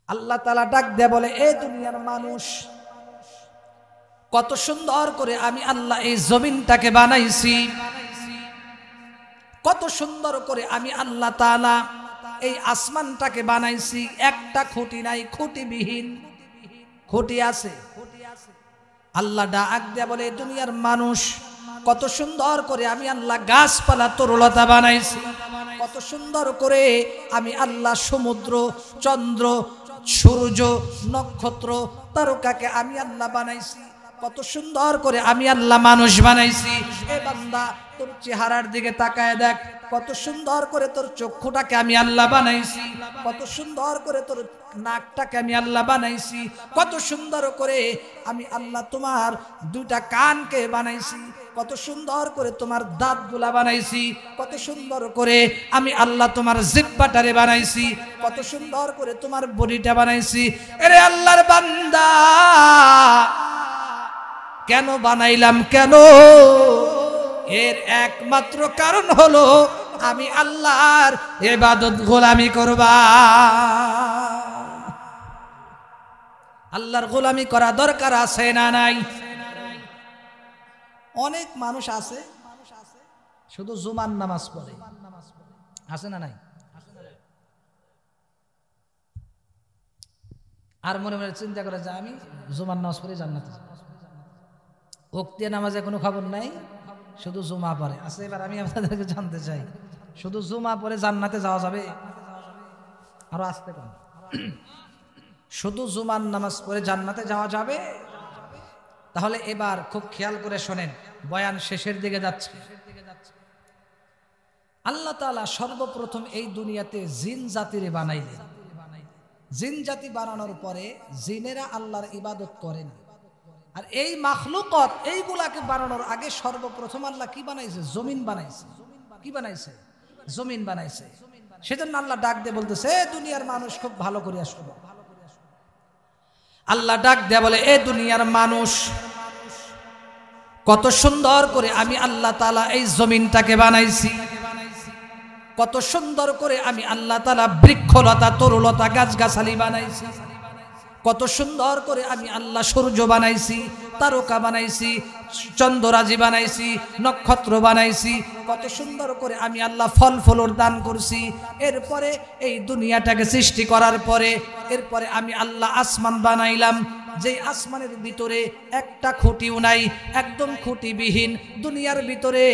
আল্লাহ তাআলা ডাক দিয়ে বলে, এ দুনিয়ার মানুষ, কত সুন্দর করে আমি আল্লাহ এই জমিনটাকে বানাইছি, কত সুন্দর করে আমি আল্লাহ তাআলা এই আসমানটাকে বানাইছি, একটা খুঁটি নাই, খুঁটিবিহীন। খুঁটি আছে? আল্লাহ ডাক দিয়ে বলে, দুনিয়ার মানুষ, কত সুন্দর করে আমি আল্লাহ গাছপালা তরুলতা বানাইছি, কত সুন্দর করে আমি আল্লাহ সমুদ্র, চন্দ্র, সূর্য, নক্ষত্র, তারকাকে আমি আল্লাহ বানাইছি, কত সুন্দর করে আমি আল্লাহ মানুষ বানাইছি। এ বান্দা, তোর চেহারার দিকে তাকায় দেখ, কত সুন্দর করে তোর চক্ষুটাকে আমি আল্লাহ বানাইছি, কত সুন্দর করে তোর নাকটাকে আমি আল্লাহ বানাইছি, কত সুন্দর করে আমি আল্লাহ তোমার দুইটা কানকে বানাইছি, কত সুন্দর করে তোমার দাঁতগুলা বানাইছি, কত সুন্দর করে আমি আল্লাহ তোমার জিহ্বাটারে বানাইছি, কত সুন্দর করে তোমার বডিটা বানাইছি। আরে আল্লাহর বান্দা, কেন বানাইলাম? কেন? এর একমাত্র কারণ হলো আমি আল্লাহর ইবাদত গোলামি করবা। আল্লাহর গোলামি করা দরকার আছে না নাই? অনেক মানুষ আছে শুধু জুমার নামাজ পড়ে, আছে না নাই? আর মনে মনে চিন্তা করে যে আমি জুমার নামাজ পড়ে জান্নাতে যাব। ওক্তিয়া নামাজে কোনো খবর নাই, শুধু জুমা পড়ে আছে। এবার আমি আপনাদেরকে জানতে চাই, শুধু জুমা পড়ে জান্নাতে যাওয়া যাবে? আরো আসতে কম, শুধু জুমার নামাজ পড়ে জান্নাতে যাওয়া যাবে? তাহলে এবার খুব খেয়াল করে শোনেন, বয়ান শেষের দিকে যাচ্ছে। আল্লাহ তাআলা সর্বপ্রথম এই দুনিয়াতে জিন জাতিরে বানাইলেন। জিন জাতি বানানোর পরে জিনেরা আল্লাহর ইবাদত করে না। আর এই মাখলুকত এইগুলাকে বানানোর আগে সর্বপ্রথম আল্লাহ কি বানাইছে? জমিন বানাইছে। কি বানাইছে? জমিন বানাইছে। সেজন্য আল্লাহ ডাক দিয়ে বলতেছে, দুনিয়ার মানুষ খুব ভালো করে আসবে। আল্লাহ ডাক দিয়ে বলে, এ দুনিয়ার মানুষ, কত সুন্দর করে আমি আল্লাহ তাআলা এই জমিনটাকে বানাইছি, কত সুন্দর করে আমি আল্লাহ তাআলা বৃক্ষলতা, তরুলতা, গাছগাছালি বানাইছি, কত সুন্দর করে আমি আল্লাহ সূর্য বানাইছি, তারকা বানাইছি, চন্দ্ররাজি বানাইছি, নক্ষত্র বানাইছি, কত সুন্দর করে আমি আল্লাহ ফল ফলর দান করছি। এরপরে এই দুনিয়াটাকে সৃষ্টি করার পরে এরপরে আমি আল্লাহ আসমান বানাইলাম, যেই আসমানের ভিতরে একটা খুঁটিও নাই, একদম খুঁটিবিহীন। দুনিয়ার ভিতরে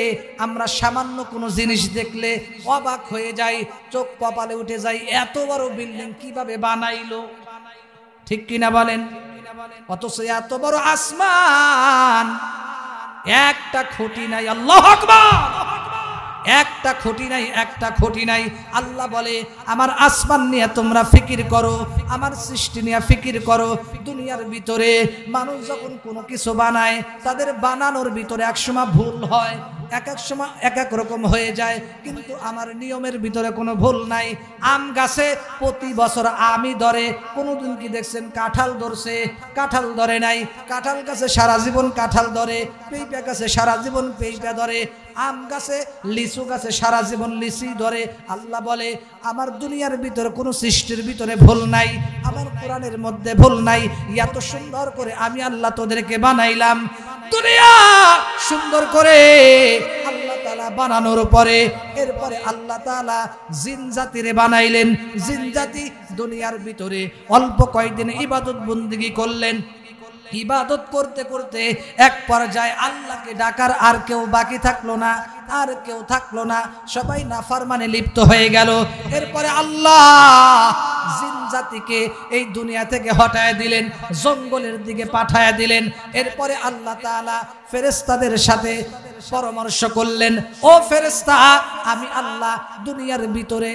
আমরা সামান্য কোনো জিনিস দেখলে অবাক হয়ে যাই, চোখ কপালে উঠে যায়, এত বড় বিল্ডিং কিভাবে বানাইলো? ঠিক কিনা বলেন? অথচ এত বড় আসমান, একটা খুঁটি নাই। আল্লাহু আকবার! একটা খুঁটি নাই, একটা খুঁটি নাই। আল্লাহ বলে, আমার আসমান নিয়ে তোমরা ফিকির করো, আমার সৃষ্টি নিয়ে ফিকির করো। দুনিয়ার ভিতরে মানুষ যখন কোনো কিছু বানায়, তাদের বানানোর ভিতরে একসময় ভুল হয়, এক এক সময় এক এক রকম হয়ে যায়, কিন্তু আমার নিয়মের ভিতরে কোনো ভুল নাই। আম গাছে প্রতি বছর আমই ধরে, কোনোদিন কি দেখছেন কাঁঠাল ধরছে? কাঁঠাল ধরে নাই। কাঁঠাল গাছে সারা জীবন কাঁঠাল ধরে, পেঁপে গাছে সারা জীবন পেঁপে ধরে, আম গাছে, লিচু গাছে সারা জীবন লিচি ধরে। আল্লাহ বলে, আমার দুনিয়ার ভিতরে কোনো সৃষ্টির ভিতরে ভুল নাই, আমার কোরআনের মধ্যে ভুল নাই। এত সুন্দর করে আমি আল্লাহ তোদেরকে বানাইলাম। দুনিয়া সুন্দর করে আল্লাহ তাআলা বানানোর পরে এরপরে আল্লাহ তাআলা জিন জাতিরে বানাইলেন। জিন জাতি দুনিয়ার ভিতরে অল্প কয়েকদিন ইবাদত বন্দেগী করলেন। ইবাদত করতে করতে এক পর্যায়ে আল্লাহকে ডাকার আর কেউ বাকি থাকলো না, আর কেউ থাকলো না, সবাই নাফরমানে লিপ্ত হয়ে গেল। এরপরে আল্লাহ জিন জাতিকে এই দুনিয়া থেকে হটায় দিলেন, জঙ্গলের দিকে পাঠায় দিলেন। এরপরে আল্লাহ তাআলা ফেরেশতাদের সাথে পরামর্শ করলেন, ও ফেরেশতা, আমি আল্লাহ দুনিয়ার ভিতরে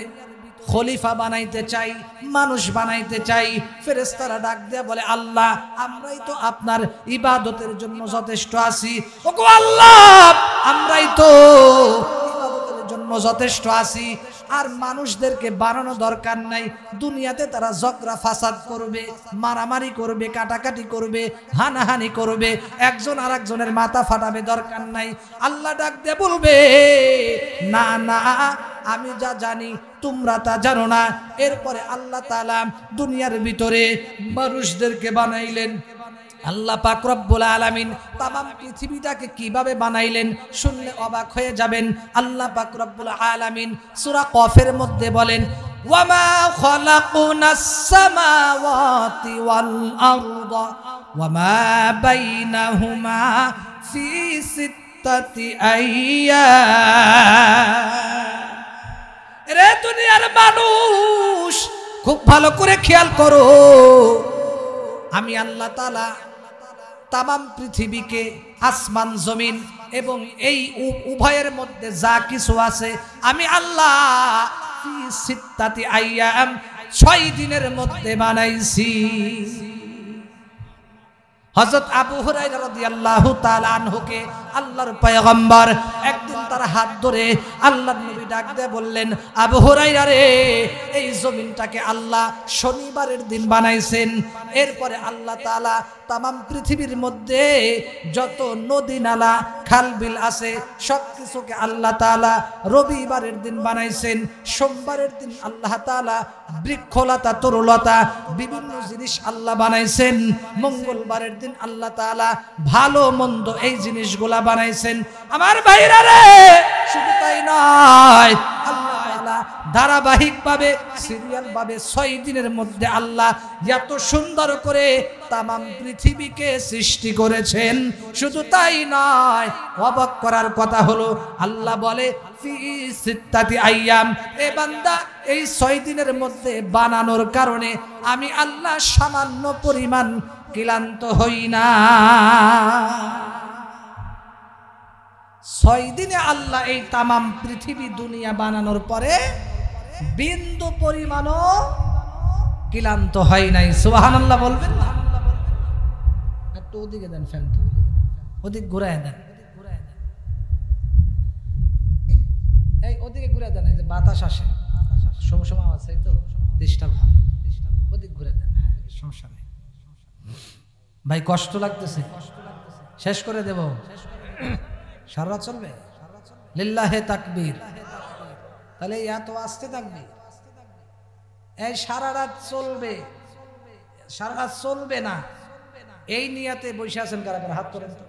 খলিফা বানাইতে চাই, মানুষ বানাইতে চাই। ফেরেশতারা ডাক দেয়া বলে, আল্লাহ, আমরাই তো আপনার ইবাদতের জন্য যথেষ্ট আছি। ওগো আল্লাহ, আমরাই তো ইবাদতের জন্য যথেষ্ট আছি, আর মানুষদেরকে বানানো দরকার নাই। দুনিয়াতে তারা ঝগড়া ফাসাদ করবে, মারামারি করবে, কাটাকাটি করবে, হানাহানি করবে, একজন আর একজনের মাথা ফাটাবে, দরকার নাই। আল্লাহ ডাক দিয়ে বলবে, না না, আমি যা জানি তোমরা তা জানো না। এরপরে আল্লাহ তাআলা দুনিয়ার ভিতরে মানুষদেরকে বানাইলেন। আল্লাহ পাক রব্বুল আলামিন তামাম পৃথিবীটাকে কিভাবে বানাইলেন শুনলে অবাক হয়ে যাবেন। আল্লাহ পাক রব্বুল আলামিন সূরা কফের মধ্যে বলেন, ওয়ামা খালাকনাস সামাওয়াতি ওয়াল আরদা ওয়ামা বাইনাহুমা ফি সিত্তাতি আইয়াম। রে দুনিয়ার মানুষ খুব ভালো করে খেয়াল করো, আমি আল্লাহ তাআলা তামাম পৃথিবীকে, আসমান জমিন এবং এই উভয়ের মধ্যে যা কিছু আছে, আমি আল্লাহ ফি সিত্তাতি আইয়াম 6 দিনের মধ্যে বানাইছি। হযরত আবু হুরায়রা রাদিয়াল্লাহু তাআলা আনহুকে আল্লাহর পয়গম্বর একদিন তার হাত ধরে আল্লাহর নবী ডাক দিয়ে বললেন, আবু হুরায়রা রে, এই জমিনটাকে আল্লাহ শনিবারের দিন বানাইছেন। এরপরে আল্লাহ তাআলা তামাম পৃথিবীর মধ্যে যত নদী নালা খাল বিল আছে সব কিছুকে আল্লাহ তাআলা রবিবারের দিন বানাইছেন। সোমবারের দিন আল্লাহ তাআলা বৃক্ষলতা তরুলতা বিভিন্ন জিনিস আল্লাহ বানাইছেন। মঙ্গলবারের দিন আল্লাহ তাআলা ভালো মন্দ এই জিনিসগুলা বানাইছেন। আমার ভাইরা রে, শুধু তাই নয়, আল্লাহ তাআলা ধারাবাহিকভাবে সিরিয়াল ভাবে 6 দিনের মধ্যে আল্লাহ এত সুন্দর করে তামাম পৃথিবীকে সৃষ্টি করেছেন। শুধু তাই নয়, অবাক করার কথা হলো আল্লাহ বলে ফি সিত্তাতি আইয়াম, এ বান্দা এই 6 দিনের মধ্যে বানানোর কারণে আমি আল্লাহ সামান্য পরিমাণ ক্লান্ত হই না। 6 দিনে আল্লাহ এই তামাম পৃথিবী দুনিয়া বানানোর পরে বিন্দু পরিমাণও ক্লান্ত হয় নাই। সুবহানাল্লাহ বলবেন না? একটু ওদিকে দেন, ফ্যানটা ওদিক ঘুরায় দেন, এই ওদিকে ঘুরে দেন, এই যে বাতাস আসে, সমস্যা আছে তো, ডিস্টার্ব হয়, ওদিক ঘুরে দেন। হ্যাঁ, সমস্যা নেই ভাই, কষ্ট লাগতেছে, শেষ করে দেব। সারা রাত চলবে? লিল্লাহে তাকবীর। তাহলে এত আসতে থাকবে, এই সারা রাত চলবে? সারা রাত চলবে না, এই নিয়াতে বসে আছেন কারা কারা? হাত তোলেন তো।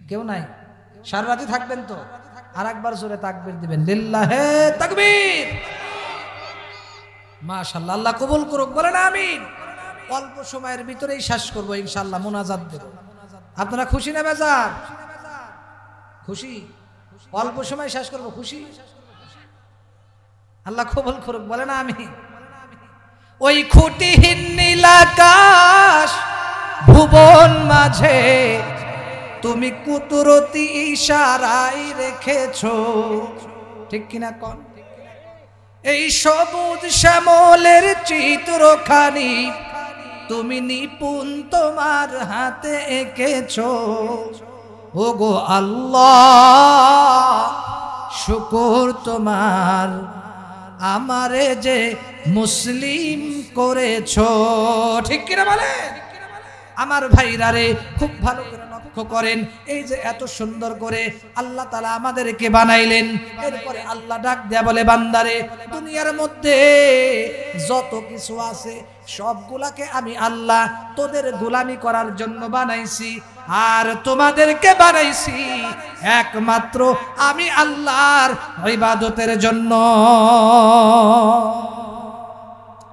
কেউ নাই? সারা রাতই থাকবেন তো? আর একবার জোরে তাকবীর দিবেন, লিল্লাহে তাকবীর। মাশাআল্লাহ, আল্লাহ কবুল করুক, বলেন আমিন। অল্প সময়ের ভিতরেই শেষ করবো ইনশাআল্লাহ, মোনাজাত দেব। আপনারা খুশি না বেজার? খুশি? অল্প সময় শেষ করবো, খুশি? আল্লাহ কবুল করুক, বলেন আমিন। ওই খুঁটিহীন নীল আকাশ ভুবন মাঝে তুমি কুদরতি ইশারায় রেখেছো, ঠিক কিনা কোন? এই সবুজ শ্যামলের চিত্রখানি তুমি নিপুণ তোমার হাতে এঁকেছো। ওগো আল্লাহ, শুকর তোমার, আমারে যে মুসলিম করেছো, ঠিক কিনা বলেন? আমার ভাইরা রে, খুব ভালো করে লক্ষ্য করেন, এই যে এত সুন্দর করে আল্লাহ তাআলা আমাদেরকে বানাইলেন। এরপরে আল্লাহ ডাক দেয়া বলে, বান্দারে, দুনিয়ার মধ্যে যত কিছু আছে সবগুলাকে আমি আল্লাহ তোদের গোলামি করার জন্য বানাইছি, আর তোমাদেরকে বানাইছি একমাত্র আমি আল্লাহর ইবাদতের জন্য।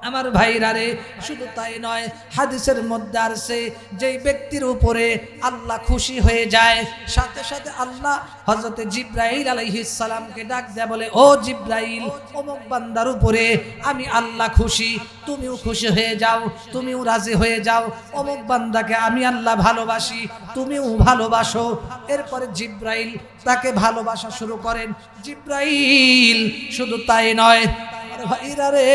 আমার ভাইরা রে, শুধু তাই নয়, হাদিসের মধ্যে আছে যেই ব্যক্তির উপরে আল্লাহ খুশি হয়ে যায়, সাথে সাথে আল্লাহ হযরতে জিবরাইল আলাইহিস সালামকে ডাক দেয়া বলে, ও জিবরাইল, অমুক বান্দার উপরে আমি আল্লাহ খুশি, তুমিও খুশি হয়ে যাও, তুমিও রাজি হয়ে যাও। অমুক বান্দাকে আমি আল্লাহ ভালোবাসি, তুমিও ভালোবাসো। এরপরে জিবরাইল তাকে ভালোবাসা শুরু করেন। জিবরাইল শুধু তাই নয়, আমার ভাইরা রে,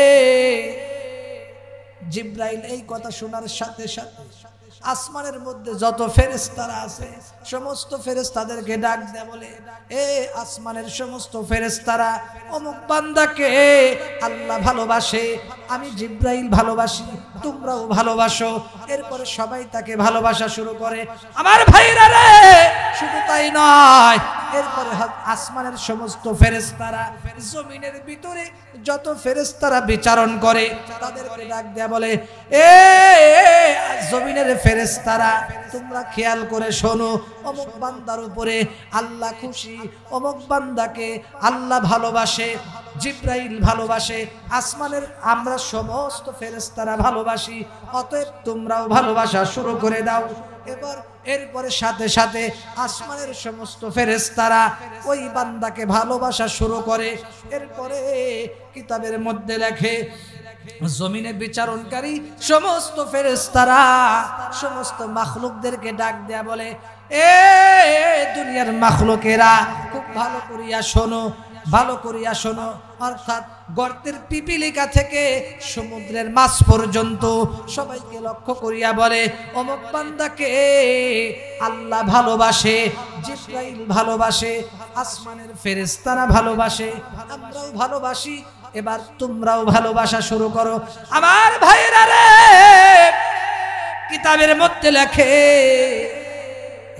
জিবরাইল এই কথা শোনার সাথে সাথে আসমানের মধ্যে যত ফেরেশতারা আছে সমস্ত ফেরেশতাদেরকে ডাক দেয়া বলে, এ আসমানের সমস্ত ফেরেশতারা, অমুক বান্দাকে আল্লাহ ভালোবাসে, আমি জিবরাইল ভালোবাসি, তোমরাও ভালোবাসো। এরপরে সবাই তাকে ভালোবাসা শুরু করে। আমার ভাইরা রে, শুধু তাই নয়, এরপরে আসমানের সমস্ত ফেরেশতারা জমিনের ভিতরে যত ফেরেশতারা বিচারণ করে তাদেরকে ডাক দেয়া বলে, এ জমিনের ফেরেশতারা তোমরা খেয়াল করে শোনো, অমুক বান্দার উপরে আল্লাহ খুশি, অমুক বান্দাকে আল্লাহ ভালোবাসে, জিব্রাইল ভালোবাসে, আসমানের আমরা সমস্ত ফেরেশতারা ভালোবাসি, অতএব তোমরাও ভালোবাসা শুরু করে দাও। এরপরে সাথে সাথে আসমানের সমস্ত ফেরেশতারা ওই বান্দাকে ভালোবাসা শুরু করে। এরপরে কিতাবের মধ্যে লেখে জমিনে বিচারণকারী সমস্ত ফেরেশতারা সমস্ত মাখলুকদেরকে ডাক দেয়া বলে, এ দুনিয়ার মাখলুকেরা খুব ভালো করিয়া শোনো, ভালো করিয়া শোনো। অর্থাৎ গর্তের পিপিলিকা থেকে সমুদ্রের মাছ পর্যন্ত সবাইকে লক্ষ্য করিয়া বলে, অমুক বান্দাকে আল্লাহ ভালোবাসে, জিব্রাইল ভালোবাসে, আসমানের ফেরেশতারা ভালোবাসে, আমরাও ভালোবাসি, এবার তোমরাও ভালোবাসা শুরু করো। আমার ভাইরা রে, কিতাবের মধ্যে লেখে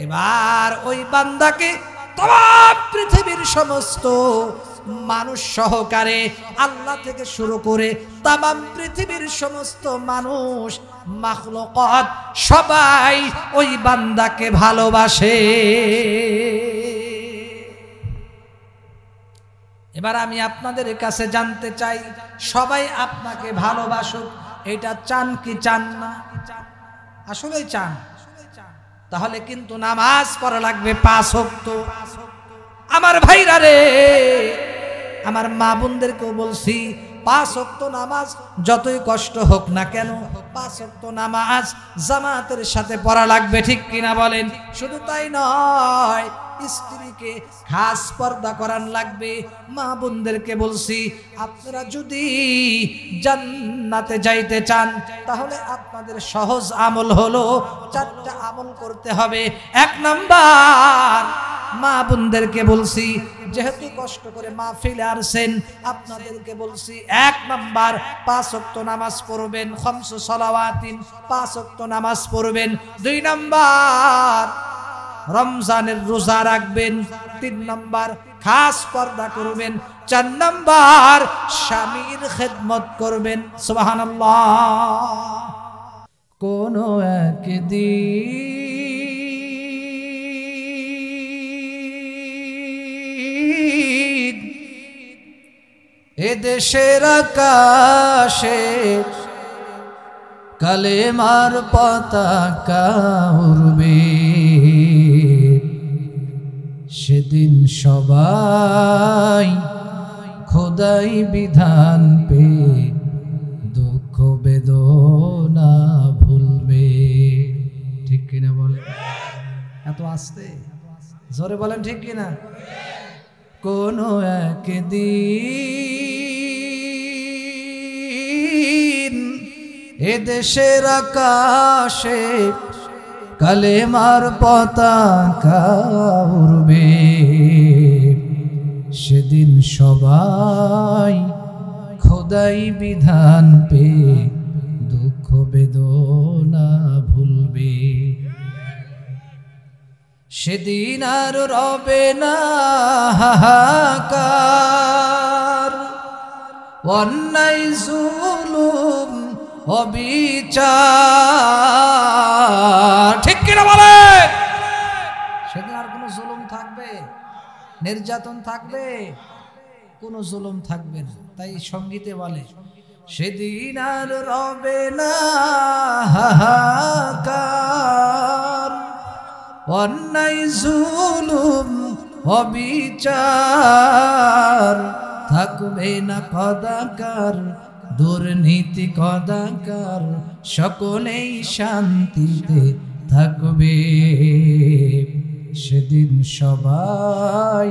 এবার ওই বান্দাকে তমাম পৃথিবীর সমস্ত মানুষ সহকারে আল্লাহ থেকে শুরু করে তমাম পৃথিবীর সমস্ত মানুষ মাখলুকাত সবাই ওই বান্দাকে ভালোবাসে। এবার আমি আপনাদের কাছে জানতে চাই, সবাই আপনাকে ভালোবাসুক, এটা চান কি চান না? আসলেই চান। তাহলে কিন্তু নামাজ পড়া লাগবে 5 ওয়াক্ত। আমার ভাইরা রে, আমার মা বোনদেরকেও বলছি, 5 ওয়াক্ত নামাজ যতই কষ্ট হোক না কেন 5 ওয়াক্ত নামাজ জামাতের সাথে পড়া লাগবে, ঠিক কিনা বলেন? শুধু তাই নয়, স্ত্রীকে খাস পর্দা করান লাগবে। মা বোনদেরকে বলছি, আপনারা যদি জান্নাতে যাইতে চান তাহলে আপনাদের সহজ আমল হলো 4টা আমল করতে হবে। 1 নাম্বার, মা বোনদেরকে বলছি, যেহেতু কষ্ট করে মাহফিলে আসছেন আপনাদেরকে বলছি, 1 নাম্বার 5 ওয়াক্ত নামাজ পড়বেন, 5 সালাওয়াতিন 5 ওয়াক্ত নামাজ পড়বেন। 2 নাম্বার, রমজানের রোজা রাখবেন। 3 নাম্বার, খাস পর্দা করবেন। 4 নাম্বার, স্বামীর খেদমত করবেন। সুবহানাল্লাহ। কোন একদিন এদেশের আকাশে কালেমার পতাকা উড়বে, সেদিন সবাই খোদাই বিধান পে দুঃখ বেদনা ভুলবে। ঠিক কিনা বলে? এত আস্তে জোরে বলেন, ঠিক কিনা? কোন একদিন এদেশের আকাশে কালেমার পতাকা উড়বে, সেদিন সবাই খোদাই বিধান পে দুঃখ বেদনা ভুলবে। সেদিন আর রবে না হাহাকার, অন্যায় জুলুম অবিচার। ঠিক কিনা বলে? সেদিন আর কোনো জুলুম থাকবে, নির্যাতন থাকবে, কোনো জুলুম থাকবে না। তাই সঙ্গীতে বলে, সেদিন আর রবে না হাহাকার, অন্যায় জুলুম অবিচার, থাকবে না কদাকার, দুর্নীতি কদাকার, সকলেই শান্তিতে থাকবে। সেদিন সবাই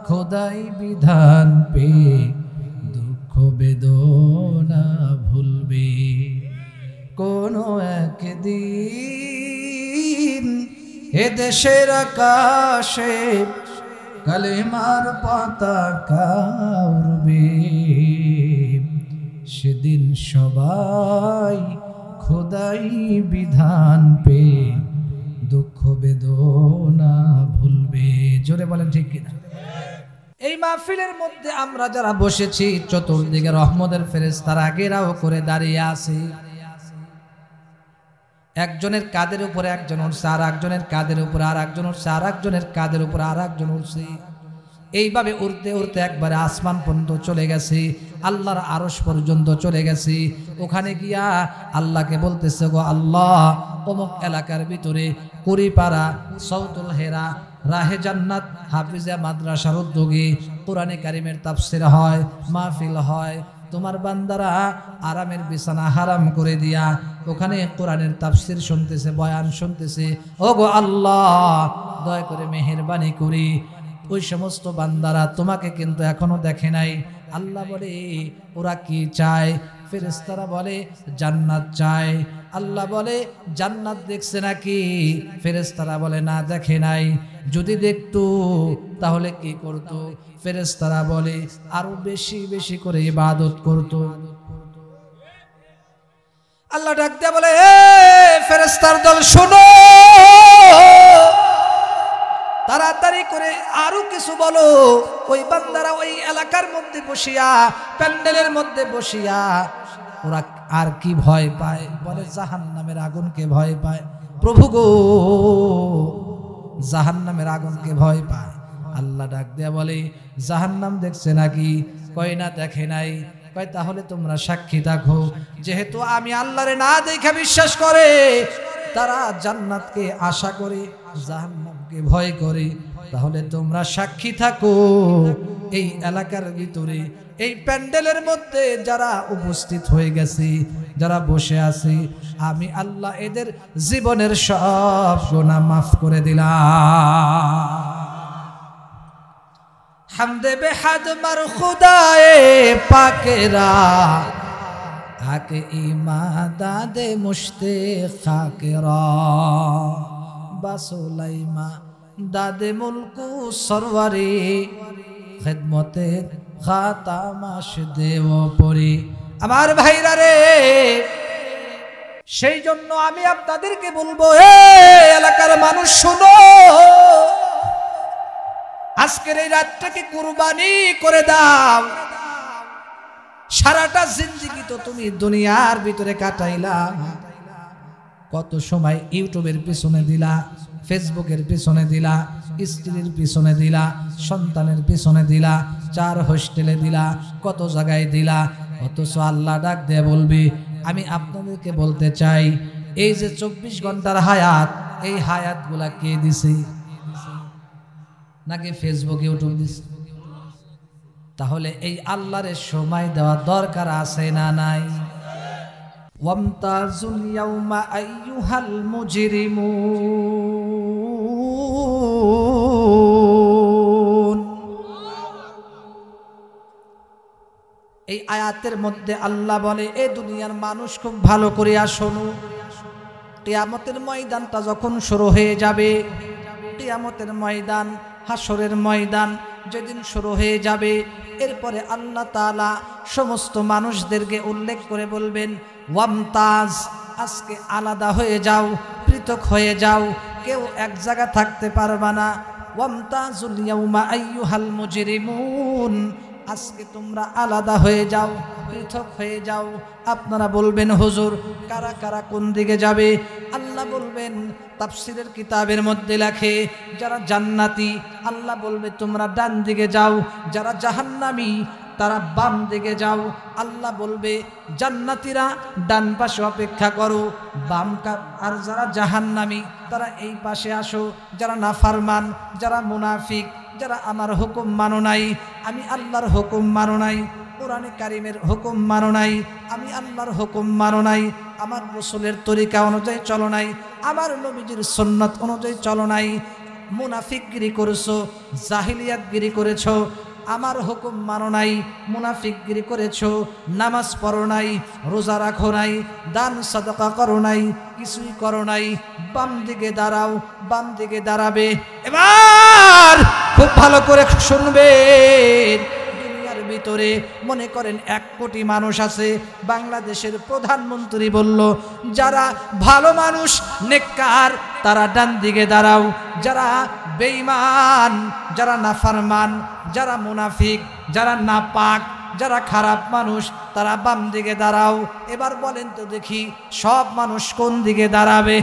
খোদাই বিধান পে দুঃখ বেদনা ভুলবে। কোন একদিন এদেশের আকাশে কালেমার পতাকা উড়বে, সেদিন সবাই খোদাই বিধান পে দুঃখ বেদনা ভুলবে। জোরে বলেন ঠিক কিনা? এই মাহফিলের মধ্যে আমরা যারা বসেছি চতুর্দিকে রহমতের ফেরেশতারা ঘেরাও করে দাঁড়িয়ে আছে। একজনের কাঁধের উপরে একজন উঠছে, আর একজনের কাঁধের উপরে আর একজন উঠছে, আর একজনের কাঁধের উপরে আর একজন উঠছে। এইভাবে উড়তে উড়তে একবারে আসমান পর্যন্ত চলে গেছে, আল্লাহর আরশ পর্যন্ত চলে গেছে। ওখানে গিয়া আল্লাহকে বলতেছে, গো আল্লাহ, অমুক এলাকার ভিতরে কুড়িপাড়া সৌতুল হেরা রাহে জান্নাত হাফিজা মাদ্রাসার উদ্যোগে কোরআনে কারিমের তাফসীর হয়, মাহফিল হয়। তোমার বান্দারা আরামের বিছানা হারাম করে দিয়া ওখানে কোরআনের তাফসীর শুনতেছে, বয়ান শুনতেছে। ও গো আল্লাহ, দয়া করে মেহেরবানি করি ওই সমস্ত বান্দারা তোমাকে কিন্তু এখনো দেখে নাই। আল্লাহ বলে, ওরা কি চায়? ফেরেশতারা বলে জান্নাত চায়। আল্লাহ বলে, জান্নাত দেখছে নাকি? ফেরেশতারা বলে না, দেখে নাই। যদি দেখতো তাহলে কি করতো? ফেরেশতারা বলে আরো বেশি বেশি করে ইবাদত করতো। আল্লাহ ডাক দেয়া বলে, ফেরেশতার দল শোনো, তাড়াতাড়ি করে আরো কিছু বলো। ওই বান্দারা ওই এলাকার মধ্যে বসিয়া, প্যান্ডেলের মধ্যে বসিয়া ওরা আর কি ভয় পায়? বলে জাহান্নামের আগুনকে ভয় পায়। প্রভু গো, জাহান্নামের আগুনকে ভয় পায়। আল্লাহ ডাক দেয়া বলে, জাহান্নাম দেখছে নাকি? কয় না, দেখে নাই। কয় তাহলে তোমরা সাক্ষী থাকো, যেহেতু আমি আল্লাহরে না দেখে বিশ্বাস করে, তারা জান্নাতকে আশা করে, জাহান্নামকে ভয় করে, তাহলে তোমরা সাক্ষী থাকো এই এলাকার ভিতরে, এই প্যান্ডেলের মধ্যে যারা উপস্থিত হয়ে গেছে, যারা বসে আছে, আমি আল্লাহ এদের জীবনের সব গুনাহ মাফ করে দিলাম। হামদে বেহাদ মার খুদায়ে পাকেরা হাকে ইমাদাদে মুশতে খাকেরা বাসুলাইমা দাদে মুলকু সরওয়ারি খিদমতে খাতামাশ দেও পরি। আমার ভাইরা রে, সেই জন্য আমি আপনাদেরকে বলবো, এলাকার মানুষ শোনো, আজকের এই রাতটাকে কুরবানি করে দাও। সারাটা জিন্দেগি তো তুমি দুনিয়ার ভিতরে কাটাইলা, কত সময় ইউটিউবের পিছনে দিলা, ফেসবুকের পিছনে দিলা, স্ত্রীর পিছনে দিলা, সন্তানের পিছনে দিলা, 4 হোস্টেলে দিলা, কত জায়গায় দিলা। অথচ আল্লাহ ডাক দিয়ে বলবে, আমি আপনাদেরকে বলতে চাই, এই যে 24 ঘন্টার হায়াত, এই হায়াতগুলা কে দিছে? নাকি ফেসবুক ইউটিউব দিছে? তাহলে এই আল্লাহর সময় দেওয়া দরকার আছে না নাই? ওয়ামতাজুল ইয়াউমা আইয়ুহাল মুজরিমুন। এই আয়াতের মধ্যে আল্লাহ বলে, এ দুনিয়ার মানুষ খুব ভালো করে শোনো, কিয়ামতের ময়দানটা যখন শুরু হয়ে যাবে, কিয়ামতের ময়দান, হাসরের ময়দান যেদিন শুরু হয়ে যাবে, এরপরে আল্লাহ তাআলা সমস্ত মানুষদেরকে উল্লেখ করে বলবেন, ওয়ামতাজ, আজকে আলাদা হয়ে যাও, পৃথক হয়ে যাও, কেউ এক জায়গা থাকতে পারবা না। ওয়ামতাজুল ইয়াউমা আইয়ুহাল মুজরিমুন, আজকে তোমরা আলাদা হয়ে যাও, পৃথক হয়ে যাও। আপনারা বলবেন, হুজুর কারা কারা কোন দিকে যাবে? আল্লাহ বলবেন, তাফসীরের কিতাবের মধ্যে লেখে, যারা জান্নাতি আল্লাহ বলবে তোমরা ডান দিকে যাও, যারা জাহান্নামী তারা বাম দিকে যাও। আল্লাহ বলবে, জান্নাতীরা ডান পাশে অপেক্ষা করো, আর যারা জাহান্নামী তারা এই পাশে আসো। যারা নাফরমান, যারা মুনাফিক, যারা আমার হুকুম মানো নাই, আমি আল্লাহর হুকুম মানো নাই, কোরআনে কারিমের হুকুম মানো নাই, আমি আল্লাহর হুকুম মানো নাই, আমার রাসূলের তরিকা অনুযায়ী চলো নাই, আমার নবীজির সুন্নাত অনুযায়ী চলো নাই, মুনাফিকগিরি করেছো, জাহিলিয়াতগিরি করেছো, আমার হুকুম মানো নাই, মুনাফিকগিরি করেছো, নামাজ পড়ো নাই, রোজা রাখো নাই, দান সাদাকা করো নাই, কিছুই করো নাই। বাম দিকে দাঁড়াও, বাম দিকে দাঁড়াবে। এবার খুব ভালো করে শুনবেন, দুনিয়ার ভিতরে মনে করেন 1 কোটি মানুষ আছে, বাংলাদেশের প্রধানমন্ত্রী বলল যারা ভালো মানুষ নেককার তারা ডান দিকে দাঁড়াও, যারা বেঈমান, যারা নাফরমান, যারা মুনাফিক, যারা নাপাক, যারা খারাপ মানুষ তারা বাম দিকে দাঁড়াও। এবার বলেন তো দেখি সব মানুষ কোন দিকে দাঁড়াবে?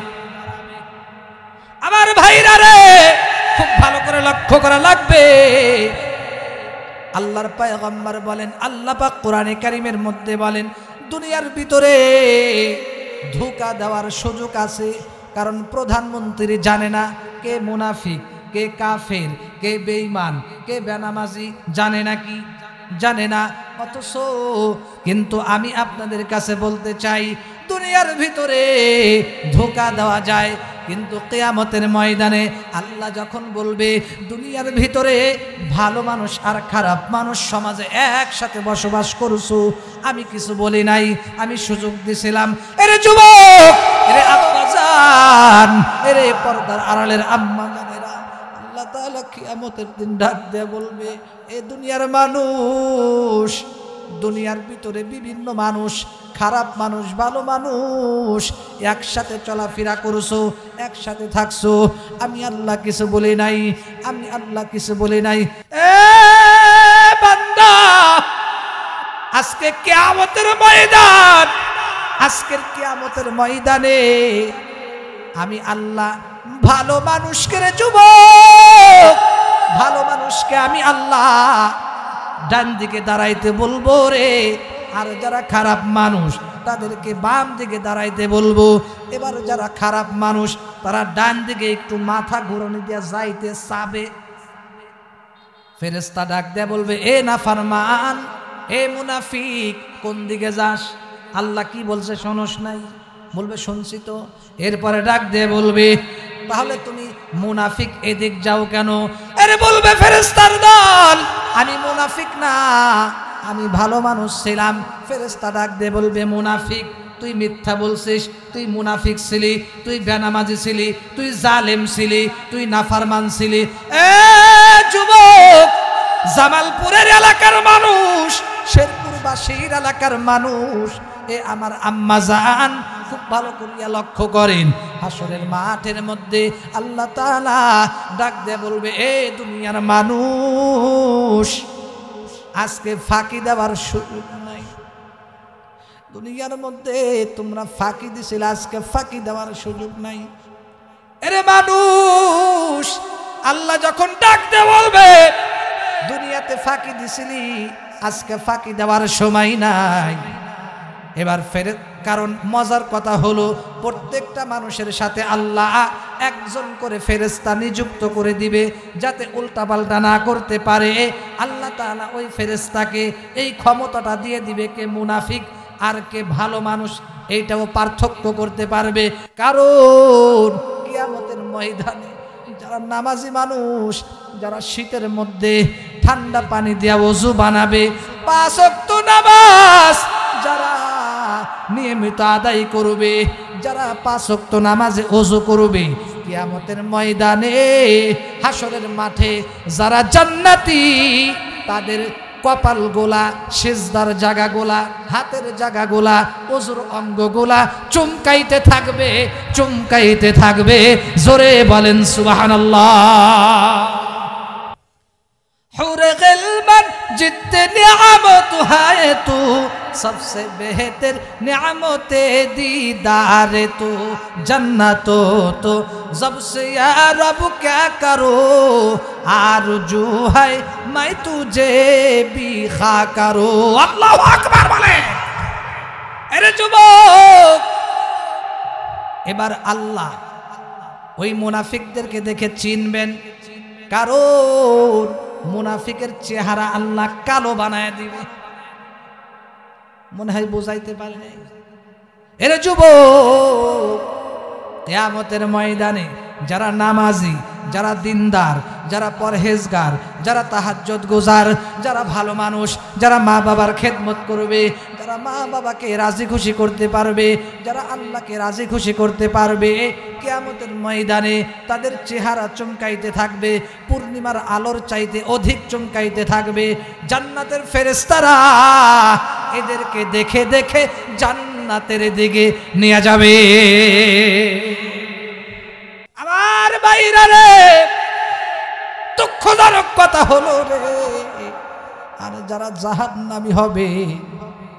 আমার ভাইরা রে, খুব ভালো করে লক্ষ্য করা লাগবে। আল্লাহর পয়গম্বর বলেন, আল্লাহ পাক কোরআনে কারীমের মধ্যে বলেন দুনিয়ার ভিতরে ধোঁকা দেওয়ার সুযোগ আছে, কারণ প্রধানমন্ত্রী জানে না কে মুনাফিক, কে কাফের, কে বেঈমান, কে বেনামাজি, জানে না কি? জানে না। অথচ কিন্তু আমি আপনাদের কাছে বলতে চাই দুনিয়ার ভিতরে ধোঁকা দেওয়া যায়, কিন্তু কিয়ামতের ময়দানে আল্লাহ যখন বলবে দুনিয়ার ভিতরে ভালো মানুষ আর খারাপ মানুষ সমাজে একসাথে বসবাস করছো, আমি কিছু বলি নাই, আমি সুযোগ দিছিলাম। এরে যুবক, এরে আব্বাজান, এরে পর্দার আড়ালের আম্মা জানেরা, আল্লাহ তাআলা কিয়ামতের দিন ডাক দিয়ে বলবে এ দুনিয়ার মানুষ, দুনিয়ার ভিতরে বিভিন্ন মানুষ, খারাপ মানুষ, ভালো মানুষ একসাথে চলাফেরা করছো, একসাথে থাকছো, আমি আল্লাহ কিছু বলি নাই, আমি আল্লাহ কিছু বলি নাই। এ বান্দা, আজকে কিয়ামতের ময়দান, আজকের কিয়ামতের ময়দানে আমি আল্লাহ ভালো মানুষকে, রে যুবক, ভালো মানুষকে আমি আল্লাহ ডান দিকে দাঁড়াইতে বলবো রে, আর যারা খারাপ মানুষ তাদেরকে বাম দিকে দাঁড়াইতে বলবো। এবার যারা খারাপ মানুষ তারা ডান দিকে একটু মাথা ঘুরানি দিয়ে যাইতে চাবে, ফেরেশতা ডাক দিয়ে বলবে এ নাফরমান, এ মুনাফিক, কোন দিকে যাস? আল্লাহ কি বলছে শোনস নাই? বলবে শুনছি তো। এরপরে ডাক দিয়ে বলবে তাহলে তুমি মুনাফিক এদিক যাও কেন? আরে বলবে ফেরেশতার দল আমি মুনাফিক না, আমি ভালো মানুষ ছিলাম। ফেরেশতা ডাক দিয়ে বলবে মুনাফিক, তুই মিথ্যা বলছিস, তুই মুনাফিক ছিলি, তুই বেনামাজি ছিলি, তুই জালেম ছিলি, তুই নাফরমান ছিলি। এ যুবক, জামালপুরের এলাকার মানুষ, শেরপুরবাসীর এলাকার মানুষ, এ আমার আম্মা জান, খুব ভালো করিয়া লক্ষ্য করেন, হাসরের মাঠের মধ্যে আল্লাহ তাআলা ডাক দিয়ে বলবে এ দুনিয়ার মানুষ, আজকে ফাঁকি দেওয়ার সুযোগ নাই। দুনিয়ার মধ্যে তোমরা ফাঁকি দিছিলে, আজকে ফাঁকি দেওয়ার সুযোগ নাই। এরে মানুষ, আল্লাহ যখন ডাক দিয়ে বলবে দুনিয়াতে ফাঁকি দিছিলি, আজকে ফাঁকি দেওয়ার সময় নাই। এবার ফেরে, কারণ মজার কথা হলো প্রত্যেকটা মানুষের সাথে আল্লাহ একজন করে ফেরেশতা নিযুক্ত করে দিবে, যাতে উল্টাপাল্টা না করতে পারে। আল্লাহ তাআলা ওই ফেরেশতাকে এই ক্ষমতাটা দিয়ে দিবে কে মুনাফিক আর কে ভালো মানুষ, এইটাও পার্থক্য করতে পারবে। কারণ কিয়ামতের ময়দানে যারা নামাজি মানুষ, যারা শীতের মধ্যে ঠান্ডা পানি দিয়া ওযু বানাবে, 5 ওয়াক্ত নামাজ যারা নিয়মিত আদায় করবে, যারা 5 ওয়াক্ত নামাজে ওযু করবে, কিয়ামতের ময়দানে হাসরের মাঠে যারা জান্নাতি, তাদের কপাল গোলা, সিজদার জায়গা গোলা, হাতের জায়গা গোলা, ওযুর অঙ্গ গোলা চমকাইতে থাকবে, চমকাইতে থাকবে। জোরে বলেন সুবহানাল্লাহ। हुरे गिलमन जितने नियामत है तू, सबसे बेहतर नियामते दीदार तू, जन्नतो तो जब से या रब क्या करो, आरजू है मैं तुझे भी खा करो। अल्लाहु আকবার বলে। আরে যুবক, এবার আল্লাহ ওই মুনাফিকদেরকে দেখে চিনবেন, কারণ মুনাফিকের চেহারা আল্লাহ কালো বানায় দিবে। মনে হয় বোঝাইতে পারে নাই। এর যুবক, কিয়ামতের ময়দানে যারা নামাজি, যারা দিনদার, যারা পরহেজগার, যারা তাহাজ্জুদ গুজার, যারা ভালো মানুষ, যারা মা বাবার খেদমত করবে, যারা যারা মা বাবাকে রাজি খুশি করতে পারবে, যারা আল্লাহকে রাজি খুশি করতে পারবে, কিয়ামতের ময়দানে তাদের চেহারা চমকাইতে থাকবে, পূর্ণিমার আলোর চাইতে অধিক চমকাইতে থাকবে। জান্নাতের ফেরেশতারা এদেরকে দেখে দেখে জান্নাতের দিকে নিয়ে যাবে। আমার ভাইরা রে, দুঃখজনক কথা হলো রে, আর যারা জাহান্নামী হবে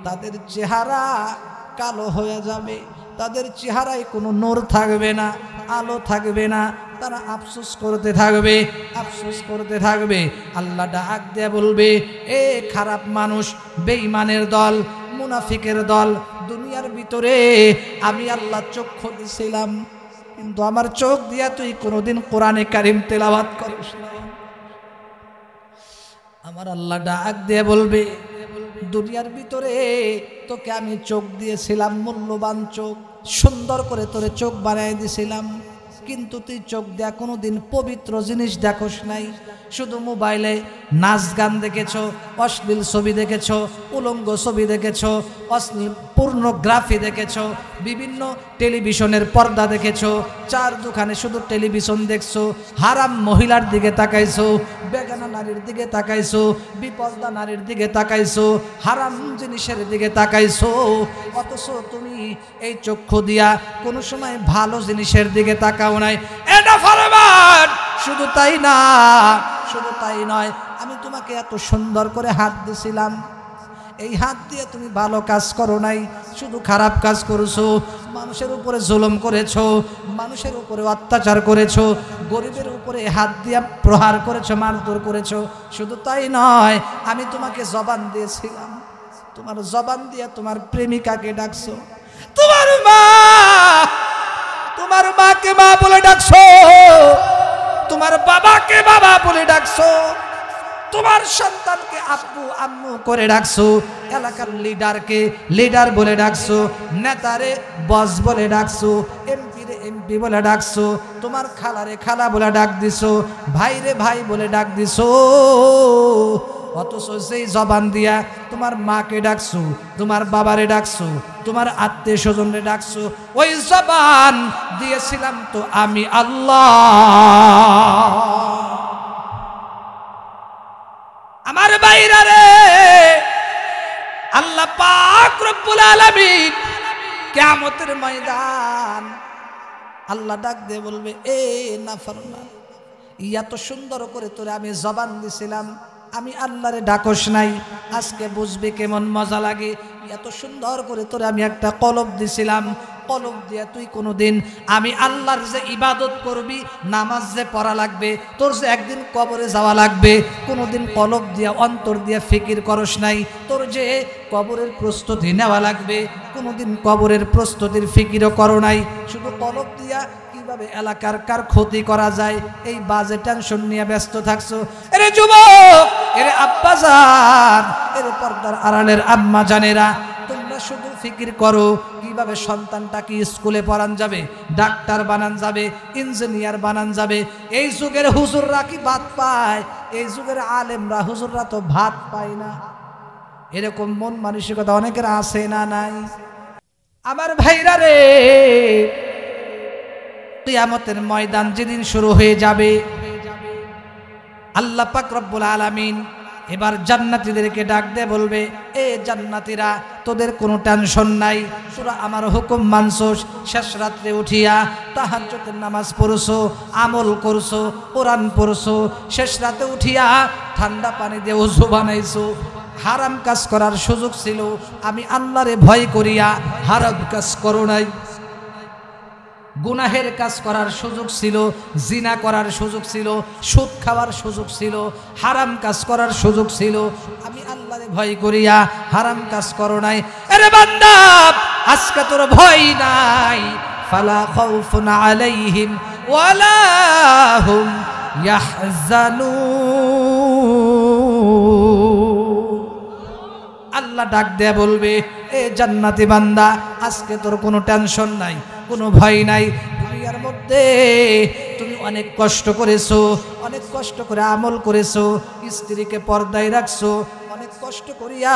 তাদের চেহারা কালো হয়ে যাবে, তাদের চেহারায় কোনো নূর থাকবে না, আলো থাকবে না, তারা আফসোস করতে থাকবে, আফসোস করতে থাকবে। আল্লাহ ডাক দিয়ে বলবে, এ খারাপ মানুষ, বেঈমানের দল, মুনাফিকের দল, দুনিয়ার ভিতরে আমি আল্লাহ চক্ষু দিছিলাম, কিন্তু আমার চোখ দিয়া তুই কোনোদিন কোরআনে কারিম তেলাওয়াত করিস না। আমার আল্লাহ ডাক দিয়ে বলবে, দুনিয়ার ভিতরে তোকে আমি চোখ দিয়েছিলাম, মূল্যবান চোখ, সুন্দর করে তোরে চোখ বানাই দিয়েছিলাম, কিন্তু তুই চোখ দেয়া কোনোদিন পবিত্র জিনিস দেখোস নাই। শুধু মোবাইলে নাচ গান দেখেছো, অশ্লীল ছবি দেখেছো, উলঙ্গ ছবি দেখেছো, অশ্লীল পর্নোগ্রাফি দেখেছো, বিভিন্ন টেলিভিশনের পর্দা দেখেছো, চার দোকানে শুধু টেলিভিশন দেখছো, হারাম মহিলার দিকে তাকাইছো, বেগানা নারীর দিকে তাকাইছো, বিপর্দা নারীর দিকে তাকাইছো, হারাম জিনিসের দিকে তাকাইছো। অথচ তুমি এই চক্ষু দিয়া কোনো সময় ভালো জিনিসের দিকে তাকাও নাই। এটা ফরমান। শুধু তাই না, শুধু তাই নয়, আমি তোমাকে এত সুন্দর করে হাত দিছিলাম, এই হাত দিয়ে তুমি ভালো কাজ করো নাই, শুধু খারাপ কাজ করেছো, মানুষের উপরে জুলুম করেছো, মানুষের উপরে অত্যাচার করেছো, গরিবের উপরে হাত দিয়ে প্রহার করেছো, মারধর করেছো। শুধু তাই নয়, আমি তোমাকে জবান দিয়েছিলাম, তোমার জবান দিয়ে তোমার প্রেমিকাকে ডাকছো, তোমার মাকে মা বলে ডাকছো, তোমার বাবাকে বাবা বলে ডাকছো, তোমার সন্তানকে আব্বু আম্মু করে ডাকছো, এলাকার লিডারকে লিডার বলে ডাকছো, নেতারে বস বলে ডাকছো, এমপিরে এমপি বলে ডাকছো, তোমার খালারে খালা বলে ডাক দিছো, ভাইরে ভাই বলে ডাক দিছো। অথচ সেই জবান দিয়া তোমার মাকে ডাকছো, তোমার বাবারে ডাকছো, তোমার আত্মীয় স্বজনরে ডাকছো, ওই জবান দিয়েছিলাম তো আমি আল্লাহ। আমার ভাইরা রে, আল্লাহ পাক রব্বুল আলামিন কিয়ামতের ময়দান আল্লাহ ডাক দিয়ে বলবে, এ নাফরমান, এত সুন্দর করে তোরে আমি জবান দিছিলাম, আমি আল্লাহরে ডাকস নাই, আজকে বুঝবি কেমন মজা লাগে। এত সুন্দর করে তোরে আমি একটা কলব দিছিলাম, কলব দিয়া তুই কোনোদিন আমি আল্লাহর যে ইবাদত করবি, নামাজ যে পড়া লাগবে, তোর যে একদিন কবরে যাওয়া লাগবে, কোনোদিন কলব দিয়া অন্তর দিয়া ফিকির করস নাই, তোর যে কবরের প্রস্তুতি নেওয়া লাগবে, কোনোদিন কবরের প্রস্তুতির ফিকিরও করো নাই, শুধু কলব দিয়া কিভাবে এলাকার কার ক্ষতি করা যায় এই বাজে টেনশন নিয়ে ব্যস্ত থাকছো। এরে যুবক, এরে আব্বাজান, এরে পর্দার আড়ালের আম্মা জানেরা, তোমরা শুধু ফিকির করো কিভাবে সন্তানটাকে স্কুলে পড়ান যাবে, ডাক্তার বানান যাবে, ইঞ্জিনিয়ার বানান যাবে। এই যুগের হুজুররা কি ভাত পায়? এই যুগের আলেমরা হুজুররা তো ভাত পায় না। এরকম মন মানসিকতা অনেকের আছে না নাই? আমার ভাইরা রে, কিয়ামতের ময়দান যেদিন শুরু হয়ে যাবে, আল্লাহ পাক রব্বুল আলামিন এবার জান্নাতীদেরকে ডাক দিয়ে বলবে, এ জান্নাতীরা, তোদের কোনো টেনশন নাই, তোরা আমার হুকুম মানছস, শেষ রাত্রে উঠিয়া তাহাজ্জুদের নামাজ পড়ছো, আমল করছো, কোরআন পড়ছো, শেষ রাতে উঠিয়া ঠান্ডা পানি দিয়ে ওযু বানাইছো, হারাম কাজ করার সুযোগ ছিল, আমি আল্লাহরে ভয় করিয়া হারাম কাজ করো নাই, গুনাহের কাজ করার সুযোগ ছিল, জিনা করার সুযোগ ছিল, সুদ খাওয়ার সুযোগ ছিল, হারাম কাজ করার সুযোগ ছিল, আমি আল্লাহরে ভয় করিয়া হারাম কাজ করো নাই। আরে বান্দা, আজকে তোর ভয় নাই, ফালা খাউফুন আলাইহিম ওয়ালা হুম ইয়াহজানুন। আল্লাহ ডাক দেয়া বলবে, এ জান্নাতি বান্দা, আজকে তোর কোনো টেনশন নাই, কোনো ভয় নাই। দুনিয়ার মধ্যে তুমি অনেক কষ্ট করেছো, অনেক কষ্ট করে আমল করেছো, স্ত্রীকে পর্দায় রাখছো, অনেক কষ্ট করিয়া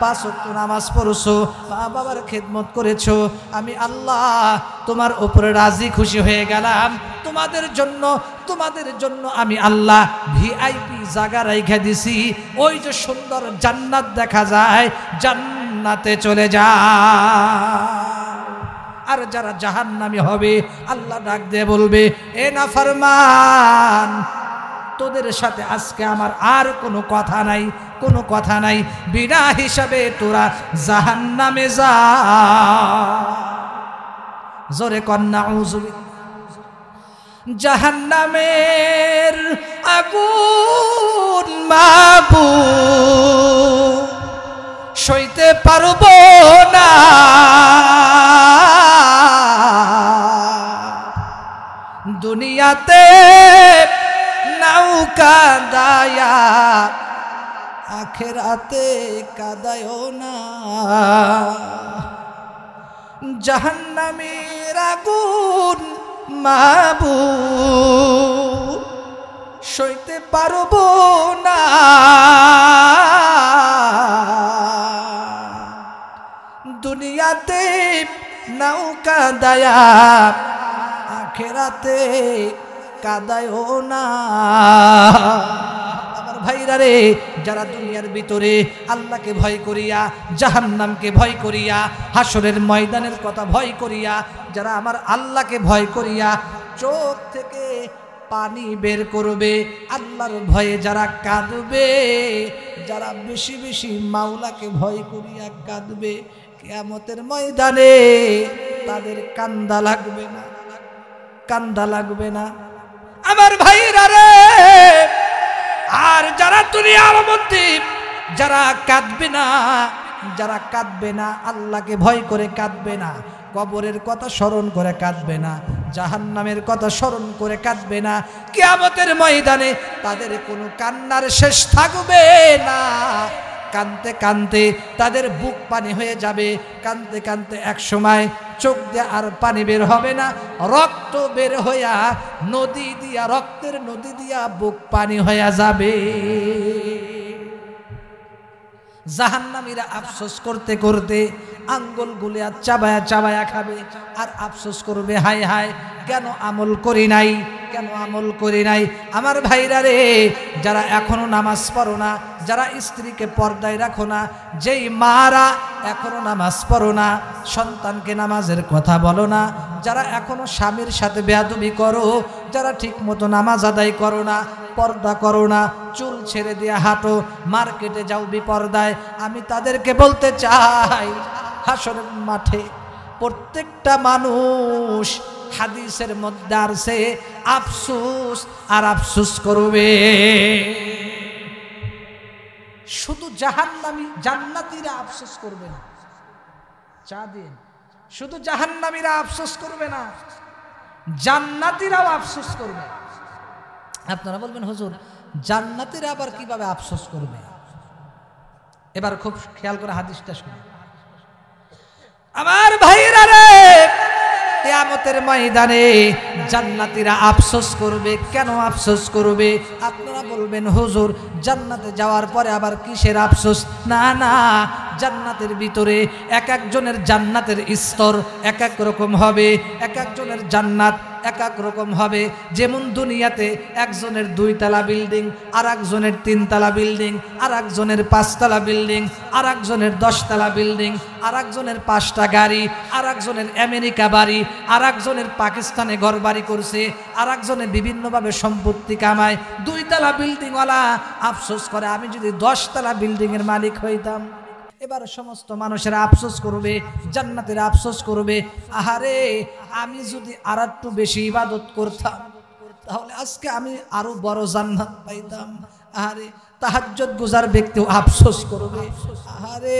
5 ওয়াক্ত নামাজ পড়ছো, মা বাবার খেদমত করেছো, আমি আল্লাহ তোমার উপরে রাজি খুশি হয়ে গেলাম। তোমাদের জন্য আমি আল্লাহ ভিআইপি জায়গা রাইখা দিছি। ওই যে সুন্দর জান্নাত দেখা যায়, জান্নাতে চলে যায়। আর যারা জাহান্নামী হবে আল্লাহ ডাক দিয়ে বলবে, এ নাফরমান, তোদের সাথে আজকে আমার আর কোনো কথা নাই, বিনা হিসাবে তোরা জাহান্নামে যা। জোরে কন্যা নাউযুবিল্লাহ। জাহান্নামের আগুন মাবুদ সইতে পারবো না, দুনিয়াতে নৌকা দায়া আখেরাতে কাদায়ও না। জাহান্নামের আগুন মাবুদ সইতে পারবো না, দুনিয়াতে নৌকা দায়া আখেরাতে কাদায়ও না। আমার ভাইরা রে, যারা দুনিয়ার ভিতরে আল্লাহকে ভয় করিয়া, জাহান্নামকে ভয় করিয়া, হাসরের ময়দানের কথা ভয় করিয়া, যারা আমার আল্লাহকে ভয় করিয়া চোখ থেকে পানি বের করবে, আল্লাহর ভয়ে যারা কাঁদবে, যারা বেশি বেশি মাওলাকে ভয় করিয়া কাঁদবে, কিয়ামতের ময়দানে তাদের কান্দা লাগবে না। আমার ভাইরা রে, আর যারা দুনিয়ার মধ্যে যারা কাঁদবে না, আল্লাহকে ভয় করে কাঁদবে না, কবরের কথা স্মরণ করে কাঁদবে না, জাহান্নামের কথা স্মরণ করে কাঁদবে না, কিয়ামতের ময়দানে তাদের কোনো কান্নার শেষ থাকবে না। কানতে কানতে তাদের বুক পানি হয়ে যাবে, কানতে কানতে এক সময় চোখ দিয়ে আর পানি বের হবে না, রক্ত বের হইয়া রক্তের নদী দিয়া বুক পানি হইয়া যাবে। জাহান্নামীরা আফসোস করতে করতে আঙ্গুল গুলিয়া চাবায়া খাবে, আর আফসোস করবে, হায় হায়, কেন আমল করি নাই। আমার ভাইরা রে, যারা এখনো নামাজ পড়ো না, যারা স্ত্রীকে পর্দায় রাখো না, যেই মারা এখনো নামাজ পড়ো না, সন্তানকে নামাজের কথা বলো না, যারা এখনো স্বামীর সাথে বেয়াদবি করো, যারা ঠিক মতো নামাজ আদায় করো না, পর্দা করো না, চুল ছেড়ে দিয়ে হাঁটো, মার্কেটে যাও বিপর্দায়, আমি তাদেরকে বলতে চাই, হাসরের মাঠে প্রত্যেকটা মানুষ, হাদিসের মধ্যে আছে, আফসোস আর আফসোস করবে। শুধু জান্নাতীরা আফসোস করবে না, চা দিন, শুধু জাহান্নামীরা আফসোস করবে না, জান্নাতীরাও আফসোস করবে। আপনারা বলবেন, হুজুর জান্নাতীরা আবার কিভাবে আফসোস করবে? এবার খুব খেয়াল করে হাদিসটা শুনুন। আমার ভাইরা রে, কিয়ামতের ময়দানে জান্নাতীরা আফসোস করবে। কেন আফসোস করবে? আপনারা বলবেন, হুজুর জান্নাতে যাওয়ার পরে আবার কিসের আফসোস? না, জান্নাতের ভিতরে এক একজনের জান্নাতের স্তর এক এক রকম হবে, এক একজনের জান্নাত এক এক রকম হবে। যেমন দুনিয়াতে একজনের 2 তলা বিল্ডিং, আর একজনের 3 তলা বিল্ডিং, আর একজনের 5 তলা বিল্ডিং, আর একজনের 10 তলা বিল্ডিং, আর একজনের 5টা গাড়ি, আর একজনের আমেরিকা বাড়ি, আর একজনের পাকিস্তানে ঘর বাড়ি করছে, আর একজনে বিভিন্নভাবে সম্পত্তি কামায়। 2 তলা বিল্ডিংওয়ালা আফসোস করে, আমি যদি 10 তলা বিল্ডিংয়ের মালিক হইতাম। এবার সমস্ত মানুষেরা আফসোস করবে, জান্নাতের আফসোস করবে, আহারে আমি যদি আর একটু বেশি ইবাদত করতাম, তাহলে আজকে আমি আরো বড় জান্নাত পাইতাম। আহারে তাহাজ্জুদ গুজার ব্যক্তিও আফসোস করবে, আহারে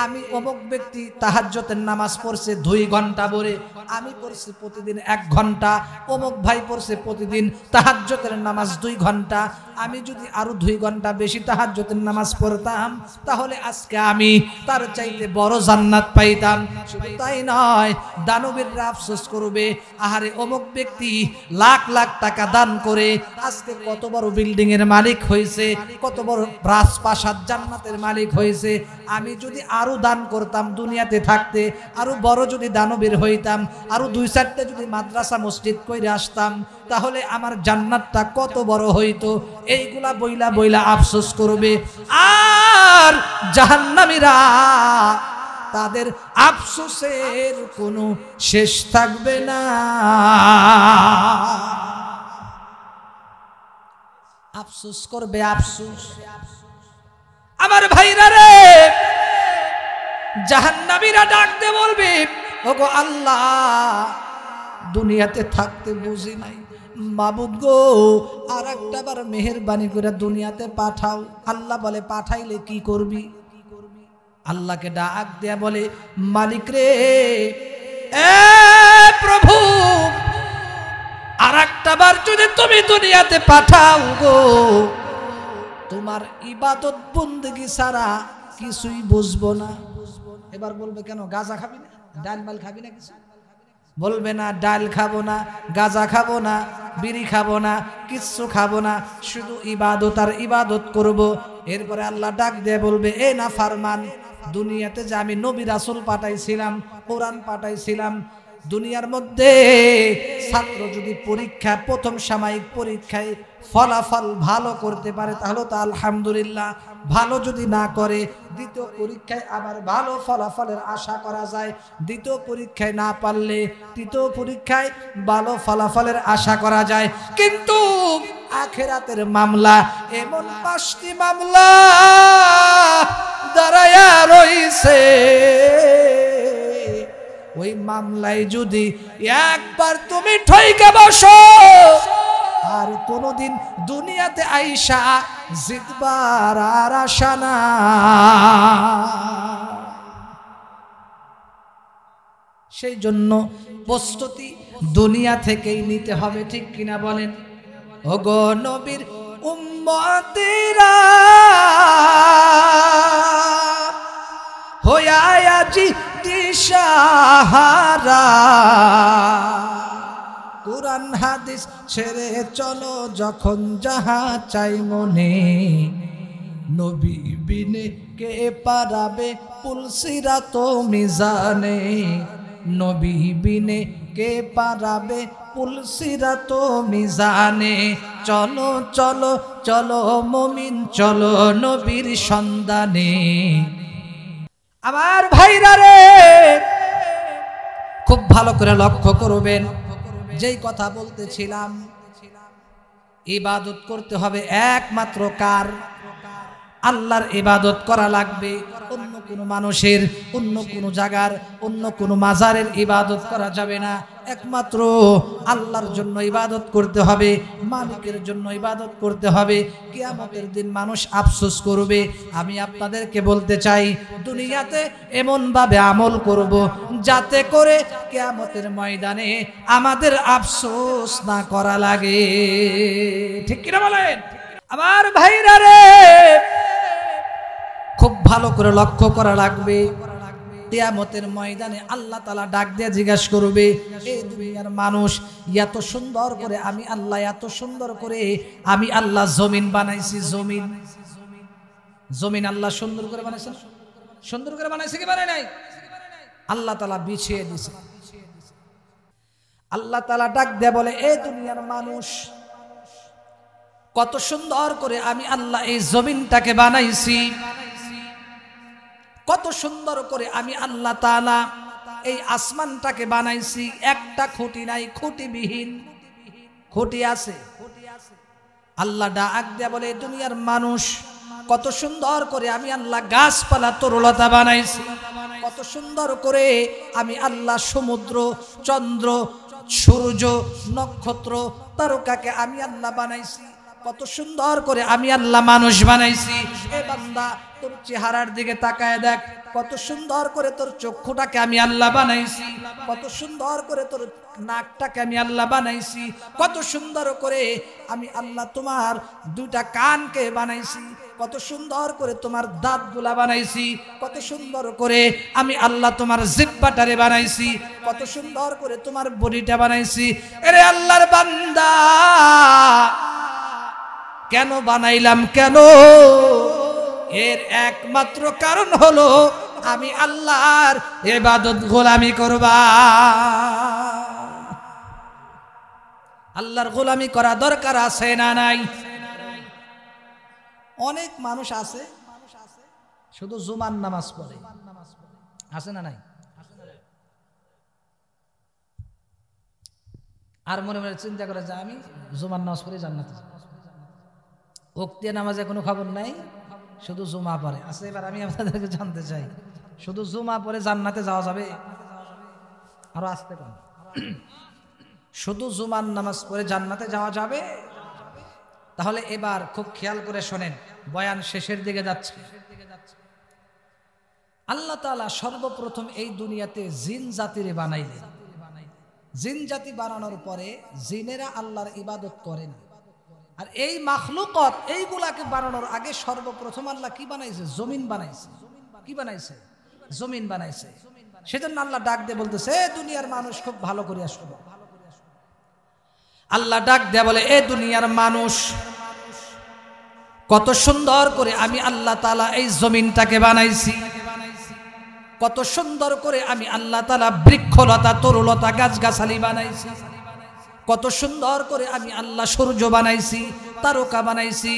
আমি অমুক ব্যক্তি তাহাজ্জুদের নামাজ পড়ছে 2 ঘন্টা ভরে, আমি পড়ছি প্রতিদিন 1 ঘন্টা, অমুক ভাই পড়ছে প্রতিদিন তাহাজ্জুদের নামাজ 2 ঘন্টা, আমি যদি আরো 2 ঘন্টা বেশি তাহাজ্জুদের নামাজ পড়তাম, তাহলে আজকে আমি তার চাইতে বড় জান্নাত পাইতাম। শুধু তাই নয়, দানবীররা আফসোস করবে, আহারে অমুক ব্যক্তি লাখ লাখ টাকা দান করে আজকে কত বড় বিল্ডিং এর মালিক হয়েছে, কত বড় রাজপ্রাসাদ জান্নাতের মালিক হয়েছে। আমি যদি আরো দান করতাম দুনিয়াতে থাকতে, আরো বড় যদি দানবীর হইতাম, আরো 2-4টা যদি মাদ্রাসা মসজিদ কইরে আসতাম, তাহলে আমার জান্নাতটা কত বড় হইতো। এইগুলা বইলা বইলা আফসোস করবে। আর জাহান্নামীরা তাদের আফসোসের কোনো শেষ থাকবে না। আফসোস করবে, আফসোস। আমার ভাইরা রে, জাহান্নামীরা ডাকতে বলবে, ওগো আল্লাহ, দুনিয়াতে থাকতে বুঝি নাই, মাবুদ গো আর একটা বার মেহেরবানি করে দুনিয়াতে পাঠাও। আল্লাহ বলে, পাঠাইলে কি করবি? আল্লাহকে ডাক দেয়া বলে, মালিক রে, এ প্রভু, আর একটা বার যদি তুমি দুনিয়াতে পাঠাও গো, তোমার ইবাদত বন্দেগী ছাড়া কিছুই বুঝবো না। এবার বলবে, কেন গাঁজা খাবি না, ডাল মাল খাবি না? কিছু বলবে না, ডাল খাবো না, গাঁজা খাবো না, বিড়ি খাবো না, কিচ্ছু খাবো না, শুধু ইবাদত আর ইবাদত করব। এরপরে আল্লাহ ডাক দিয়ে বলবে, এ না ফারমান, দুনিয়াতে যে আমি নবী রাসূল পাঠাইছিলাম, কোরআন পাঠাইছিলাম, দুনিয়ার মধ্যে ছাত্র যদি পরীক্ষা, প্রথম সাময়িক পরীক্ষায় ফলাফল ভালো করতে পারে তাহলে তো আলহামদুলিল্লাহ, ভালো যদি না করে দ্বিতীয় পরীক্ষায় আবার ভালো ফলাফলের আশা করা যায়, দ্বিতীয় পরীক্ষায় না পারলে তৃতীয় পরীক্ষায় ভালো ফলাফলের আশা করা যায়। কিন্তু আখিরাতের মামলা এমন 5টি মামলা দাঁড়ায়া রইছে, ওই মামলায় যদি একবার তুমি ঠইকে বসো, আর কোনদিন দুনিয়াতে আইসা জিতবার আর আশা না। সেই জন্য প্রস্তুতি দুনিয়া থেকেই নিতে হবে, ঠিক কিনা বলেন? ওগো নবীর উম্মতেরা হইয়া আজি দিশাহারা, কুরআন হাদিস ছেড়ে চলো যখন যাহা চাই মনে, নবী বিনে কে পারাবে পুলসিরাত মিজানে, নবী বিনে কে পারাবে পুলসিরাত মিজানে। চলো চলো চলো মুমিন চলো নবীর সন্ধানে। আমার ভাইরা রে, খুব ভালো করে লক্ষ্য করবেন, যেই কথা বলতেছিলাম, ইবাদত করতে হবে একমাত্র কার? আল্লাহর ইবাদত করা লাগবে। অন্য কোনো মানুষের, অন্য কোনো জায়গার, অন্য কোনো মাজারের ইবাদত করা যাবে না। একমাত্র আল্লাহর জন্য ইবাদত করতে হবে, মালিকের জন্য ইবাদত করতে হবে। কিয়ামতের দিন মানুষ আফসোস করবে। আমি আপনাদেরকে বলতে চাই, দুনিয়াতে এমনভাবে আমল করব যাতে করে কিয়ামতের ময়দানে আমাদের আফসোস না করা লাগে, ঠিক কিনা বলেন? আমার ভাইরা রে, খুব ভালো করে লক্ষ্য করা লাগবে। কিয়ামতের ময়দানে আল্লাহ তাআলা ডাক দিয়ে জিজ্ঞাসা করবে, এই দুনিয়ার মানুষ, এত সুন্দর করে আমি আল্লাহ, এত সুন্দর করে আমি আল্লাহ জমিন বানাইছি। জমিন, জমিন আল্লাহ সুন্দর করে বানাইছেন, সুন্দর করে বানাইছে কি বানায় নাই? আল্লাহ তাআলা বিছিয়ে দিয়েছে। আল্লাহ তাআলা ডাক দিয়ে বলে, এই দুনিয়ার মানুষ, কত সুন্দর করে আমি আল্লাহ এই জমিনটাকে বানাইছি, কত সুন্দর করে আমি আল্লাহ তাআলা এই আসমানটাকে বানাইছি। একটা খুঁটি নাই, খুঁটিবিহীন। খুঁটি আছে? আল্লাহ ডাক দেয়া বলে, দুনিয়ার মানুষ, কত সুন্দর করে আমি আল্লাহ গাছপালা তরুলতা বানাইছি, কত সুন্দর করে আমি আল্লাহ সমুদ্র, চন্দ্র, সূর্য, নক্ষত্র, তারকাকে আমি আল্লাহ বানাইছি, কত সুন্দর করে আমি আল্লাহ মানুষ বানাইছি। এ বান্দা, তোর চেহারার দিকে তাকায় দেখ, কত সুন্দর করে তোর চক্ষুটাকে আমি আল্লাহ বানাইছি, কত সুন্দর করে তোর নাকটাকে আমি আল্লাহ বানাইছি, কত সুন্দর করে আমি আল্লাহ তোমার দুইটা কানকে বানাইছি, কত সুন্দর করে তোমার দাঁতগুলা বানাইছি, কত সুন্দর করে আমি আল্লাহ তোমার জিহ্বাটারে বানাইছি, কত সুন্দর করে তোমার বডিটা বানাইছি। এরে আল্লাহর বান্দা, কেন বানাইলাম, কেন? এর একমাত্র কারণ হলো আমি আল্লাহর ইবাদত গোলামি করবা। আল্লাহর গোলামি করা দরকার আছে না নাই? অনেক মানুষ আছে শুধু জুমার নামাজ পড়ে, আছে না নাই? আর মনে মনে চিন্তা করে যে আমি জুমার নামাজ পড়ে জান্নাতে যাব। ওক্তিয়া নামাজে কোনো খবর নাই, শুধু জুমা পড়ে আছে। এবার আমি আপনাদেরকে জানতে চাই, শুধু জুমা পড়ে জান্নাতে যাওয়া যাবে? আরো আসতে কম, শুধু জুমার নামাজ পড়ে জান্নাতে যাওয়া যাবে? তাহলে এবার খুব খেয়াল করে শোনেন, বয়ান শেষের দিকে যাচ্ছে। আল্লাহ তাআলা সর্বপ্রথম এই দুনিয়াতে জিন জাতিরে বানাইলেন। জিন জাতি বানানোর পরে জিনেরা আল্লাহর ইবাদত করে না। আর এই মাখলুকত এইগুলাকে বানানোর আগে সর্বপ্রথম আল্লাহ কি বানাইছে? জমিন বানাইছে। কি বানাইছে? জমিন বানাইছে। সেজন্য আল্লাহ ডাক দিয়ে বলতেছে, এ দুনিয়ার মানুষ খুব ভালো করে শোনো। আল্লাহ ডাক দেয়া বলে, এ দুনিয়ার মানুষ, কত সুন্দর করে আমি আল্লাহ তাআলা এই জমিনটাকে বানাইছি। কত সুন্দর করে আমি আল্লাহ তাআলা বৃক্ষলতা তরুলতা গাছগাছালি বানাইছি। কত সুন্দর করে আমি আল্লাহ সূর্য বানাইছি, তারকা বানাইছি,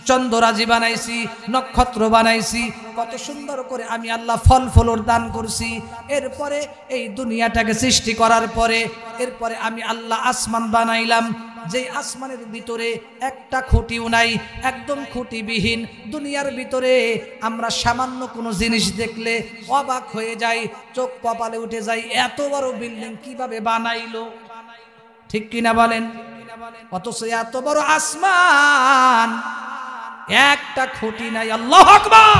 চন্দ্ররাজি বানাইছি, নক্ষত্র বানাইছি। কত সুন্দর করে আমি আল্লাহ ফল ফলর দান করছি। এরপরে এই দুনিয়াটাকে সৃষ্টি করার পরে এরপরে আমি আল্লাহ আসমান বানাইলাম, যে আসমানের ভিতরে একটা খুঁটিও নাই, একদম খুঁটিবিহীন। দুনিয়ার ভিতরে আমরা সামান্য কোনো জিনিস দেখলে অবাক হয়ে যাই, চোখ কপালে উঠে যায়, এত বড় বিল্ডিং কিভাবে বানাইলো? ঠিক কিনা বলেন? অথচ এত বড় আসমান, একটা খুঁটি নাই। আল্লাহু আকবার!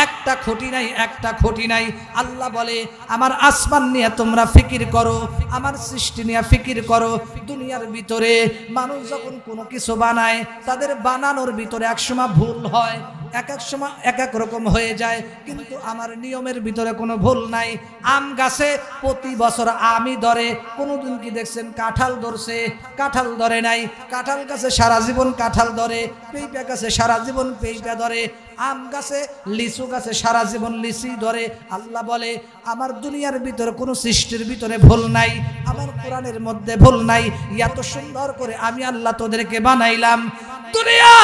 একটা খুঁটি নাই, একটা খুঁটি নাই। আল্লাহ বলে, আমার আসমান নিয়ে তোমরা ফিকির করো, আমার সৃষ্টি নিয়ে ফিকির করো। দুনিয়ার ভিতরে মানুষ যখন কোনো কিছু বানায়, তাদের বানানোর ভিতরে একসময় ভুল হয়, এক এক সময় এক এক রকম হয়ে যায়, কিন্তু আমার নিয়মের ভিতরে কোনো ভুল নাই। আম গাছে প্রতি বছর আমই ধরে। কোনোদিন কি দেখছেন কাঁঠাল ধরছে? কাঁঠাল ধরে নাই। কাঁঠাল গাছে সারা জীবন কাঁঠাল ধরে, পেঁপে গাছে সারা জীবন পেঁপে ধরে, আম গাছে লিচু গাছে সারা জীবন লিচি ধরে। আল্লাহ বলে, আমার দুনিয়ার ভিতরে কোনো সৃষ্টির ভিতরে ভুল নাই, আমার কোরআনের মধ্যে ভুল নাই। এত সুন্দর করে আমি আল্লাহ তোদেরকে বানাইলাম। দুনিয়া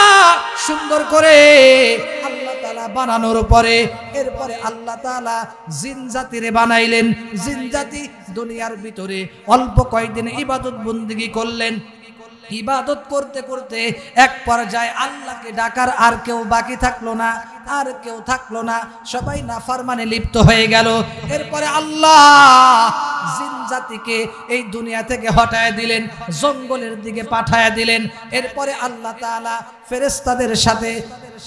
সুন্দর করে আল্লাহ তাআলা বানানোর পরে এরপরে আল্লাহ তাআলা জিন জাতিরে বানাইলেন। জিন জাতি দুনিয়ার ভিতরে অল্প কয়েকদিন ইবাদত বন্দেগী করলেন। ইবাদত করতে করতে এক পর্যায়ে আল্লাহকে ডাকার আর কেউ বাকি থাকলো না, আর কেউ থাকলো না, সবাই নাফরমানে লিপ্ত হয়ে গেল। এরপরে আল্লাহ জিন জাতিকে এই দুনিয়া থেকে হটায় দিলেন, জঙ্গলের দিকে পাঠায় দিলেন। এরপরে আল্লাহ তাআলা ফেরেশতাদের সাথে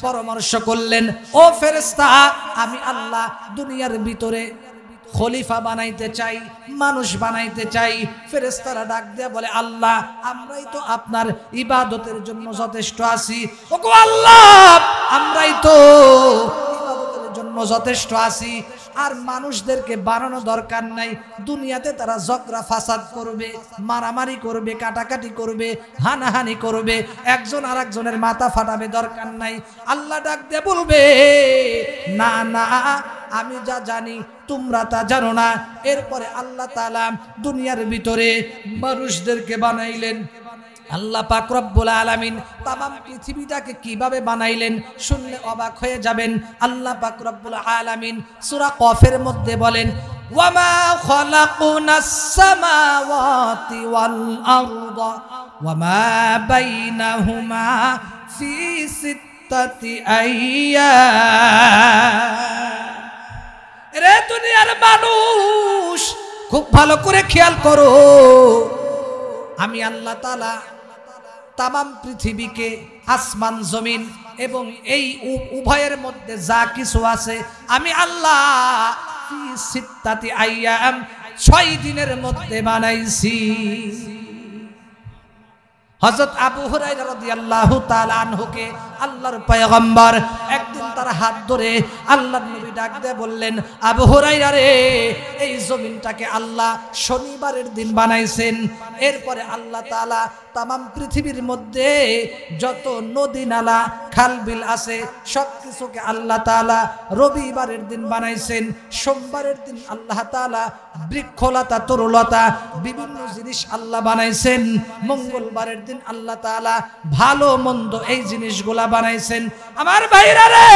পরামর্শ করলেন, ও ফেরেশতা, আমি আল্লাহ দুনিয়ার ভিতরে খলিফা বানাইতে চাই, মানুষ বানাইতে চাই। ফেরেশতারা ডাক দেয়া বলে, আল্লাহ, আমরাই তো আপনার ইবাদতের জন্য যথেষ্ট আছি। ওগো আল্লাহ, আমরাই তো ইবাদতের জন্য যথেষ্ট আছি, আর মানুষদেরকে বানানো দরকার নাই। দুনিয়াতে তারা ঝগড়া ফাসাদ করবে, মারামারি করবে, কাটাকাটি করবে, হানাহানি করবে, একজন আর একজনের মাথা ফাটাবে, দরকার নাই। আল্লাহ ডাক দিয়ে বলবে, না না, আমি যা জানি তোমরা তা জানো না। এরপরে আল্লাহ তাআলা দুনিয়ার ভিতরে মানুষদেরকে বানাইলেন। আল্লাহ পাক রব্বুল আলামিন তামাম পৃথিবীটাকে কিভাবে বানাইলেন শুনলে অবাক হয়ে যাবেন। আল্লাহ পাক রব্বুল আলামিন সূরা কফের মধ্যে বলেন, ওয়ামা খালাকনাস সামাওয়াতি ওয়াল আরদা ওয়ামা বাইনাহুমা ফি সিত্তাতি আইয়াম। রে দুনিয়ার মানুষ, খুব ভালো করে খেয়াল করো, আমি আল্লাহ তাআলা তামাম পৃথিবীকে, আসমান জমিন এবং এই উভয়ের মধ্যে যা কিছু আছে, আমি আল্লাহ ফি সিত্তাতি আইয়াম 6 দিনের মধ্যে বানাইছি। হযরত আবু হুরায়রা রাদিয়াল্লাহু তাআলা আনহুকে আল্লাহর পয়গম্বর একদিন তার হাত ধরে আল্লাহর নবী ডাক দিয়ে বললেন, আবু হুরায়রা রে, এই জমিনটাকে আল্লাহ শনিবারের দিন বানাইছেন। এরপরে আল্লাহ তাআলা তামাম পৃথিবীর মধ্যে যত নদী নালা খাল বিল আছে সব কিছুকে আল্লাহ তাআলা রবিবারের দিন বানাইছেন। সোমবারের দিন আল্লাহ তাআলা বৃক্ষলতা তরুলতা বিভিন্ন জিনিস আল্লাহ বানাইছেন। মঙ্গলবারের দিন আল্লাহ তাআলা ভালো মন্দ এই জিনিসগুলা বানাইছেন। আমার ভাইরা রে,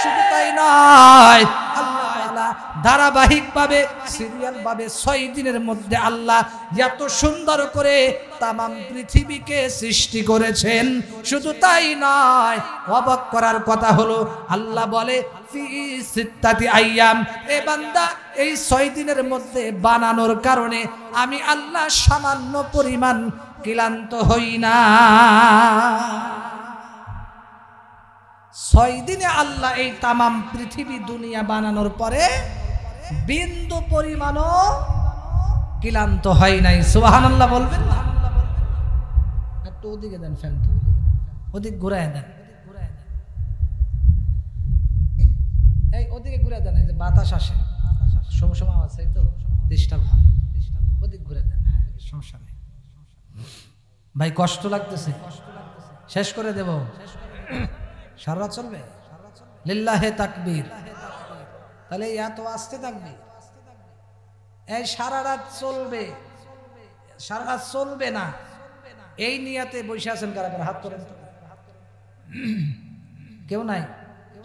শুধু তাই নয়, আল্লাহ তাআলা ধারাবাহিকভাবে সিরিয়াল ভাবে 6 দিনের মধ্যে আল্লাহ এত সুন্দর করে তামাম পৃথিবীকে সৃষ্টি করেছেন। শুধু তাই নয়, অবাক করার কথা হলো আল্লাহ বলে ফি সিত্তাতি আইয়াম, এ বান্দা এই 6 দিনের মধ্যে বানানোর কারণে আমি আল্লাহ সামান্য পরিমাণ ক্লান্ত হই না। 6 দিনে আল্লাহ এই তামাম পৃথিবী দুনিয়া বানানোর পরে বিন্দু পরিমাণও ক্লান্ত হয় নাই। সুবহানাল্লাহ বলবেন না? একটু ওদিকে দেন, ফ্যানটা ওদিক ঘুরায় দেন, এই ওদিকে ঘুরে দেন, এই যে বাতাস আসে, সমস্যা আছে তো, ডিস্টার্ব হয়, ওদিক ঘুরে দেন। হ্যাঁ, সমস্যা নেই ভাই, কষ্ট লাগতেছে, শেষ করে দেব। সারা রাত চলবে? লিল্লাহে তাকবীর। তাহলে এত আসতে থাকবে, এই সারা রাত চলবে, সারা রাত চলবে না, এই নিয়াতে বসে আছেন কারা কারা? হাত তোলেন তো। কেউ নাই?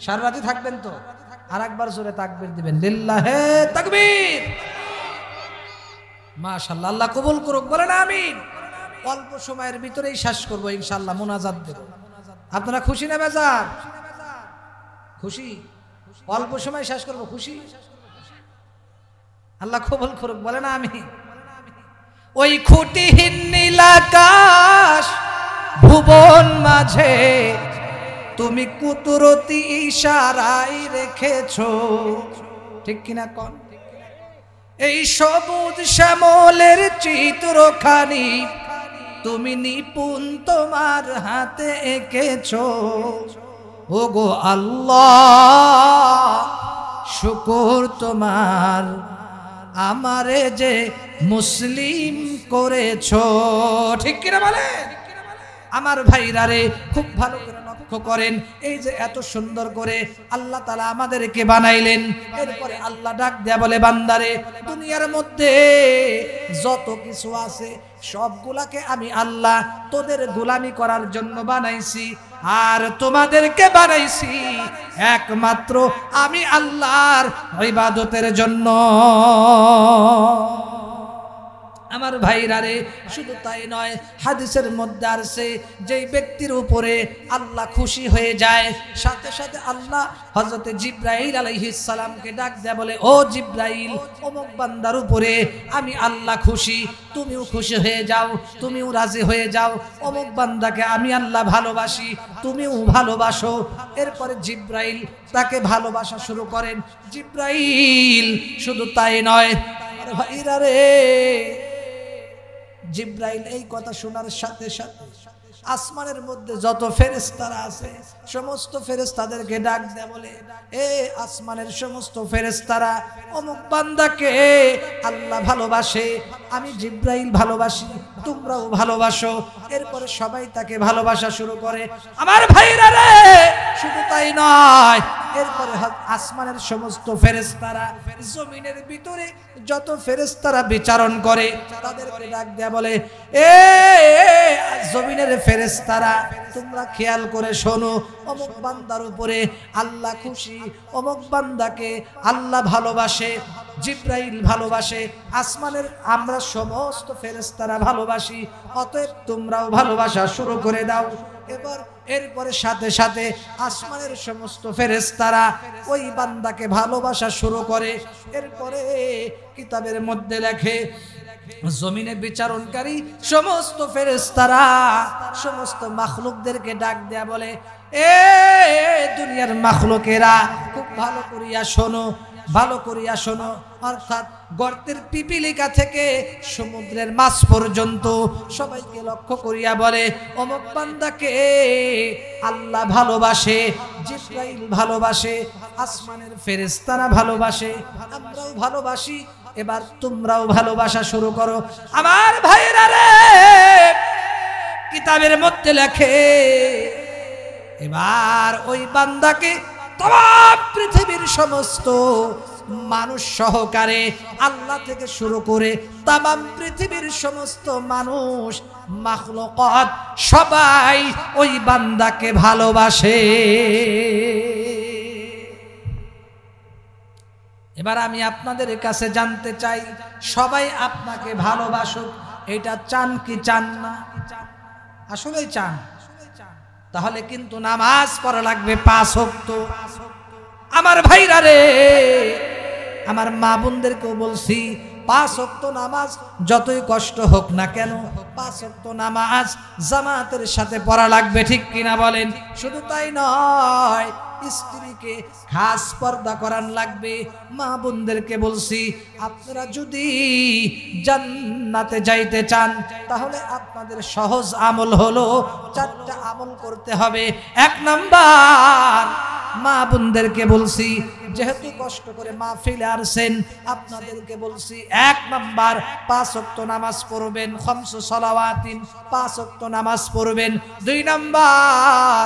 সারা রাতই থাকবেন তো? আর একবার জোরে তাকবীর দিবেন, লিল্লাহে তাকবীর। মাশাআল্লাহ, আল্লাহ কবুল করুক, বলেন আমিন। অল্প সময়ের ভিতরেই শেষ করবো ইনশাআল্লাহ, মুনাজাত দেব। আপনারা খুশি না বেজার? খুশি? অল্প সময় শেষ করবো, খুশি? আল্লাহ কবুল করুক, বলেন আমিন। ওই খুঁটিহীন নীল আকাশ ভুবন মাঝে তুমি কুদরতি ইশারায় রেখেছো, ঠিক কিনা কোন? এই সবুজ শ্যামলের চিত্রখানি তুমি নিপুণ তোমার হাতে এঁকেছো। ওগো আল্লাহ, শুকর তোমার আমারে যে মুসলিম করেছো, ঠিক কিনা বলেন? আমার ভাইরা রে, খুব ভালো করে লক্ষ্য করেন, এই যে এত সুন্দর করে আল্লাহ তাআলা আমাদেরকে বানাইলেন, এরপরে আল্লাহ ডাক দেয়া বলে, বান্দারে, দুনিয়ার মধ্যে যত কিছু আছে সবগুলাকে আমি আল্লাহ তোদের গোলামি করার জন্য বানাইছি, আর তোমাদেরকে বানাইছি একমাত্র আমি আল্লাহর ইবাদতের জন্য। আমার ভাইরা রে, শুধু তাই নয়, হাদিসের মধ্যে আছে যে ব্যক্তির উপরে আল্লাহ খুশি হয়ে যায়, সাথে সাথে আল্লাহ হযরতে জিবরাইল আলাইহিস সালামকে ডাক দেয়া বলে, ও জিবরাইল, অমুক বান্দার উপরে আমি আল্লাহ খুশি, তুমিও খুশি হয়ে যাও, তুমিও রাজি হয়ে যাও, অমুক বান্দাকে আমি আল্লাহ ভালোবাসি, তুমিও ভালোবাসো। এরপরে জিবরাইল তাকে ভালোবাসা শুরু করেন। জিবরাইল শুধু তাই নয়, ভাইরা রে, জিবরাইল এই কথা শোনার সাথে সাথে আসমানের মধ্যে যত ফেরেশতারা আছে সমস্ত ফেরেশতাদেরকে ডাক দেয়া বলে, এ আসমানের সমস্ত ফেরেশতারা, অমুক বান্দাকে আল্লাহ ভালোবাসে, আমি জিবরাইল ভালোবাসি, তোমরাও ভালোবাসো। এরপরে সবাই তাকে ভালোবাসা শুরু করে। আমার ভাইরা রে, শুধু তাই নয়, এরপরে আসমানের সমস্ত ফেরেশতারা, জমিনের ভিতরে যত ফেরেশতারা বিচরণ করে তাদেরকে ডাক দেয়া বলে, এ জমিনের ফেরেশতারা, তোমরা খেয়াল করে শোনো, অমুক বান্দার উপরে আল্লাহ খুশি, অমুক বান্দাকে আল্লাহ ভালোবাসে, জিবরাইল ভালোবাসে, আসমানের আমরা সমস্ত ফেরেশতারা ভালোবাসি, অতএব তোমরাও ভালোবাসা শুরু করে দাও। এরপরে সাথে সাথে আসমানের সমস্ত ফেরেশতারা ওই বান্দাকে ভালোবাসা শুরু করে। এরপরে কিতাবের মধ্যে লেখে, জমিনে বিচারণকারী সমস্ত ফেরেশতারা সমস্ত মাখলুকদেরকে ডাক দেয়া বলে, এ দুনিয়ার মাখলুকেরা, খুব ভালো করিয়া শোনো, ভালো করিয়া শোনো, অর্থাৎ গর্তের পিপিলিকা থেকে সমুদ্রের মাছ পর্যন্ত সবাইকে লক্ষ্য করিয়া বলে অমুক বান্দাকে আল্লাহ ভালোবাসে, জিবরাইল ভালোবাসে, আসমানের ফেরেশতারা ভালোবাসে, আমরাও ভালোবাসি, এবার তোমরাও ভালোবাসা শুরু করো। আমার ভাইরা রে, কিতাবের মধ্যে লেখে এবার ওই বান্দাকে তমাম পৃথিবীর সমস্ত মানুষ সহকারে আল্লাহ থেকে শুরু করে তমাম পৃথিবীর সমস্ত মানুষ মাখলুকাত সবাই ওই বান্দাকে ভালোবাসে। এবার আমি আপনাদের কাছে জানতে চাই, সবাই আপনাকে ভালোবাসুক, এটা চান কি চান না? আসলেই চান। তাহলে কিন্তু নামাজ পড়া লাগবে 5 ওয়াক্ত। আমার ভাইরা রে, আমার মা বোনদেরকেও বলছি 5 ওয়াক্ত নামাজ যতই কষ্ট হোক না কেন 5 ওয়াক্ত নামাজ জামাতের সাথে পড়া লাগবে, ঠিক কিনা বলেন? শুধু তাই নয়, স্ত্রীকে খাস পর্দা করান লাগবে। মা বোনদেরকে বলছি আপনারা যদি জান্নাতে যাইতে চান তাহলে আপনাদের সহজ আমল হলো 4টা আমল করতে হবে। 1 নাম্বার, মা বোনদেরকে বলছি যেহেতু কষ্ট করে মাহফিলে আসছেন আপনাদেরকে বলছি 1 নাম্বার 5 ওয়াক্ত নামাজ পড়বেন, 5 সালাওয়াতিন 5 ওয়াক্ত নামাজ পড়বেন। 2 নাম্বার,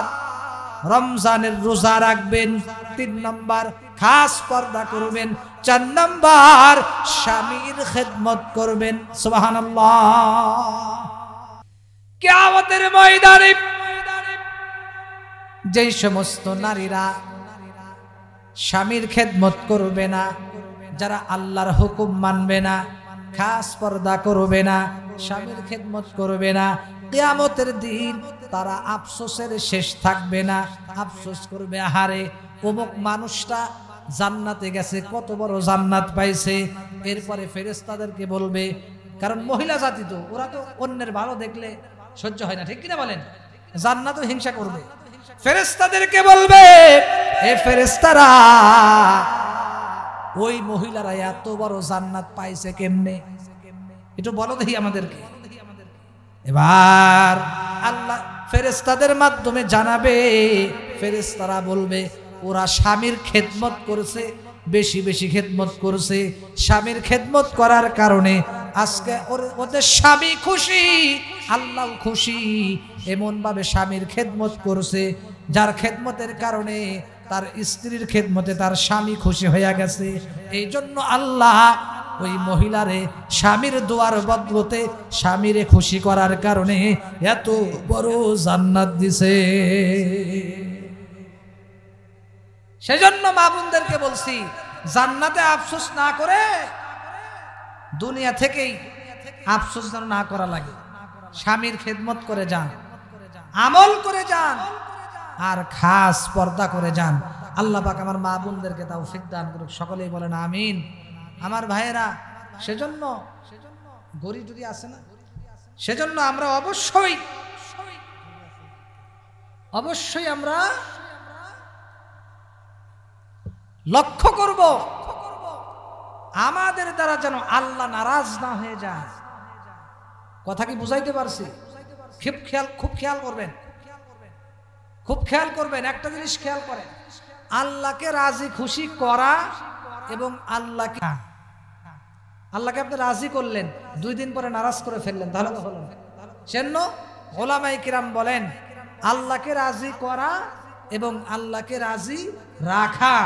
রমজানের রোজা রাখবেন। 3 নাম্বার, খাস পর্দা করবেন। 4 নাম্বার, স্বামীর খেদমত করবেন। সুবহানাল্লাহ। কিয়ামতের ময়দানে যেই সমস্ত নারীরা স্বামীর খেদমত করবে না, যারা আল্লাহর হুকুম মানবে না, খাস পর্দা করবে না, স্বামীর খেদমত করবে না, কিয়ামতের দিন তারা আফসোসের শেষ থাকবে না। আফসোস করবে, আহারে অমুক মানুষটা জান্নাতে গেছে, কত বড় জান্নাত পাইছে। এরপরে ফেরেশতাদেরকে বলবে, কারণ মহিলা জাতি তো, ওরা তো অন্যের ভালো দেখলে সহ্য হয় না, ঠিক কিনা বলেন? জান্নাতও হিংসা করবে। ফেরেশতাদেরকে বলবে, এ ফেরেশতারা, ওই মহিলারা এত বড় জান্নাত পাইছে কেমনে, একটু বলো দেখি আমাদেরকে। এবার আল্লাহ ফেরেশতাদের মাধ্যমে জানাবে, ফেরেশতারা বলবে ওরা স্বামীর খেদমত করেছে, বেশি বেশি খেদমত করেছে। স্বামীর খেদমত করার কারণে আজকে ওদের স্বামী খুশি, আল্লাহ খুশি। এমন ভাবে স্বামীর খেদমত করেছে যার খেদমতের কারণে তার স্ত্রীর খেদমতে তার স্বামী খুশি হয়ে গেছে। এই জন্য আল্লাহ ওই মহিলারে স্বামীর দোয়ার বদলতে স্বামীরে খুশি করার কারণে এত বড় জান্নাত দিছে। সেজন্য মা বোনদেরকে বলছি, জান্নাতে আফসোস না করে দুনিয়া থেকেই আফসোস যেন না করা লাগে। স্বামীর খেদমত করে যান, আমল করে যান, আর খাস পর্দা করে যান। আল্লাহ পাক আমার মা বোনদেরকে তৌফিক দান করুক, সকলেই বলেন আমিন। আমার ভাইয়েরা, সেজন্য গরিব যদি আসে না, সেজন্য আমরা অবশ্যই আমরা লক্ষ্য করব আমাদের দ্বারা যেন আল্লাহ নারাজ না হয়ে যায়। কথা কি বুঝাইতে পারছি? খুব খেয়াল করবেন, খুব খেয়াল করবেন। একটা জিনিস খেয়াল করেন, আল্লাহকে রাজি খুশি করা এবং আল্লাহকে আপনি রাজি করলেন, 2 দিন পরে নারাজ করে ফেললেন, তাহলে তো হলো না। সেজন্য ওলামায়ে কিরাম বলেন, আল্লাহকে রাজি করা এবং আল্লাহকে রাজি রাখা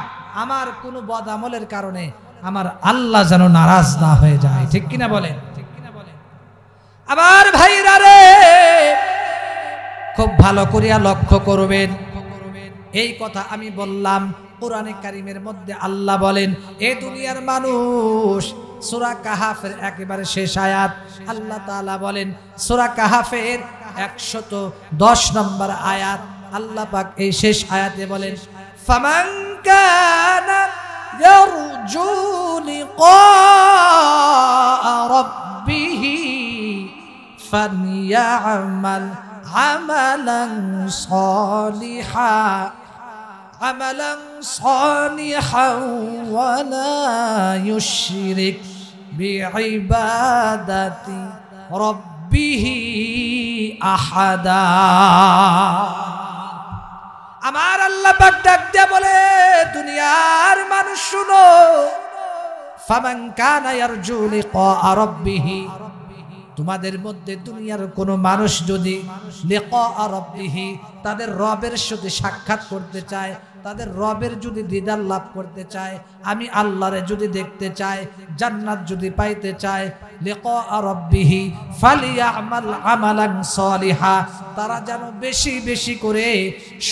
আমার কোনো বদ আমলের কারণে আমার আল্লাহ যেন নারাজ না হয়ে যায়, ঠিক কিনা বলেন? আবার ভাইরা রে, খুব ভালো করিয়া লক্ষ্য করবেন। এই কথা আমি বললাম, কোরআনে কারীমের মধ্যে আল্লাহ বলেন, এ দুনিয়ার মানুষ, সূরা কাহাফের একেবারে শেষ আয়াত, আল্লাহ তাআলা বলেন, সূরা কাহাফের 110 নম্বর আয়াত, আল্লাহ পাক এই শেষ আয়াতে বলেন, ফামান কানা ইয়ারজু লিকা রাব্বিহি ফালইয়ামাল আমালান সালিহা আমালান সালিহান ওয়া লা ইউশরিক বিইবাদাতি রাব্বিহি আহাদা। আমার আল্লাহ পাক ডাক দিয়ে বলে, দুনিয়ার মানুষ শুনো, ফামান কানা ইয়ারজু লিকা রাব্বিহি, তোমাদের মধ্যে দুনিয়ার কোন মানুষ যদি লিকা রাব্বিহি, তাদের রবের সাথে সাক্ষাৎ করতে চায়, তাদের রবের যদি দিদার লাভ করতে চায়, আমি আল্লাহরে যদি দেখতে চায়, জান্নাত যদি পাইতে চায়, লিকা রাব্বিহি ফালিয়ামাল আমালান সালিহা, তারা যেন বেশি বেশি করে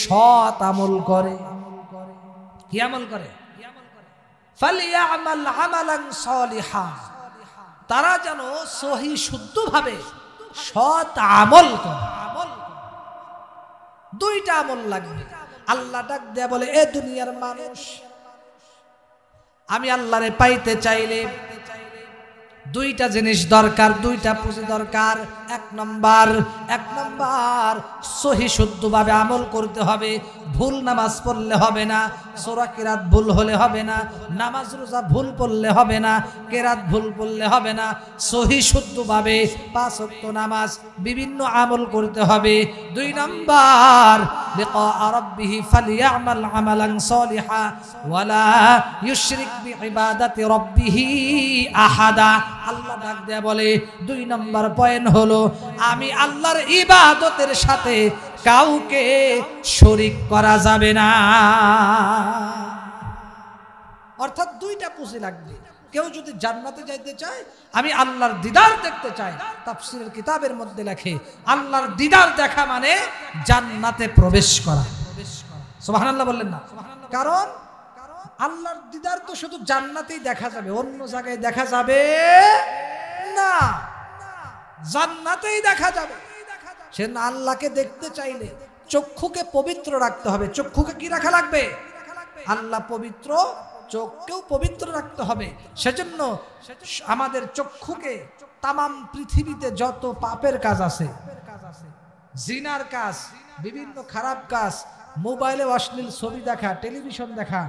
সৎ আমল করে। কি আমল করে? ফালিয়ামাল আমালান সালিহা, তারা যেন সহি শুদ্ধভাবে সৎ আমল করে। দুইটা আমল লাগবে। আল্লাহ ডাক দেয়া বলে, এ দুনিয়ার মানুষ, আমি আল্লাহরে পাইতে চাইলে দুইটা জিনিস দরকার, দুইটা পুঁজি দরকার। এক নম্বর সহি শুদ্ধভাবে আমল করতে হবে। ভুল নামাজ পড়লে হবে না, সূরা কিরাত ভুল হলে হবে না, নামাজ রোজা ভুল পড়লে হবে না, কিরাত ভুল পড়লে হবে না। সহি শুদ্ধভাবে 5 ওয়াক্ত নামাজ, বিভিন্ন আমল করতে হবে। 2 নম্বর লিকা রাব্বিহি ফালিয়ামাল আমালান সালিহা ওয়া লা ইউশরিক বিইবাদাতি রাব্বিহি আহাদা। আল্লাহ ডাক দেয়া বলে, 2 নম্বর পয়েন্ট হলো, আমি আল্লাহর ইবাদতের সাথে কাউকে শরীক করা যাবে না। অর্থাৎ দুইটা পুঁজি লাগবে। কেউ যদি জান্নাতে যাইতে চায়, আমি আল্লাহর দিদার দেখতে চাই, তাফসীরের কিতাবের মধ্যে লেখে আল্লাহর দিদার দেখা মানে জান্নাতে প্রবেশ করা। সুবহানাল্লাহ বললেন না? কারণ আল্লাহর দিদার তো শুধু জান্নাতেই দেখা যাবে, অন্য জায়গায় দেখা যাবে না, জান্নাতেই দেখা যাবে। সেজন্য আল্লাহকে দেখতে চাইলে চক্ষুকে পবিত্র রাখতে হবে। চক্ষুকে কি রাখা লাগবে? আল্লাহ পবিত্র, চোখকেও পবিত্র রাখতে হবে। সেজন্য আমাদের চক্ষুকে তামাম পৃথিবীতে যত পাপের কাজ আছে, জিনার কাজ, বিভিন্ন খারাপ কাজ, মোবাইলে অশ্লীল ছবি দেখা, টেলিভিশন দেখা,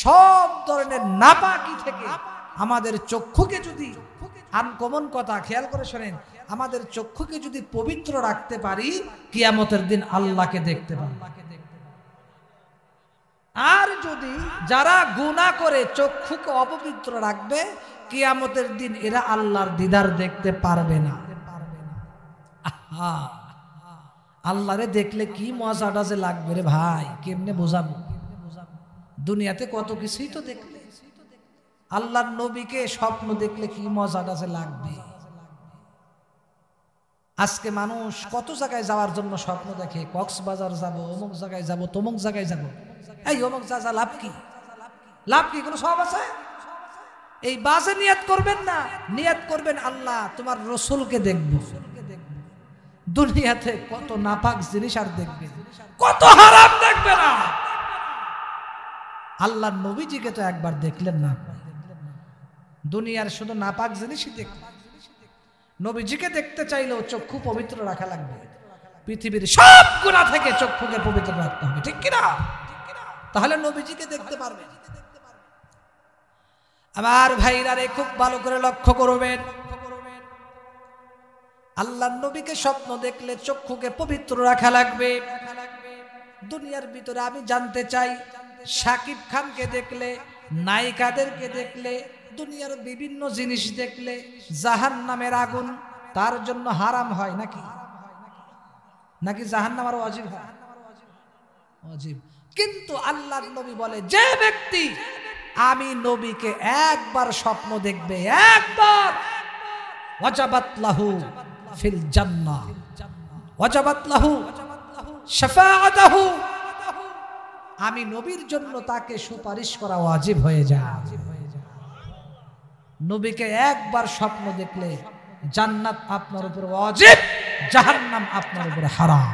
সব ধরনের নাপাকি থেকে আমাদের চক্ষুকে যদি, আনকমন কথা খেয়াল করে শোনেন, আমাদের চক্ষুকে যদি পবিত্র রাখতে পারি, কিয়ামতের দিন আল্লাহকে দেখতে পারি। আর যদি যারা গুনাহ করে চক্ষুকে অপবিত্র রাখবে, কিয়ামতের দিন এরা আল্লাহর দিদার দেখতে পারবে না। আল্লাহরে দেখলে কি মজাটা যে লাগবে রে ভাই, কেমনে বোঝাবো? দুনিয়াতে কত কিছুই তো দেখলে, আল্লাহর নবীকে স্বপ্ন দেখলে কি মজাটা যে লাগবে। আজকে মানুষ কত জায়গায় যাওয়ার জন্য স্বপ্ন দেখে, কক্সবাজার যাব, অমুক জায়গায় যাব, তমুক জায়গায় যাব। এই অমুক যা লাভ কি? লাভ কি? কোনো সব আছে? এই বাজে নিয়ত করবেন না, নিয়ত করবেন আল্লাহ তোমার রসুলকে দেখব। দুনিয়াতে কত নাপাক জিনিস আর দেখবে, কত হারাম দেখবে না। আল্লাহর নবীজিকে তো একবার দেখলেন না, দুনিয়ার শুধু নাপাক জিনিসই দেখলেন। নবীজিকে দেখতে চাইলেও চক্ষু পবিত্র রাখা লাগবে। পৃথিবীর সব গুনাহ থেকে চক্ষুকে পবিত্র রাখতে হবে, ঠিক কিনা? তাহলে নবীজিকে দেখতে পারবেন। আমার ভাইরা রে, খুব ভালো করে লক্ষ্য করবেন, আল্লাহর নবীকে স্বপ্ন দেখলে চক্ষুকে পবিত্র রাখা লাগবে। দুনিয়ার ভিতরে আমি জানতে চাই, শাকিব খানকে দেখলে, নায়িকাদেরকে দেখলে, দুনিয়ার বিভিন্ন জিনিস দেখলে জাহান্নামের আগুন তার জন্য হারাম হয় নাকি? নাকি জাহান্নাম আর ওয়াজিব হয়? ওয়াজিব। কিন্তু আল্লাহর নবী বলে, যে ব্যক্তি আমি নবীকে একবার স্বপ্ন দেখবে, একবার, ওয়াজাবাত লাহু ফিল জান্নাহ, ওয়াজাবাত লাহু শাফাআতুহু, আমি নবীর জন্য তাকে সুপারিশ করা ওয়াজিব হয়ে যায়। নবীকে একবার স্বপ্ন দেখলে জান্নাত আপনার উপর ওয়াজিব, জাহান্নাম আপনার উপর হারাম।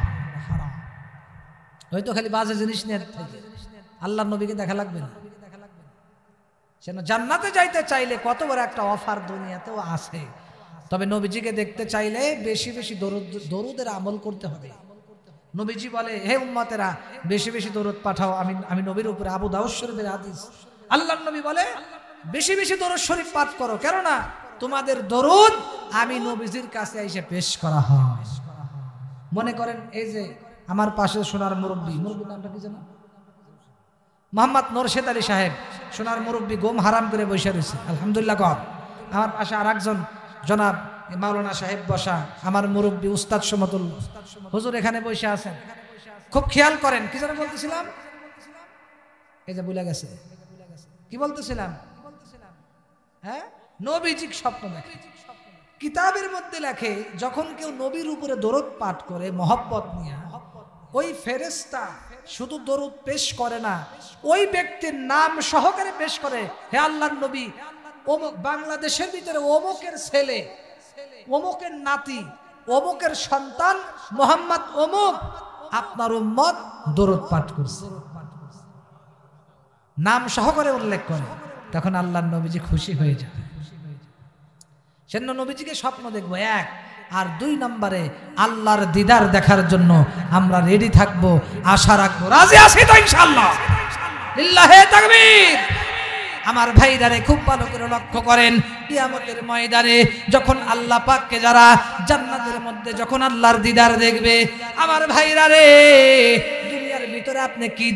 হয়তো খালি বাজে জিনিস নিয়ে থাকে, আল্লাহর নবীকে দেখা লাগবে না। সেন জান্নাতে যাইতে চাইলে কত বড় একটা অফার দুনিয়াতেও আছে। তবে নবীজিকে দেখতে চাইলে বেশি বেশি দরুদের আমল করতে হবে। নবীজি বলে, হে উম্মতেরা বেশি বেশি দরুদ পাঠাও আমি নবীর উপরে। আবু দাউদ শরীফের হাদিস। আল্লাহর নবী বলে বেশি বেশি দরুদ শরীফ পাঠ করো, কেননা তোমাদের দরুদ আমি নবীজির কাছে এসে পেশ করা হয়। মনে করেন এই যে আমার পাশে সোনার মুরব্বী নামটা কি জানো, মোহাম্মদ নরশেদ আলী সাহেব, সোনার মুরব্বী, গোম হারাম করে বসে রয়েছে, আলহামদুলিল্লাহ কর। আমার পাশে আর একজন জনাব মাওলানা সাহেব বসা, আমার মুরব্বী উস্তাদ সমতুল হুজুর এখানে বসে আছেন। খুব খেয়াল করেন, কি যেন বলতেছিলাম, এই যে ভুলে গেছে, কি বলতেছিলাম? হ্যাঁ, নবীজি স্বপ্ন দেখে। কিতাবের মধ্যে লেখে যখন কেউ নবীর উপরে দরুদ পাঠ করে মহব্বত নিয়ে, ওই ফেরেশতা শুধু দরুদ পেশ করে না, ওই ব্যক্তির নাম সহকারে পেশ করে, হে আল্লাহর নবী অমুক বাংলাদেশের ভিতরে অমুকের ছেলে, অমুকের নাতি, অমুকের সন্তান মোহাম্মদ অমুক আপনার উম্মত দরুদ পাঠ করছে, নাম সহকারে উল্লেখ করে। তখন আল্লাহর নবীজি খুশি হয়ে যায়। সেজন্য নবীজিকে স্বপ্ন দেখবো এক, আর 2 নম্বরে আল্লাহর দিদার দেখার জন্য আমরা রেডি থাকবো, আশা রাখবো, রাজি আছি তো ইনশাআল্লাহ। লিল্লাহে তাকবীর। আমার ভাইরারে খুব ভালো করে লক্ষ্য করেন, কিয়ামতের ময়দানে যখন আল্লাহ পাককে যারা জান্নাতের মধ্যে যখন আল্লাহর দিদার দেখবে, আমার ভাইরারে দুনিয়ার ভিতরে আপনি কি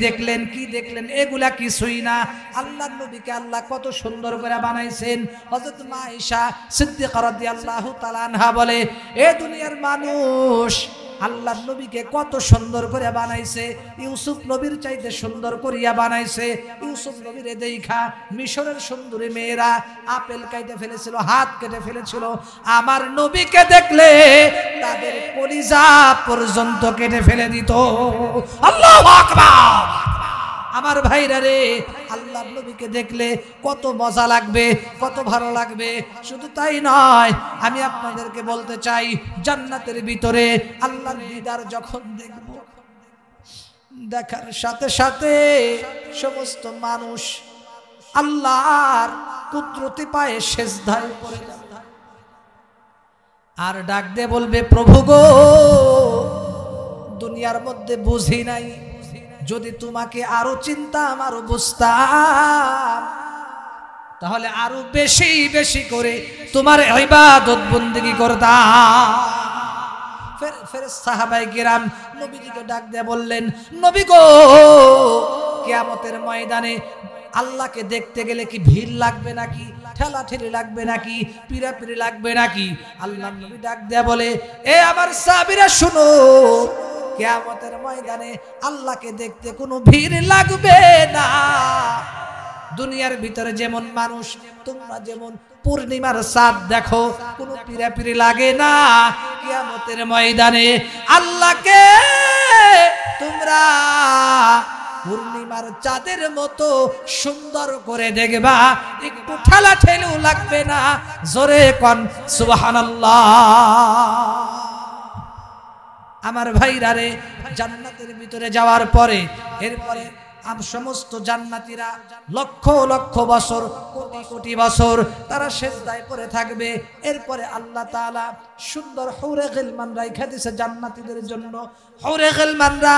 দেখলেন এগুলা কিছুই না। আল্লাহর নবীকে আল্লাহ কত সুন্দর করে বানাইছেন। হযরত মা আয়েশা সিদ্দিকা রাদিয়াল্লাহু তাআলা আনহা বলে, এ দুনিয়ার মানুষ আল্লাহর নবীকে কত সুন্দর করে বানাইছে, ইউসুফ নবীর চাইতে সুন্দর করিয়া বানাইছে। ইউসুফ নবীরে দেখা মিশরের সুন্দরী মেয়েরা আপেল কেটে ফেলেছিল, হাত কেটে ফেলেছিল, আমার নবীকে দেখলে তাদের কলিজা পর্যন্ত কেটে ফেলে দিত। আল্লাহু আকবার। আমার ভাইরা রে, আল্লাহর নবীকে দেখলে কত মজা লাগবে, কত ভালো লাগবে। শুধু তাই নয়, আমি আপনাদেরকে বলতে চাই, জান্নাতের ভিতরে আল্লাহর দিদার যখন দেখব, দেখার সাথে সাথে সমস্ত মানুষ আল্লাহর কুদরতি পায়ে সেজদায় পড়ে যাবে আর ডাক দিয়ে বলবে, প্রভু গো, দুনিয়ার মধ্যে বুঝি নাই, যদি তোমাকে আরো চিনতাম, আরো বুঝতাম, তাহলে আরো বেশি বেশি করে তোমার ইবাদত বন্দেগী করতাম। ফের সাহাবায়ে কেরাম নবীজিকে ডাক দিয়ে বললেন, নবী গো, কিয়ামতের ময়দানে আল্লাহকে দেখতে গেলে কি ভিড় লাগবে নাকি, ঠেলাঠেলি লাগবে নাকি, পিড়াপিড়ি লাগবে নাকি? আল্লাহর নবী ডাক দিয়ে বলে, এ আমার সাহাবীরা শুনো, কিয়ামতের ময়দানে আল্লাহকে দেখতে কোনো ভিড় লাগবে না। দুনিয়ার ভিতরে যেমন মানুষ, তোমরা যেমন পূর্ণিমার চাঁদ দেখো, কোনো পিড়াপিড়ি লাগে না, কিয়ামতের ময়দানে আল্লাহকে তোমরা পূর্ণিমার চাঁদের মতো সুন্দর করে দেখবা, একটু ঠেলাঠেলিও লাগবে না। জোরে কোন সুবহানাল্লাহ। আমার ভাইরা রে, জান্নাতের ভিতরে যাওয়ার পরে এরপরে সমস্ত জান্নাতীরা লক্ষ লক্ষ বছর, কোটি কোটি বছর তারা সেজদায় পড়ে থাকবে। এরপরে আল্লাহ তাআলা সুন্দর হুরে গিলমান রাইখা দিয়েছে জান্নাতীদের জন্য। হুরে গিলমানরা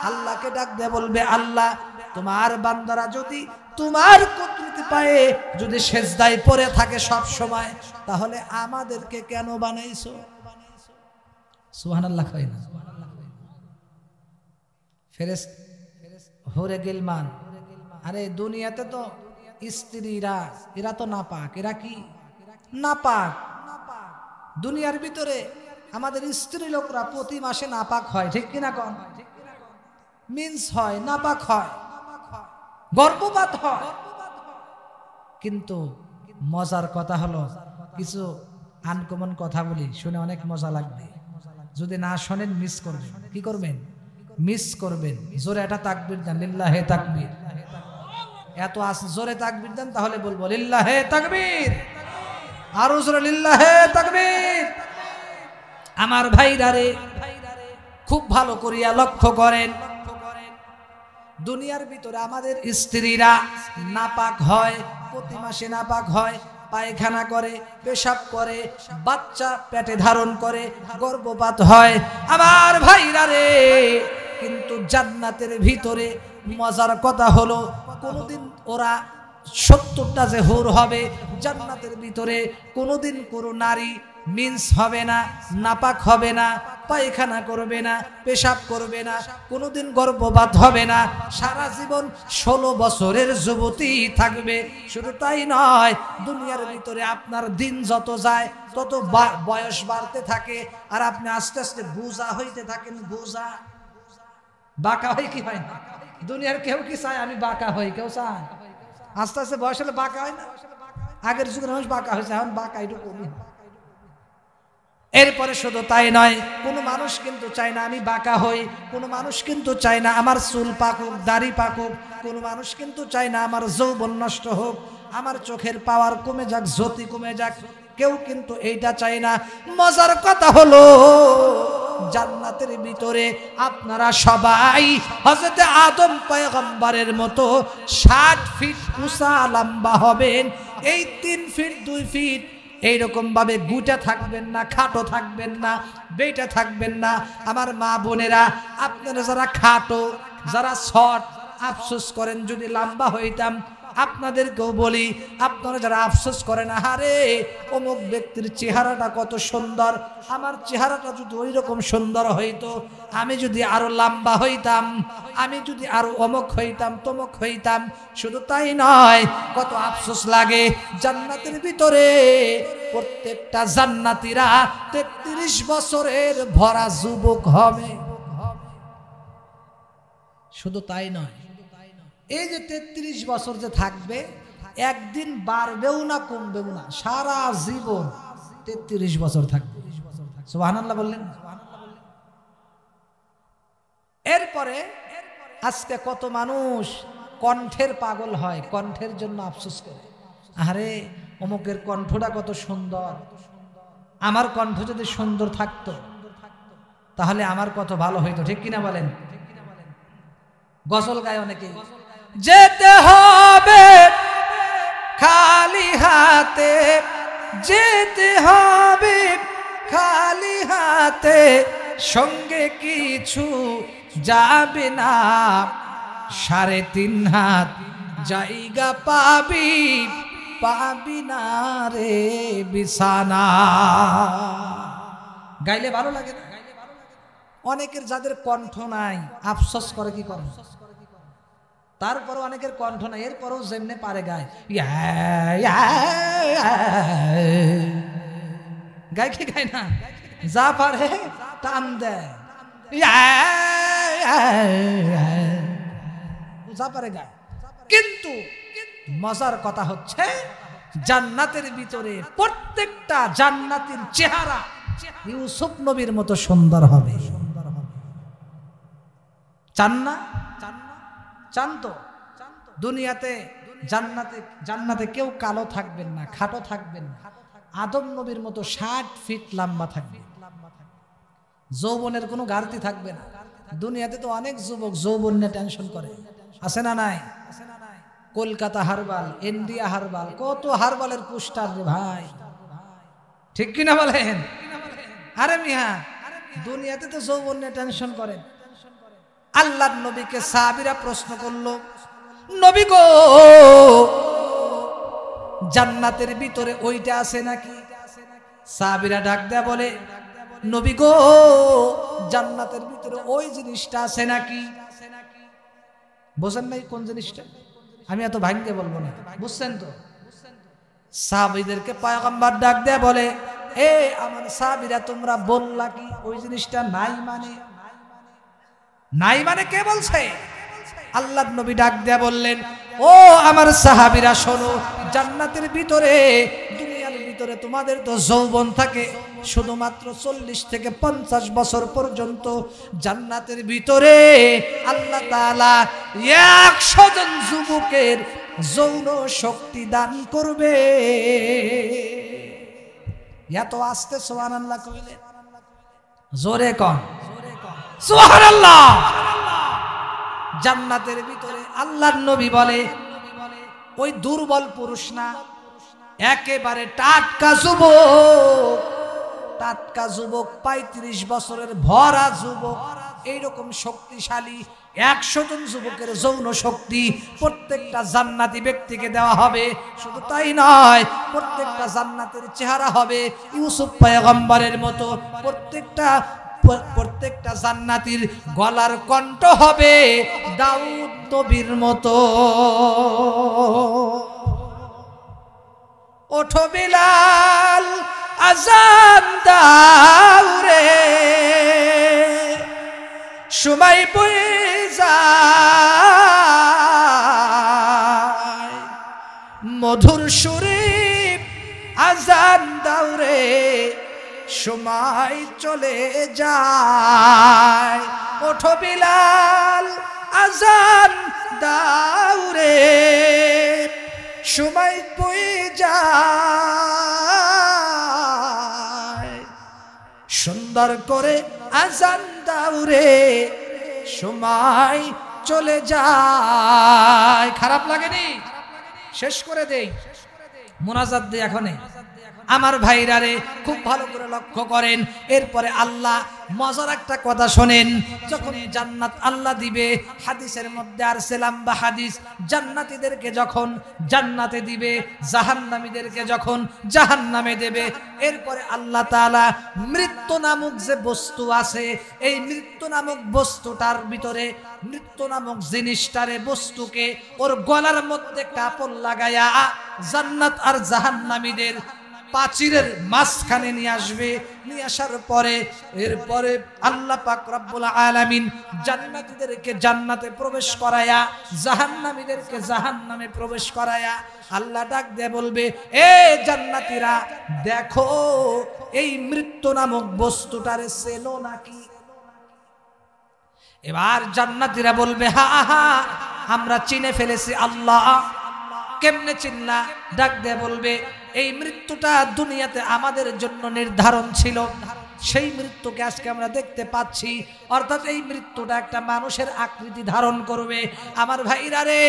আল্লাহকে ডাক দিয়ে বলবে, আল্লাহ, তোমার বান্দারা যদি তোমার কুদরতি পায়ে যদি সেজদায় পড়ে থাকে সব সময়, তাহলে আমাদেরকে কেন বানাইছো? সুবহানাল্লাহ কয় না? ফেরেশতা হুরে গিলমান, আরে দুনিয়াতে তো স্ত্রীরা এরা তো নাপাক, এরা কি নাপাক? দুনিয়ার ভিতরে আমাদের স্ত্রী লোকরা প্রতি মাসে নাপাক হয়, ঠিক কিনা কোন? মিন্স হয়, নাপাক হয়, গর্ভপাত হয়। কিন্তু মজার কথা হলো, কিছু আনকমন কথা বলি, শুনে অনেক মজা লাগবে। যদি না শোনেন মিস করবেন। কি করবেন? মিস করবেন। জোরে একটা তাকবীর দেন, লিল্লাহে তাকবীর। এত জোরে তাকবীর দেন, তাহলে বলবো লিল্লাহে তাকবীর, আরো জোরে লিল্লাহে তাকবীর। আমার ভাইরা রে, খুব ভালো করিয়া লক্ষ্য করেন, দুনিয়ার ভিতরে আমাদের স্ত্রীরা নাপাক হয়, প্রতি মাসে নাপাক হয়, পায়খানা করে, পেশাব করে, বাচ্চা পেটে ধারণ করে, গর্ভপাত হয়। আমার ভাইরা রে, কিন্তু জান্নাতের ভিতরে মজার কথা হলো কোনোদিন ওরা 70টা যে হুর হবে, জান্নাতের ভিতরে কোনোদিন কোনো নারী মিন্স হবে না, নাপাক হবে না, পায়খানা করবে না, পেশাব করবে না, কোনোদিন গর্ভপাত হবে না, সারা জীবন 16 বছরের যুবতী থাকবে। শুধু তাই নয়, দুনিয়ার ভিতরে আপনার দিন যত যায় তত বয়স বাড়তে থাকে, আর আপনি আস্তে আস্তে বুঝা হইতে থাকেন। বুঝা বাঁকা হয় কি হয় না? দুনিয়ার কেউ কি চায় আমি বাঁকা হই? কেউ চায়? আস্তে আস্তে বয়স হলে বাঁকা হয় না? আগের যুগের মানুষ বাঁকা হয়েছে, এখন বাঁকা একটু কমই। এরপরে শুধু তাই নয়, কোনো মানুষ কিন্তু চায় না আমি বাঁকা হই, কোনো মানুষ কিন্তু চায় না আমার চুল পাকুক, দাড়ি পাকুক, কোনো মানুষ কিন্তু চায় না আমার যৌবন নষ্ট হোক, আমার চোখের পাওয়ার কমে যাক, জ্যোতি কমে যাক। কেউ কিন্তু এইটা চায় না। মজার কথা হলো জান্নাতের ভিতরে আপনারা সবাই হযরত আদম পয়গম্বরের মতো 60 ফিট উঁচা লম্বা হবেন। এই 3 ফিট 2 ফিট এইরকম ভাবে গুটা থাকবেন না, খাটো থাকবেন না, বেটা থাকবেন না। আমার মা বোনেরা, আপনারা যারা খাটো, যারা শর্ট, আফসোস করেন যদি লম্বা হইতাম। আপনাদেরকেও বলি, আপনারা যারা আফসোস করেন আরে অমুক ব্যক্তির চেহারাটা কত সুন্দর, আমার চেহারাটা যদি ওই রকম সুন্দর হইতো, আমি যদি আরো লম্বা হইতাম, আমি যদি আরো অমুক হইতাম, তমুক হইতাম। শুধু তাই নয়, কত আফসোস লাগে জান্নাতের ভিতরে প্রত্যেকটা জান্নাতীরা 33 বছরের ভরা যুবক হবে। শুধু তাই নয়, এই যে 33 বছর যে থাকবে, একদিন বাড়বেও না কমবেও না, সারা জীবন 33 বছর থাকবে। সুবহানাল্লাহ বললেন। এরপরে আজকে কত মানুষ কণ্ঠের পাগল হয়, কণ্ঠের জন্য আফসোস করে, আরে অমুকের কণ্ঠটা কত সুন্দর, আমার কণ্ঠ যদি সুন্দর থাকতো তাহলে আমার কত ভালো হইতো। ঠিক কিনা বলেন? গজল গায় অনেকে, যেতে হবে খালি হাতে, যেতে হবে খালি হাতে, সঙ্গে কিছু যাবে না, 3.5 হাত জায়গা পাবি, পাবি না রে বিছানা। গাইলে ভালো লাগে না? অনেকের যাদের কণ্ঠ নাই আফসোস করে, কি করে? তারপরও অনেকের কণ্ঠ নাই, এরপরও যেমনে পারে গায়, গায় কি গায় না? যা পারে টান দেয়, যা পারে গায়। কিন্তু মজার কথা হচ্ছে জান্নাতের ভিতরে প্রত্যেকটা জান্নাতীর চেহারা ইউসুফ নবীর মতো সুন্দর হবে। চান না? চান তো? দুনিয়াতে জান্নাতে কেউ কালো থাকবেন না, খাটো থাকবেন না, আদম নবীর মতো 60 ফিট লম্বা থাকবে, যৌবনের কোনো ঘাটতি থাকবে না। দুনিয়াতে তো অনেক যুবক যৌবন নিয়ে টেনশন করে, আছে না নাই? কলকাতা হারবাল, ইন্ডিয়া হারবাল, কত হারবালের পোস্টার রে ভাই, ঠিক কিনা বলেন? আরে মিয়া, দুনিয়াতে তো যৌবন নিয়ে টেনশন করেন। আল্লাহর নবীকে সাহাবীরা প্রশ্ন করলো, নবী গো জান্নাতের ভিতরে ওইটা আছে নাকি? সাহাবীরা ডাক দেয়া বলে, নবী গো জান্নাতের ভিতরে ওই জিনিসটা আছে নাকি? বুঝেন নাই কোন জিনিসটা? আমি এত ভাঙতে বলবো না, বুঝছেন তো? সাহাবীদেরকে পয়গম্বর ডাক দেয়া বলে, এ আমার সাহাবীরা তোমরা বললা কি ওই জিনিসটা নাই? মানে নাই মানে কে বলছে? আল্লাহর নবী ডাক দেয়া বললেন, ও আমার সাহাবীরা শোনো, জান্নাতের ভিতরে, দুনিয়ার ভিতরে তোমাদের তো যৌবন থাকে শুধুমাত্র 40 থেকে 50 বছর পর্যন্ত। জান্নাতের ভিতরে আল্লাহ তাআলা 100 জন যুবকের যৌন শক্তি দান করবে। এত আস্তে সুবহানাল্লাহ কইলেন, জোরে কন সুবহানাল্লাহ। জান্নাতের ভিতরে আল্লাহর নবী বলে, ওই দুর্বল পুরুষ না, একেবারে টাটকা যুবক, টাটকা যুবক, 35 বছরের ভরা যুবক, এইরকম শক্তিশালী 100 জন যুবকের যৌন শক্তি প্রত্যেকটা জান্নাতি ব্যক্তিকে দেওয়া হবে। শুধু তাই নয়, প্রত্যেকটা জান্নাতের চেহারা হবে ইউসুফ পয়গম্বরের মতো, প্রত্যেকটা জান্নাতীর গলার কণ্ঠ হবে দাউদ নবীর মতো। ওঠো বিলাল আজান দাও রে, সময় বয়ে যায়, মধুর সুরে আজান দাও রে, সময় চলে যায়। ওঠো বিলাল আজান দাও রে, সময় বয়ে যায়, সুন্দর করে আজান দাও রে, সময় চলে যায়। খারাপ লাগেনি? শেষ করে দেই, মোনাজাত দেই এখনই। আমার ভাইরা রে, খুব ভালো করে লক্ষ্য করেন। এরপরে আল্লাহ মজার একটা কথা শোনেন, যখন জান্নাত আল্লাহ দিবে, হাদিসের মধ্যে আর সেলাম বা হাদিস, জান্নাতীদেরকে যখন জান্নাতে দিবে, জাহান্নামীদেরকে যখন জাহান্নামে দেবে, এরপরে আল্লাহ তাআলা মৃত্যু নামক যে বস্তু আছে, এই মৃত্যু নামক বস্তুটার ভিতরে, মৃত্যু নামক জিনিসটারে, বস্তুকে ওর গলার মধ্যে কাপড় লাগায়া জান্নাত আর জাহান্নামীদের পাচিরের মাঝখানে নিয়ে আসবে। নিয়ে আসার পরে এরপরে আল্লাহ পাক রব্বুল আলামিন জান্নাতীদেরকে জান্নাতে প্রবেশ করায়া, জাহান্নামীদেরকে জাহান্নামে প্রবেশ করায়া আল্লাহ ডাক দিয়ে বলবে, এ জান্নাতীরা দেখো এই মৃত্যু নামক বস্তুটারে চেনো নাকি? এবার জান্নাতীরা বলবে, হা হা আমরা চিনে ফেলেছি। আল্লাহ কেমনে চিনলা? ডাক দিয়ে বলবে, এই মৃত্যুটা দুনিয়াতে আমাদের জন্য নির্ধারণ ছিল, সেই মৃত্যুকে আজকে আমরা দেখতে পাচ্ছি। অর্থাৎ এই মৃত্যুটা একটা মানুষের আকৃতি ধারণ করবে। আমার ভাইরা রে,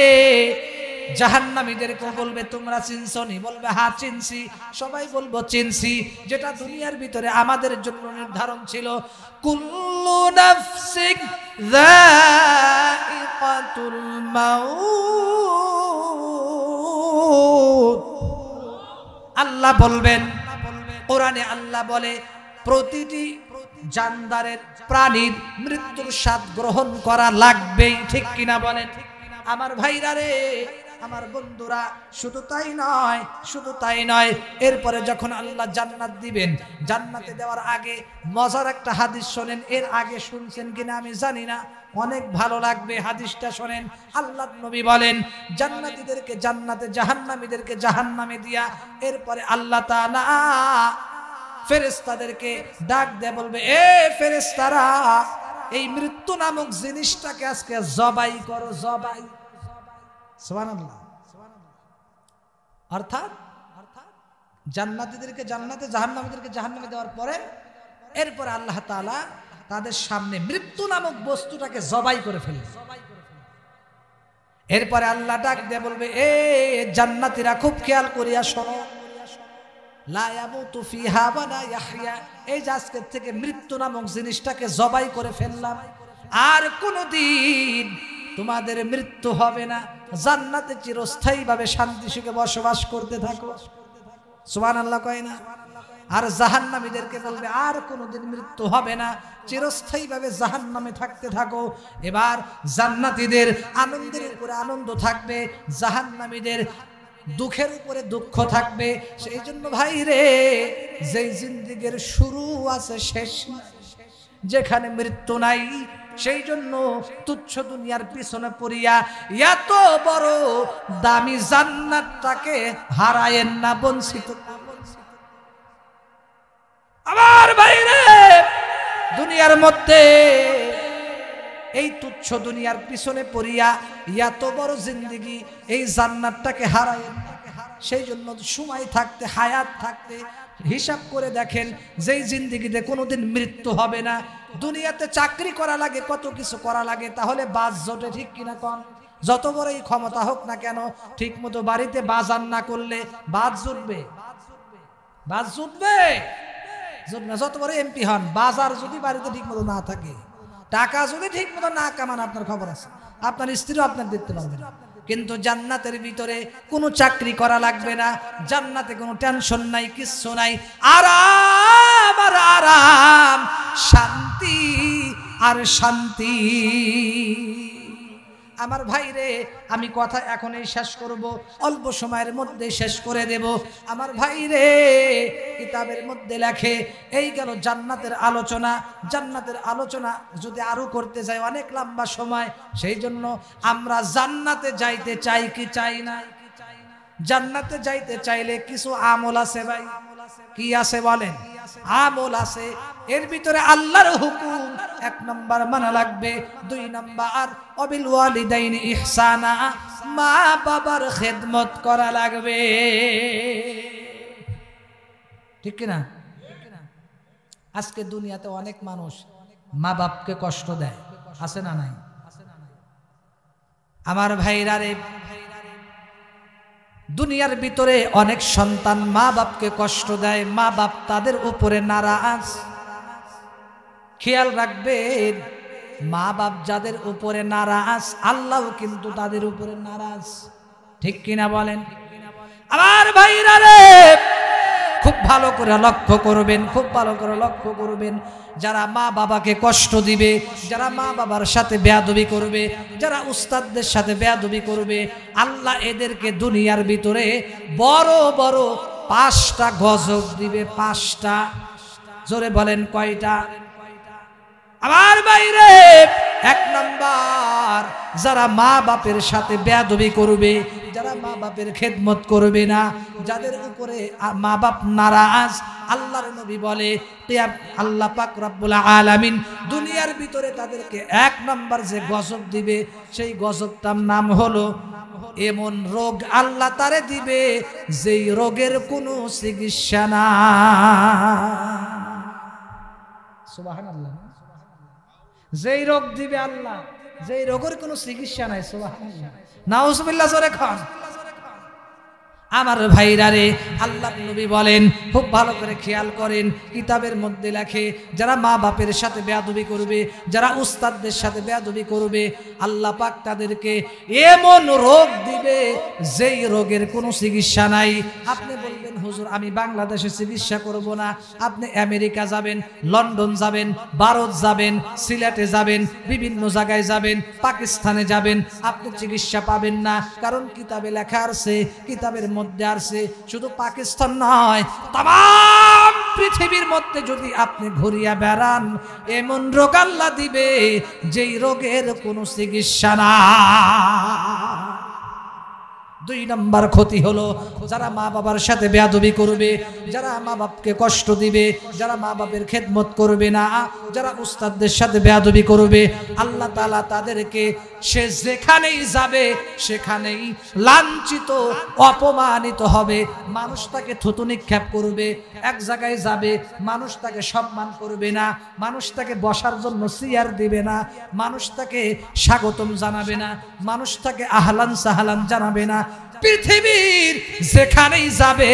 জাহান্নামীদেরকে বলবে, তোমরা চিনছনি? বলবে, হ্যাঁ চিনছি। সবাই বলবো চিনছি, যেটা দুনিয়ার ভিতরে আমাদের জন্য নির্ধারণ ছিল। কুল্লু নাফসিন যায়িকাতুল মাউত। আল্লাহ বলবেন, কোরআনে আল্লাহ বলে, প্রতিটি জানদারের, প্রাণীর মৃত্যুর স্বাদ গ্রহণ করা লাগবেই। ঠিক কিনা বলেন? আমার ভাইরা রে, আমার বন্ধুরা, শুধু তাই নয়, শুধু তাই নয়, এরপরে যখন আল্লাহ জান্নাত দিবেন, জান্নাতে দেওয়ার আগে মজার একটা হাদিস শোনেন। এর আগে শুনছেন কিনা আমি জানি না, অনেক ভালো লাগবে, হাদিসটা শোনেন। আল্লাহর নবী বলেন, জান্নাতীদেরকে জান্নাতে, জাহান্নামীদেরকে জাহান্নামে দিয়া এরপরে আল্লাহ তাআলা ফেরেশতাদেরকে ডাক দিয়ে বলবে, এ ফেরেশতারা, এই মৃত্যু নামক জিনিসটাকে আজকে জবাই করো, জবাই। সুবহানাল্লাহ। অর্থাৎ জান্নাতীদেরকে জান্নাতে, জাহান্নামীদেরকে জাহান্নামে দেওয়ার পরে এরপরে আল্লাহ তাআলা তাদের সামনে মৃত্যু নামক বস্তুটাকে জবাই করে ফেলে। এরপরে আল্লাহ ডাক দিয়ে বলবে, এ জান্নাতীরা খুব খেয়াল করিয়া শোনো, লা ইয়ামুতু ফিহা ওয়া লা ইয়াহইয়া। এই যে আজকের থেকে মৃত্যু নামক জিনিসটাকে জবাই করে ফেললাম, আর কোনোদিন তোমাদের মৃত্যু হবে না, জান্নাতে চিরস্থায়ীভাবে শান্তি সুখে বসবাস করতে থাকো। সুবহানাল্লাহ কয় না? আর জাহান্নামীদেরকে বলবে, আর কোনোদিন মৃত্যু হবে না, চিরস্থায়ীভাবে জাহান্নামে থাকতে থাকো। এবার জান্নাতীদের আনন্দের উপরে আনন্দ থাকবে, জাহান্নামীদের দুঃখের উপরে দুঃখ থাকবে। সেই জন্য ভাই রে, যেই জিন্দেগীর শুরু আছে শেষ নাই, যেখানে মৃত্যু নাই, সেই জন্য তুচ্ছ দুনিয়ার পিছনে পড়িয়া এত বড় দামি জান্নাতটাকে হারায়েন না, বঞ্চিত। আমার ভাইরে, দুনিয়ার মধ্যে এই তুচ্ছ দুনিয়ার পিছনে পড়িয়া এত বড় জিন্দেগি, এই জান্নাতটাকে হারায়েন না। সেই জন্য সময় থাকতে, হায়াত থাকতে হিসাব করে দেখেন, যেই জিন্দেগিতে কোনোদিন মৃত্যু হবে না। দুনিয়াতে চাকরি করা লাগে, কত কিছু করা লাগে, তাহলে বাস জোটে। ঠিক কিনা কন? যত বড়ই ক্ষমতা হোক না কেন, ঠিক মতো বাড়িতে বাজার না করলে বাজ জুটবে, বাজ জুটবে, যত বড় এমপি হন, বাজার যদি বাড়িতে ঠিক মতো না থাকে, টাকা যদি ঠিক মতো না কামান, আপনার খবর আছে, আপনার স্ত্রীও আপনার দেখতে পারবে না। কিন্তু জান্নাতের ভিতরে কোনো চাকরি করা লাগবে না, জান্নাতে কোনো টেনশন নাই, কিচ্ছু নাই, আরাম আর আরাম, শান্তি আর শান্তি। আমার ভাই রে, আমি কথা এখনই শেষ করব, অল্প সময়ের মধ্যে শেষ করে দেব। আমার ভাই রে, কিতাবের মধ্যে লেখে, এই গেল জান্নাতের আলোচনা। জান্নাতের আলোচনা যদি আরো করতে যাই অনেক লম্বা সময়, সেই জন্য আমরা জান্নাতে যাইতে চাই কি চাই না? জান্নাতে যাইতে চাইলে কিছু আমল আছে ভাই, কি আছে বলেন? আমল আছে। এর ভিতরে আল্লাহর হুকুম 1 নাম্বার মানা লাগবে, 2 নাম্বার অবিল ওয়ালিদাইনি ইহসানা, মা বাবার খেদমত করা লাগবে, ঠিক কি না? আজকে দুনিয়াতে অনেক মানুষ মা বাপকে কষ্ট দেয়, আছে না নাই? আমার ভাইরা রে, দুনিয়ার ভিতরে অনেক সন্তান মা বাপকে কষ্ট দেয়, মা বাপ তাদের উপরে নারাজ। খেয়াল রাখবেন, মা বাপ যাদের উপরে নারাজ, আল্লাহ কিন্তু তাদের উপরে নারাজ, ঠিক কিনা বলেন? আমার ভাইরা রে, খুব ভালো করে লক্ষ্য করবেন, খুব ভালো করে লক্ষ্য করবেন। যারা মা বাবাকে কষ্ট দিবে, যারা মা বাবার সাথে বেয়াদবি করবে, যারা উস্তাদদের সাথে বেয়াদবি করবে, আল্লাহ এদেরকে দুনিয়ার ভিতরে বড় বড় 5টা গজব দিবে। 5টা, জোরে বলেন কয়টা? আমার বাইরে 1 নাম্বার, যারা মা বাপের সাথে বেয়াদবি করবে, যারা মা বাপের খেদমত করবে না, যাদের উপরে মা বাপ নারাজ, আল্লাহর নবী বলে আল্লাহ পাক রব্বুল আলামিন দুনিয়ার ভিতরে তাদেরকে 1 নাম্বার যে গজব দিবে, সেই গজবটার নাম হলো এমন রোগ আল্লাহ তারে দিবে যেই রোগের কোনো চিকিৎসা না। সুবহানাল্লাহ। যেই রোগ দিবে আল্লাহ, যেই রোগের কোনো চিকিৎসা নাই। সুবহানাল্লাহ, নাউজুবিল্লাহ, জোরে খান। আমার ভাইরা রে, আল্লাহ নবী বলেন, খুব ভালো করে খেয়াল করেন, কিতাবের মধ্যে লেখে, যারা মা বাপের সাথে বেয়াদবি করবে, যারা উস্তাদদের সাথে বেয়াদবি করবে, আল্লাহ পাক তাদেরকে এমন রোগ দিবে যেই রোগের কোনো চিকিৎসা নাই। আপনি বলবেন, হুজুর আমি বাংলাদেশে চিকিৎসা করব না। আপনি আমেরিকা যাবেন, লন্ডন যাবেন, ভারত যাবেন, সিলেটে যাবেন, বিভিন্ন জায়গায় যাবেন, পাকিস্তানে যাবেন, আপনি চিকিৎসা পাবেন না। কারণ কিতাবে লেখা আছে, কিতাবের মধ্যে আছে, শুধু পাকিস্তান নয়, তাম পৃথিবীর মধ্যে যদি আপনি ঘুরিয়া বেড়ান, এমন রোগ আল্লাহ দিবে যেই রোগের কোনো চিকিৎসা না। 2 নাম্বার ক্ষতি হলো, যারা মা বাবার সাথে বেয়াদবি করবে, যারা মা বাপকে কষ্ট দিবে, যারা মা বাপের খেদমত করবে না, যারা উস্তাদদের সাথে বেয়াদবি করবে, আল্লাহ তাআলা তাদেরকে সে যেখানেই যাবে সেখানেই লাঞ্ছিত, অপমানিত হবে। মানুষ তাকে থুতু নিক্ষেপ করবে। এক জায়গায় যাবে, মানুষ তাকে সম্মান করবে না, মানুষ তাকে বসার জন্য চেয়ার দিবে না, মানুষ তাকে স্বাগতম জানাবে না, মানুষ তাকে আহলান সাহলান জানাবে না। পৃথিবীর যেখানেই যাবে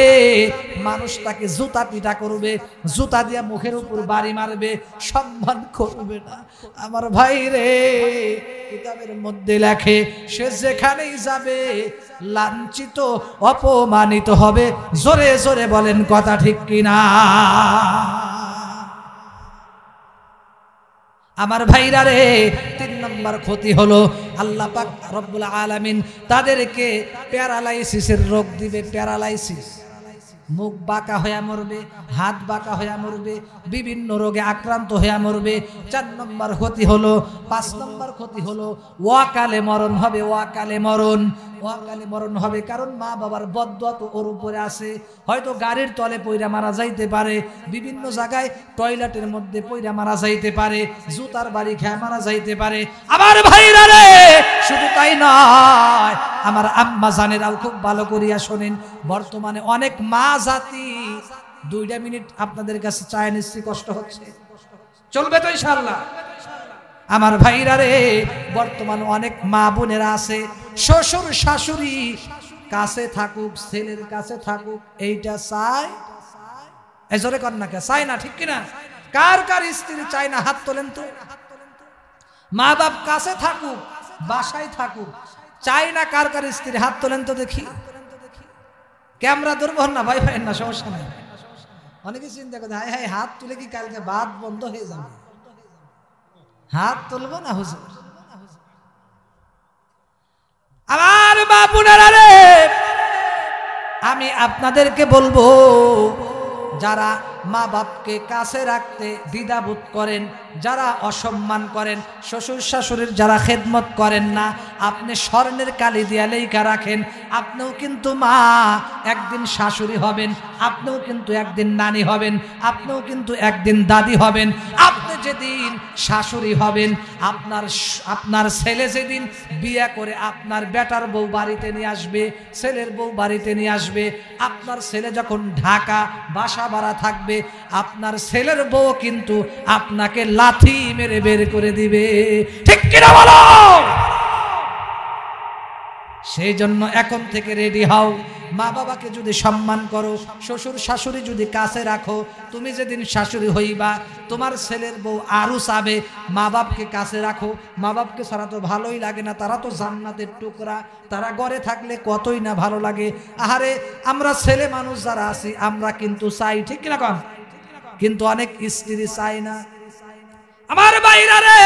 মানুষ তাকে জুতা পিটা করবে, জুতা দিয়ে মুখের উপর বাড়ি মারবে, সম্মান করবে না। আমার ভাই রে, কিতাবের মধ্যে লেখে, সে যেখানেই যাবে লাঞ্ছিত, অপমানিত হবে। জোরে জোরে বলেন কথা ঠিক কিনা? আমার ভাইরা রে, 3 নম্বর ক্ষতি হলো, আল্লাহ পাক রব্বুল আলামিন তাদেরকে প্যারালাইসিসের রোগ দিবে। প্যারালাইসিস, মুখ বাঁকা হয়ে মরবে, হাত বাঁকা হয়ে মরবে, বিভিন্ন রোগে আক্রান্ত হয়ে মরবে। 4 নম্বর ক্ষতি হলো। 5 নম্বর ক্ষতি হলো, ওয়াকালে মরণ হবে। ওয়াকালে মরণ, ওয়াকালে মরণ হবে। কারণ মা বাবার বদদুয়া তো ওর উপরে আছে। হয়তো গাড়ির তলে পইরা মারা যাইতে পারে, বিভিন্ন জায়গায় টয়লেটের মধ্যে পইরা মারা যাইতে পারে, জুতার বাড়ি খেয়ে মারা যাইতে পারে। আমার ভাইরা রে, শুধু তাই নয়, আমার আম্মা জানেরাও খুব ভালো করিয়া শোনেন, বর্তমানে অনেক মা জাতি 2 মিনিট আপনাদের কাছে চায় নিচ্ছি, কষ্ট হচ্ছে, চলবে তো ইনশাআল্লাহ। আমার ভাইরা রে, বর্তমান অনেক মা বোনেরা আছে শ্বশুর শাশুড়ি কাছে থাকুক, ছেলের কাছে থাকুক, এইটা চায়। এই জোরে কর না, কে চায় না? ঠিক কিনা? কার কার স্ত্রী চায় না? হাত তোলেন তো। মা বাপ কাছে থাকুক, বাসায় থাকুক, চায় না কার কার স্ত্রী? হাত তোলেন তো দেখি। ক্যামেরা দুর্বল না ভাই, ভাই না, সমস্যা নাই। অনেকে চিন্তা করে হাই হাই হাত তুলে কি কালকে বাদ বন্ধ হয়ে যাবে? হাত তুলবো না হুজুর। আমার বাপুনারা রে, আমি আপনাদেরকে বলবো, যারা মা বাপকে কাছে রাখতে দ্বিধাবোধ করেন, যারা অসম্মান করেন, শ্বশুর শাশুড়ির যারা খেদমত করেন না, আপনি স্বর্ণের কালি দিয়া লেখা রাখেন, আপনিও কিন্তু মা একদিন শাশুড়ি হবেন, আপনিও কিন্তু একদিন নানি হবেন, আপনিও কিন্তু একদিন দাদি হবেন। আপনি যেদিন শাশুড়ি হবেন, আপনার ছেলে যেদিন বিয়ে করে আপনার বেটার বউ বাড়িতে নিয়ে আসবে, ছেলের বউ বাড়িতে নিয়ে আসবে, আপনার ছেলে যখন ঢাকা বাসা ভাড়া থাকবে, আপনার ছেলের বউ কিন্তু আপনাকে লাথি মেরে বের করে দিবে। ঠিক কিনা বলো? সেই জন্য এখন থেকে রেডি হও। মা বাবাকে যদি সম্মান করো, শ্বশুর শাশুড়ি যদি কাছে রাখো, তুমি যেদিন শাশুড়ি হইবা, তোমার ছেলের বউ আরো চাবে মা বাপকে কাছে রাখো। মা বাপকে ছাড়া তো ভালোই লাগে না, তারা তো জান্নাতের টুকরা, তারা ঘরে থাকলে কতই না ভালো লাগে। আহারে, আমরা ছেলে মানুষ যারা আছি, আমরা কিন্তু চাই, ঠিক কিনা কন? কিন্তু অনেক স্ত্রী চাই না। আমার বাইরা রে,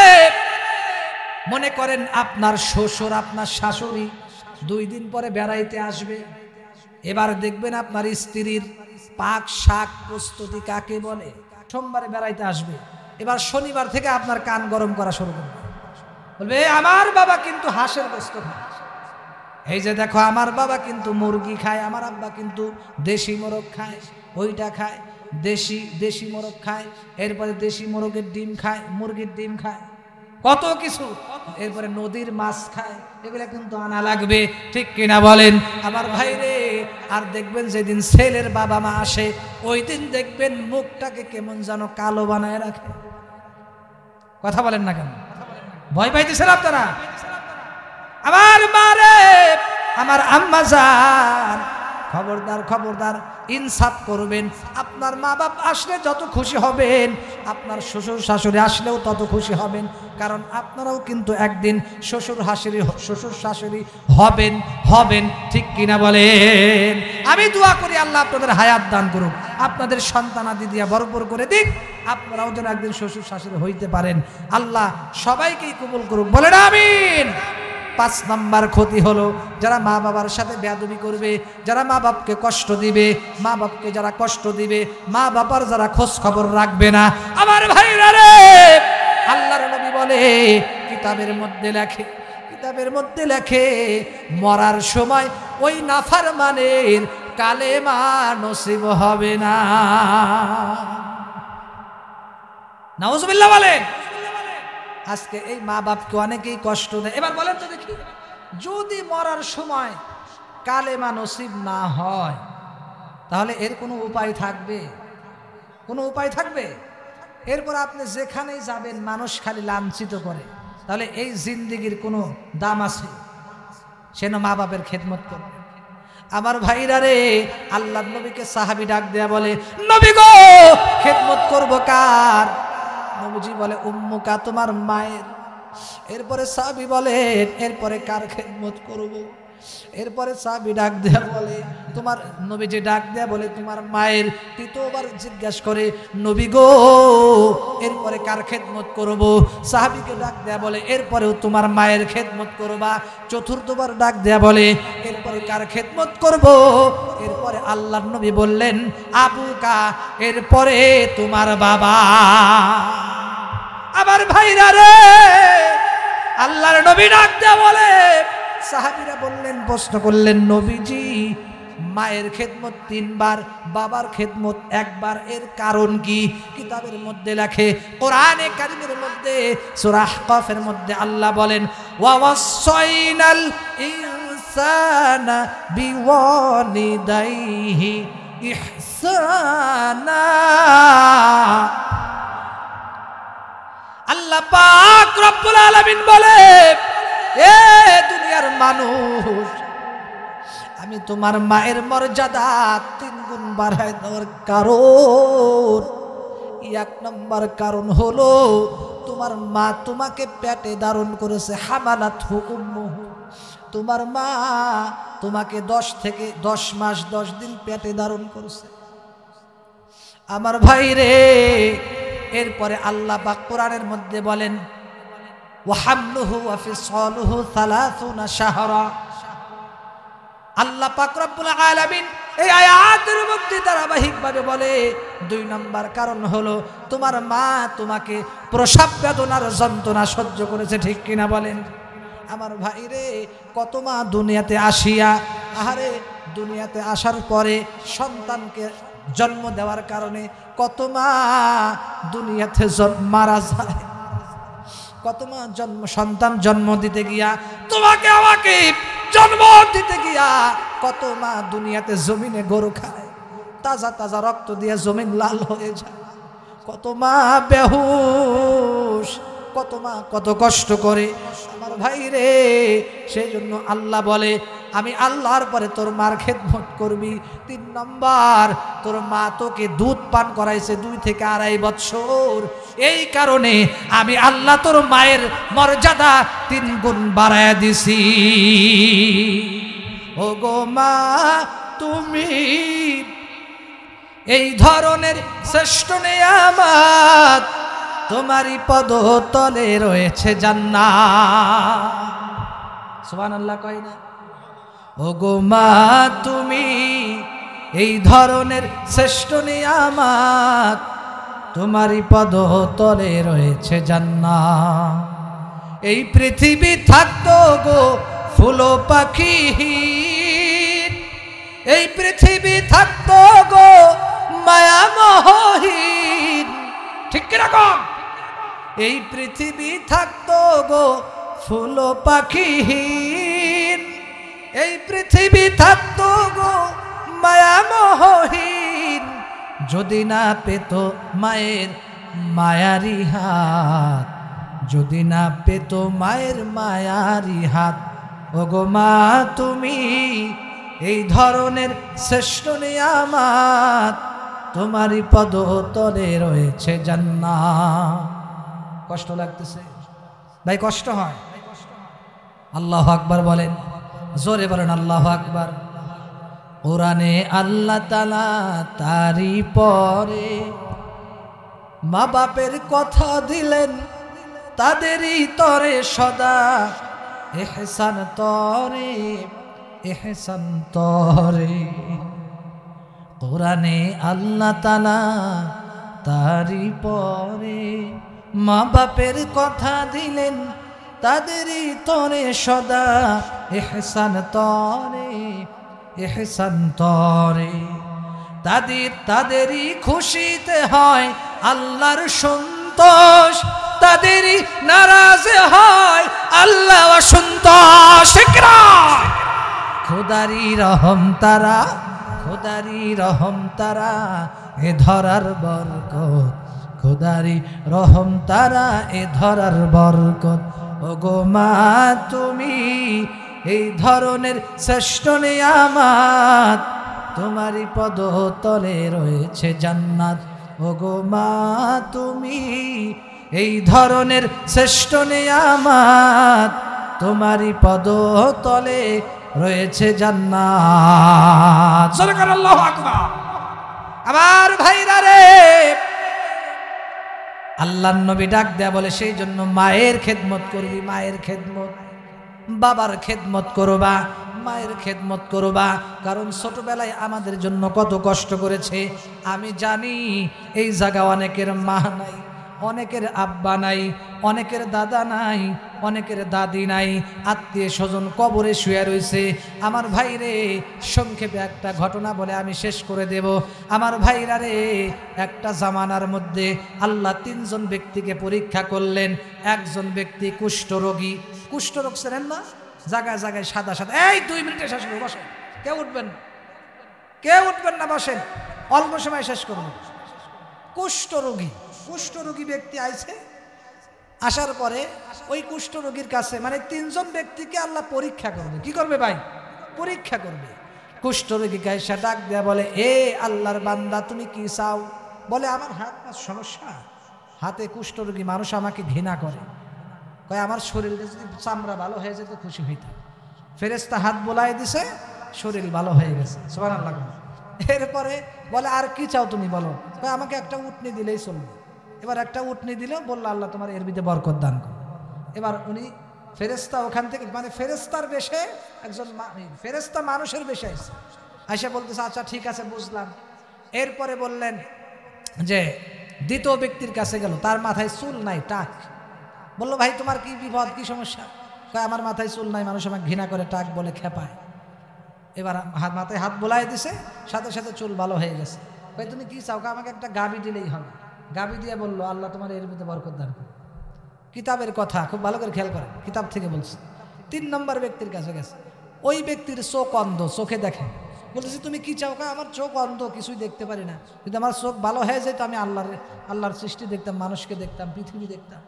মনে করেন আপনার শ্বশুর আপনার শাশুড়ি 2 দিন পরে বেড়াইতে আসবে, এবার দেখবেন আপনার স্ত্রীর পাক শাক প্রস্তুতি কাকে বলে। সোমবারে বেড়াইতে আসবে, এবার শনিবার থেকে আপনার কান গরম করা শুরু করবে, বলবে আমার বাবা কিন্তু হাঁসের গোশত খায়, এই যে দেখো আমার বাবা কিন্তু মুরগি খায়, আমার আব্বা কিন্তু দেশি মোরগ খায়, ওইটা খায়, দেশি মোরগ খায়, এরপরে দেশি মোরগের ডিম খায়, মুরগির ডিম খায়, কত কিছু, এরপরে নদীর মাছ খায়, এগুলো কিন্তু আনা লাগবে। ঠিক কিনা বলেন? আমার ভাই রে, আর দেখবেন যেদিন ছেলের বাবা মা আসে, ওই দিন দেখবেন মুখটাকে কেমন যেন কালো বানায় রাখে। কথা বলেন না কেন? ভয় পাইতেছেন আপনারা? আমার মা রে, আমার আম্মা জান, খবরদার খবরদার, ইনসাফ করবেন। আপনার মা বাপ আসলে যত খুশি হবেন, আপনার শ্বশুর শাশুড়ি আসলেও তত খুশি হবেন, কারণ আপনারাও কিন্তু একদিন শ্বশুর শাশুড়ি হবেন। ঠিক কিনা বলেন? আমি দোয়া করি আল্লাহ আপনাদের হায়াত দান করুক, আপনাদের সন্তানাদি দিয়া ভরপুর করে দিক, আপনারাও যেন একদিন শ্বশুর শাশুড়ি হইতে পারেন। আল্লাহ সবাইকেই কবুল করুক, বলেন আমিন। 5 নাম্বার ক্ষতি হলো যারা মা বাবার সাথে বেয়াদবি করবে, যারা মা বাপকে কষ্ট দিবে, মা বাপকে যারা কষ্ট দিবে, মা বাবার যারা খোঁজ খবর রাখবে না। আমার ভাইরা রে, আল্লাহর নবী বলে, কিতাবের মধ্যে লেখে মরার সময় ওই নাফরমানের কালেমা নসিব হবে না। নাউজুবিল্লাহ বলেন। আজকে এই মা বাপকে অনেকেই কষ্ট দেয়। এবার বলেন তো দেখি, যদি মরার সময় কালেমা নসিব না হয়, তাহলে এর কোনো উপায় থাকবে? কোনো উপায় থাকবে? এরপর আপনি যেখানেই যাবেন মানুষ খালি লাঞ্ছিত করে, তাহলে এই জিন্দেগির কোনো দাম আছে? সেন মা বাপের খেদমত করবে। আমার ভাইরা রে, আল্লাহর নবীকে সাহাবী ডাক দেয়া বলে, নবী গো, খেদমত করব কার? নবীজি বলে, উম্মুকা, তোমার মায়ের। এরপরে সাহাবী বলে, এরপরে কার খেদমত করব? এরপরে সাহাবী ডাক দেয়া বলে, তোমার, নবীজি ডাক দেয়া বলে তোমার মায়ের। তৃতীয়বার জিজ্ঞাসা করে, নবী গো, এরপরে কার খেদমত করব? সাহাবীকে ডাক দেয়া বলে, এরপরেও তোমার মায়ের খেদমত করবা। চতুর্থবার ডাক দেয়া বলে, এরপরে কার খেদমত করব? এরপরে আল্লাহর নবী বললেন, আবুকা, এরপরে তোমার বাবা। আমার ভাইরা রে, আল্লাহর নবী ডাক দেয়া বলে, সাহাবীরা বললেন, প্রশ্ন করলেন, নবীজি মায়ের খেদমত 3 বার, বাবার খেদমত 1 বার, এর কারণ কি? কিতাবের মধ্যে লেখে, কোরআনে কারীমের মধ্যে সূরা আহকাফের মধ্যে আল্লাহ বলেন, ওয়া ওয়াসাইনাল ইনসানা বিওয়ালিদাইহি ইহসানা। আল্লাহ পাক রব্বুল আলামিন বলে, এ দুনিয়ার মানুষ, আমি তোমার মায়ের মর্যাদা 3 গুণ বাড়ায় দেওয়ার কারণ, 1 নম্বর কারণ হলো তোমার মা তোমাকে পেটে ধারণ করেছে, হামালাতহু উম্মুহু, তোমার মা তোমাকে 10 মাস 10 দিন পেটে ধারণ করেছে। আমার ভাই রে, এরপরে আল্লাহ পাক কোরআনের মধ্যে বলেন, ওয়া হামলুহু ওয়া ফিসালুহু 30 শাহরা। আল্লাহ পাক রব্বুল আলামিন এই আয়াতের মধ্যে ধারাবাহিকভাবে বলে 2 নম্বর কারণ হলো তোমার মা তোমাকে প্রসব বেদনার যন্ত্রণা সহ্য করেছে, ঠিক কিনা বলেন? আমার ভাই রে, কত মা দুনিয়াতে আসিয়া, আহারে দুনিয়াতে আসার পরে সন্তানকে জন্ম দেওয়ার কারণে কত মা দুনিয়াতে মারা যায়, কত মা সন্তান জন্ম দিতে গিয়া, তোমাকে আমাকে জন্ম দিতে গিয়া কত মা দুনিয়াতে জমিনে গরু খায়, তাজা তাজা রক্ত দিয়ে জমিন লাল হয়ে যায়, কত মা বেহুশ, কত মা কত কষ্ট করে। আমার ভাই রে, সেই জন্য আল্লাহ বলে, আমি আল্লাহর পরে তোর মার খেদমত করবি। 3 নম্বর, তোর মা তোকে দুধ পান করাইছে 2 থেকে 2.5 বছর, এই কারণে আমি আল্লাহ তোর মায়ের মর্যাদা 3 গুণ বাড়ায় দিছি। ও গো মা, তুমি এই ধরনের শ্রেষ্ঠ নেয়ামত, তোমারই পদতলে রয়েছে জান্নাত। সুবহানাল্লাহ কয় না? ও গো মা, তুমি এই ধরনের শ্রেষ্ঠ নিয়ামত, তোমারই পদতলে রয়েছে জান্নাত। এই পৃথিবী থাকতো গো ফুল পাখিহীন, এই পৃথিবী থাকতো গো মায়ামোহহীন, ঠিক কিরকম? এই পৃথিবী থাকতো গো ফুল পাখিহীন, এই পৃথিবী থাকতো গো মায়ামোহহীন, যদি না পেত মায়ের মায়ারি হাত, যদি না পেত মায়ের মায়ারি হাত। ও গো মা, তুমি এই ধরনের শ্রেষ্ঠ নিয়ামত, তোমারই পদতলে রয়েছে জান্নাত। কষ্ট লাগতেছে ভাই? কষ্ট হয়? আল্লাহু আকবার বলেন, জোরে বলেন আল্লাহু আকবার। কোরআনে আল্লাহ তাআলা তারই পরে মা বাপের কথা দিলেন, তাদেরই তরে সদা ইহসান তরে, ইহসান তরে। কোরআনে আল্লাহ তাআলা তারই পরে মা বাপের কথা দিলেন, তাদেরই তরে সদা ইহসান তরে, ইহসান তরে। তাদেরই খুশিতে হয় আল্লাহর সন্তোষ, তাদেরই নারাজে হয় আল্লাহ অসন্তোষ। খোদারি রহম তারা, খোদারি রহম তারা এ ধরার বরকত, খোদারি রহম তারা এ ধরার বরকত। ও গো মা, তুমি এই ধরনের শ্রেষ্ঠ নিয়ামত, তোমারই পদতলে রয়েছে জান্নাত। ও গো মা, তুমি এই ধরনের শ্রেষ্ঠ নিয়ামত, তোমারই পদতলে রয়েছে জান্নাত। সুবহানাল্লাহ, আল্লাহু আকবার। আমার ভাইরা রে, আল্লাহর নবী ডাক দেয়া বলে, সেই জন্য মায়ের খেদমত করবি, মায়ের খেদমত, বাবার খেদমত করবা, মায়ের খেদমত করবা। কারণ ছোটবেলায় আমাদের জন্য কত কষ্ট করেছে আমি জানি। এই জায়গা অনেকের মা নাই, অনেকের আব্বা নাই, অনেকের দাদা নাই, অনেকের দাদি নাই, আত্মীয় স্বজন কবরে শুয়ে রয়েছে। আমার ভাইরে, সংক্ষেপে একটা ঘটনা বলে আমি শেষ করে দেব। আমার ভাইরা রে, একটা জামানার মধ্যে আল্লাহ 3 জন ব্যক্তিকে পরীক্ষা করলেন। একজন ব্যক্তি কুষ্ঠরোগী, কুষ্ঠরোগ ছিলেন না, জায়গায় জায়গায় সাদা সাদা। এই 2 মিনিটে শেষ করবো, বসেন, কেউ উঠবেন না, কেউ উঠবেন না, বসেন, অল্প সময় শেষ করবো। কুষ্ঠরোগী, কুষ্ঠরোগী ব্যক্তি আইছে, আসার পরে ওই কুষ্ঠরোগীর কাছে মানে 3 জন ব্যক্তিকে আল্লাহ পরীক্ষা করবে। কি করবে ভাই? পরীক্ষা করবে। কুষ্ঠরোগী গায়সা ডাক দেয়া বলে, এ আল্লাহর বান্দা তুমি কি চাও? বলে আমার হাত পা সমস্যা, হাতে কুষ্ঠরোগী মানুষ আমাকে ঘৃণা করে, কয় আমার শরীরে যদি চামড়া ভালো হয়ে যেত খুশি হইতাম। ফেরেশতা হাত বোলাই দিছে, শরীর ভালো হয়ে গেছে। সুবহানাল্লাহ। এরপরে বলে আর কি চাও তুমি বলো? কয় আমাকে একটা উটনি দিলেই চলবে। এবার একটা উটনি দিল, বলল আল্লাহ তোমার এর ভিতরে বরকত দান করো। এবার উনি ফেরেশতা ওখান থেকে মানে ফেরেশতার বেশে একজন ফেরেশতা মানুষের বেশে আইছে, আইসা বলতেছে আচ্ছা ঠিক আছে বুঝলাম। এরপরে বললেন যে দ্বিতীয় ব্যক্তির কাছে গেল, তার মাথায় চুল নাই, টাক। বললো ভাই তোমার কি বিপদ, কি সমস্যা? কয় আমার মাথায় চুল নাই, মানুষ আমাকে ঘৃণা করে, টাক বলে খেপায়। এবার মাথায় হাত বোলাই দিছে, সাথে সাথে চুল ভালো হয়ে গেছে। কয় তুমি কি চাও? আমাকে একটা গাবি দিলেই হবে। গাবি দিয়ে বললো আল্লাহ তোমার এর ভিতরে বরকত দান করো। কিতাবের কথা খুব ভালো করে খেয়াল করে, কিতাব থেকে বলছে। 3 নম্বর ব্যক্তির কাছে গেছে, ওই ব্যক্তির চোখ অন্ধ, চোখে দেখে। বলতেছি তুমি কি চাও? আমার চোখ অন্ধ, কিছুই দেখতে পারি না। যদি আমার চোখ ভালো হয়ে যেত আমি আল্লাহর সৃষ্টি দেখতাম, মানুষকে দেখতাম, পৃথিবী দেখতাম।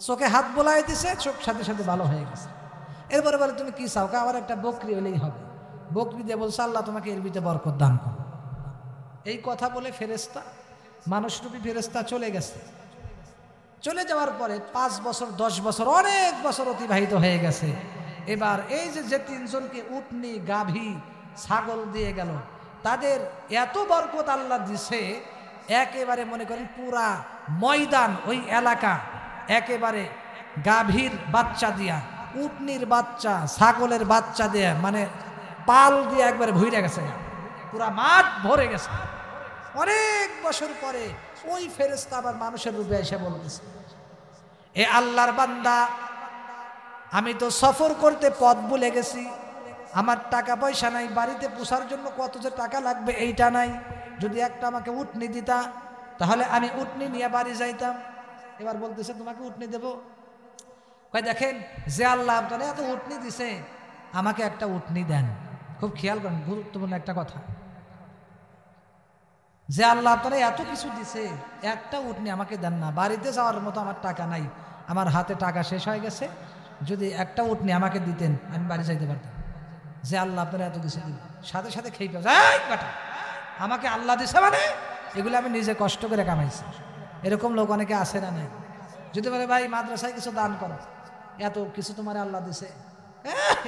চোখে হাত বোলাই দিছে, চোখ সাথে সাথে ভালো হয়ে গেছে। এরপরে বলে তুমি কি চাও? আমার একটা বকরি হলেই হবে। বকরি দিয়ে বলছে আল্লাহ তোমাকে এর ভিতরে বরকত দান করো। এই কথা বলে ফেরেশতা, মানুষরূপী ফেরেশতা চলে গেছে। চলে যাওয়ার পরে 5 বছর 10 বছর অনেক বছর অতিবাহিত হয়ে গেছে। এবার এই যে 3 জনকে উটনি, গাভী, ছাগল দিয়ে গেল, তাদের এত বরকত আল্লাহ দিছে, একেবারে মনে করেন পুরা ময়দান, ওই এলাকা একেবারে গাভীর বাচ্চা দিয়া, উটনির বাচ্চা, ছাগলের বাচ্চা দিয়ে, মানে পাল দিয়ে একবারে ভরে গেছে, পুরা মাঠ ভরে গেছে। অনেক বছর পরে ওই ফেরেশতা আবার মানুষের রূপে এসে বলতেছে, এ আল্লাহর বান্দা, আমি তো সফর করতে পথ ভুলে গেছি, আমার টাকা পয়সা নাই, বাড়িতে পোষার জন্য কত যে টাকা লাগবে এইটা নাই, যদি একটা আমাকে উটনি দিতা তাহলে আমি উটনি নিয়ে বাড়ি যাইতাম। এবার বলতেছে তোমাকে উটনি দেব? কয় দেখেন যে আল্লাহ আপনারা এত উটনি দিছে, আমাকে একটা উটনি দেন। খুব খেয়াল করেন, গুরুত্বপূর্ণ একটা কথা, যে আল্লাহ আপনারা এত কিছু দিছে, একটা উটনি আমাকে দেন না, বাড়িতে যাওয়ার মতো আমার টাকা নাই, আমার হাতে টাকা শেষ হয়ে গেছে, যদি একটা উটনি আমাকে দিতেন আমি বাড়ি যাইতে পারতাম। যে আল্লাহ আপনারা এত কিছু দিন, সাথে সাথে খেয়ে পাওয়া আমাকে আল্লাহ দিছে, মানে এগুলো আমি নিজে কষ্ট করে কামাইছি। এরকম লোক অনেকে আসে না নাই? যদি বলে ভাই মাদ্রাসায় কিছু দান করো, এত কিছু তোমার আল্লাহ দিছে,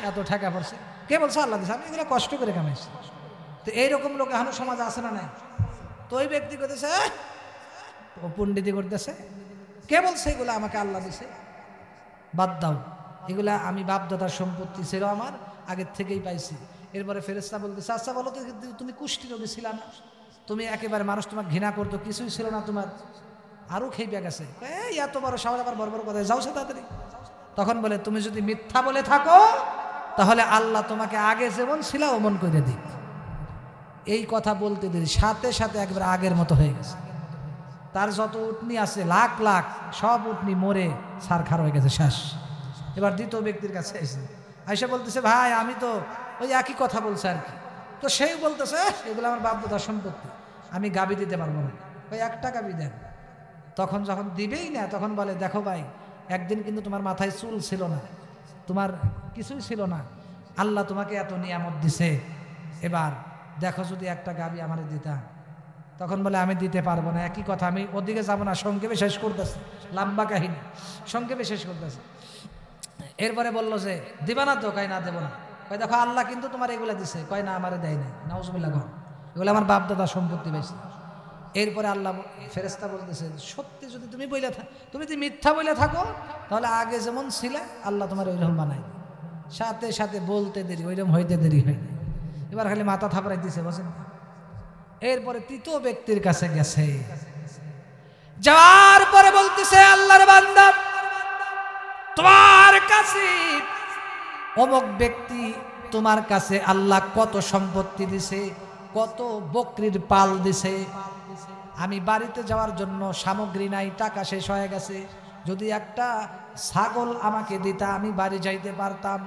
এত টাকা পড়ছে, কে বলছে আল্লাহ দিছে? আমি এগুলো কষ্ট করে কামাইছি। তো এইরকম লোক এখনো সমাজে আসে না নাই? তো ওই ব্যক্তি করতেছে, ও পণ্ডিতি করতেছে, কে বলছে এগুলো আমাকে আল্লাহ দিছে? বাদ দাও, এগুলা আমি বাপদাদার সম্পত্তি ছিল, আমার আগের থেকেই পাইছি। এরপরে ফেরেশতা বলতেছে আচ্ছা বলো তো, তুমি কুষ্ঠি রোগী ছিল না? তুমি একেবারে মানুষ তোমার ঘৃণা করতো, কিছুই ছিল না তোমার, আরও খেয়ে গেছে, এই এত বড় সাহস, আবার বড় বড় কথা, যাও সে তাড়াতাড়ি। তখন বলে তুমি যদি মিথ্যা বলে থাকো তাহলে আল্লাহ তোমাকে আগে যেমন ছিল অমন করে দিক। এই কথা বলতে দেরি, সাথে সাথে একবার আগের মতো হয়ে গেছে। তার যত উটনি আছে লাখ লাখ, সব উটনি মরে ছারখার হয়ে গেছে, শেষ। এবার দ্বিতীয় ব্যক্তির কাছে এসে আয়সা বলতেছে ভাই আমি তো ওই একই কথা বলছে আর কি। তো সেই বলতেছে এগুলো আমার বাপদাদার সম্পত্তি, আমি গাবি দিতে পারবো না, ওই একটা গাবি দেন। তখন যখন দিবেই না, তখন বলে দেখো ভাই, একদিন কিন্তু তোমার মাথায় চুল ছিল না, তোমার কিছুই ছিল না, আল্লাহ তোমাকে এত নিয়ামত দিছে, এবার দেখো যদি একটা গাবি আমার দিতা। তখন বলে আমি দিতে পারবো না, একই কথা, আমি ওদিকে যাবো না, সংক্ষেপে শেষ করতেছে, লম্বা কাহিনী, সংক্ষেপে শেষ করতেছে। এরপরে বললো যে দিবা না তো? কয় না দেবো না। কয় দেখো আল্লাহ কিন্তু তোমার এগুলা দিছে। কয় না আমারে দেয় নাই, নাউজুবিল্লাহ, এগুলো আমার বাপ দাদার সম্পত্তি বেশি। এরপরে আল্লাহ ফেরেশতা বলতেছে সত্যি যদি তুমি বইলে তুমি যদি মিথ্যা বইলে থাকো তাহলে আগে যেমন ছিলে আল্লাহ তোমার ওইরকম বানাই। সাথে সাথে বলতে দেরি, ওইরকম হইতে দেরি হয় না। এবার খালি মাথা থাপড়াই দিছে, বুঝেন। এরপরে তৃতীয় ব্যক্তির কাছে গেছে, যাওয়ার পরে বলতেছে আল্লাহর বান্দা তোমার কাছে অমুক ব্যক্তি, তোমার কাছে আল্লাহ কত সম্পত্তি দিছে, কত বকরির পাল দিছে, আমি বাড়িতে যাওয়ার জন্য সামগ্রী নাই, টাকা শেষ হয়ে গেছে, যদি একটা ছাগল আমাকে দিতা আমি বাড়ি যাইতে পারতাম।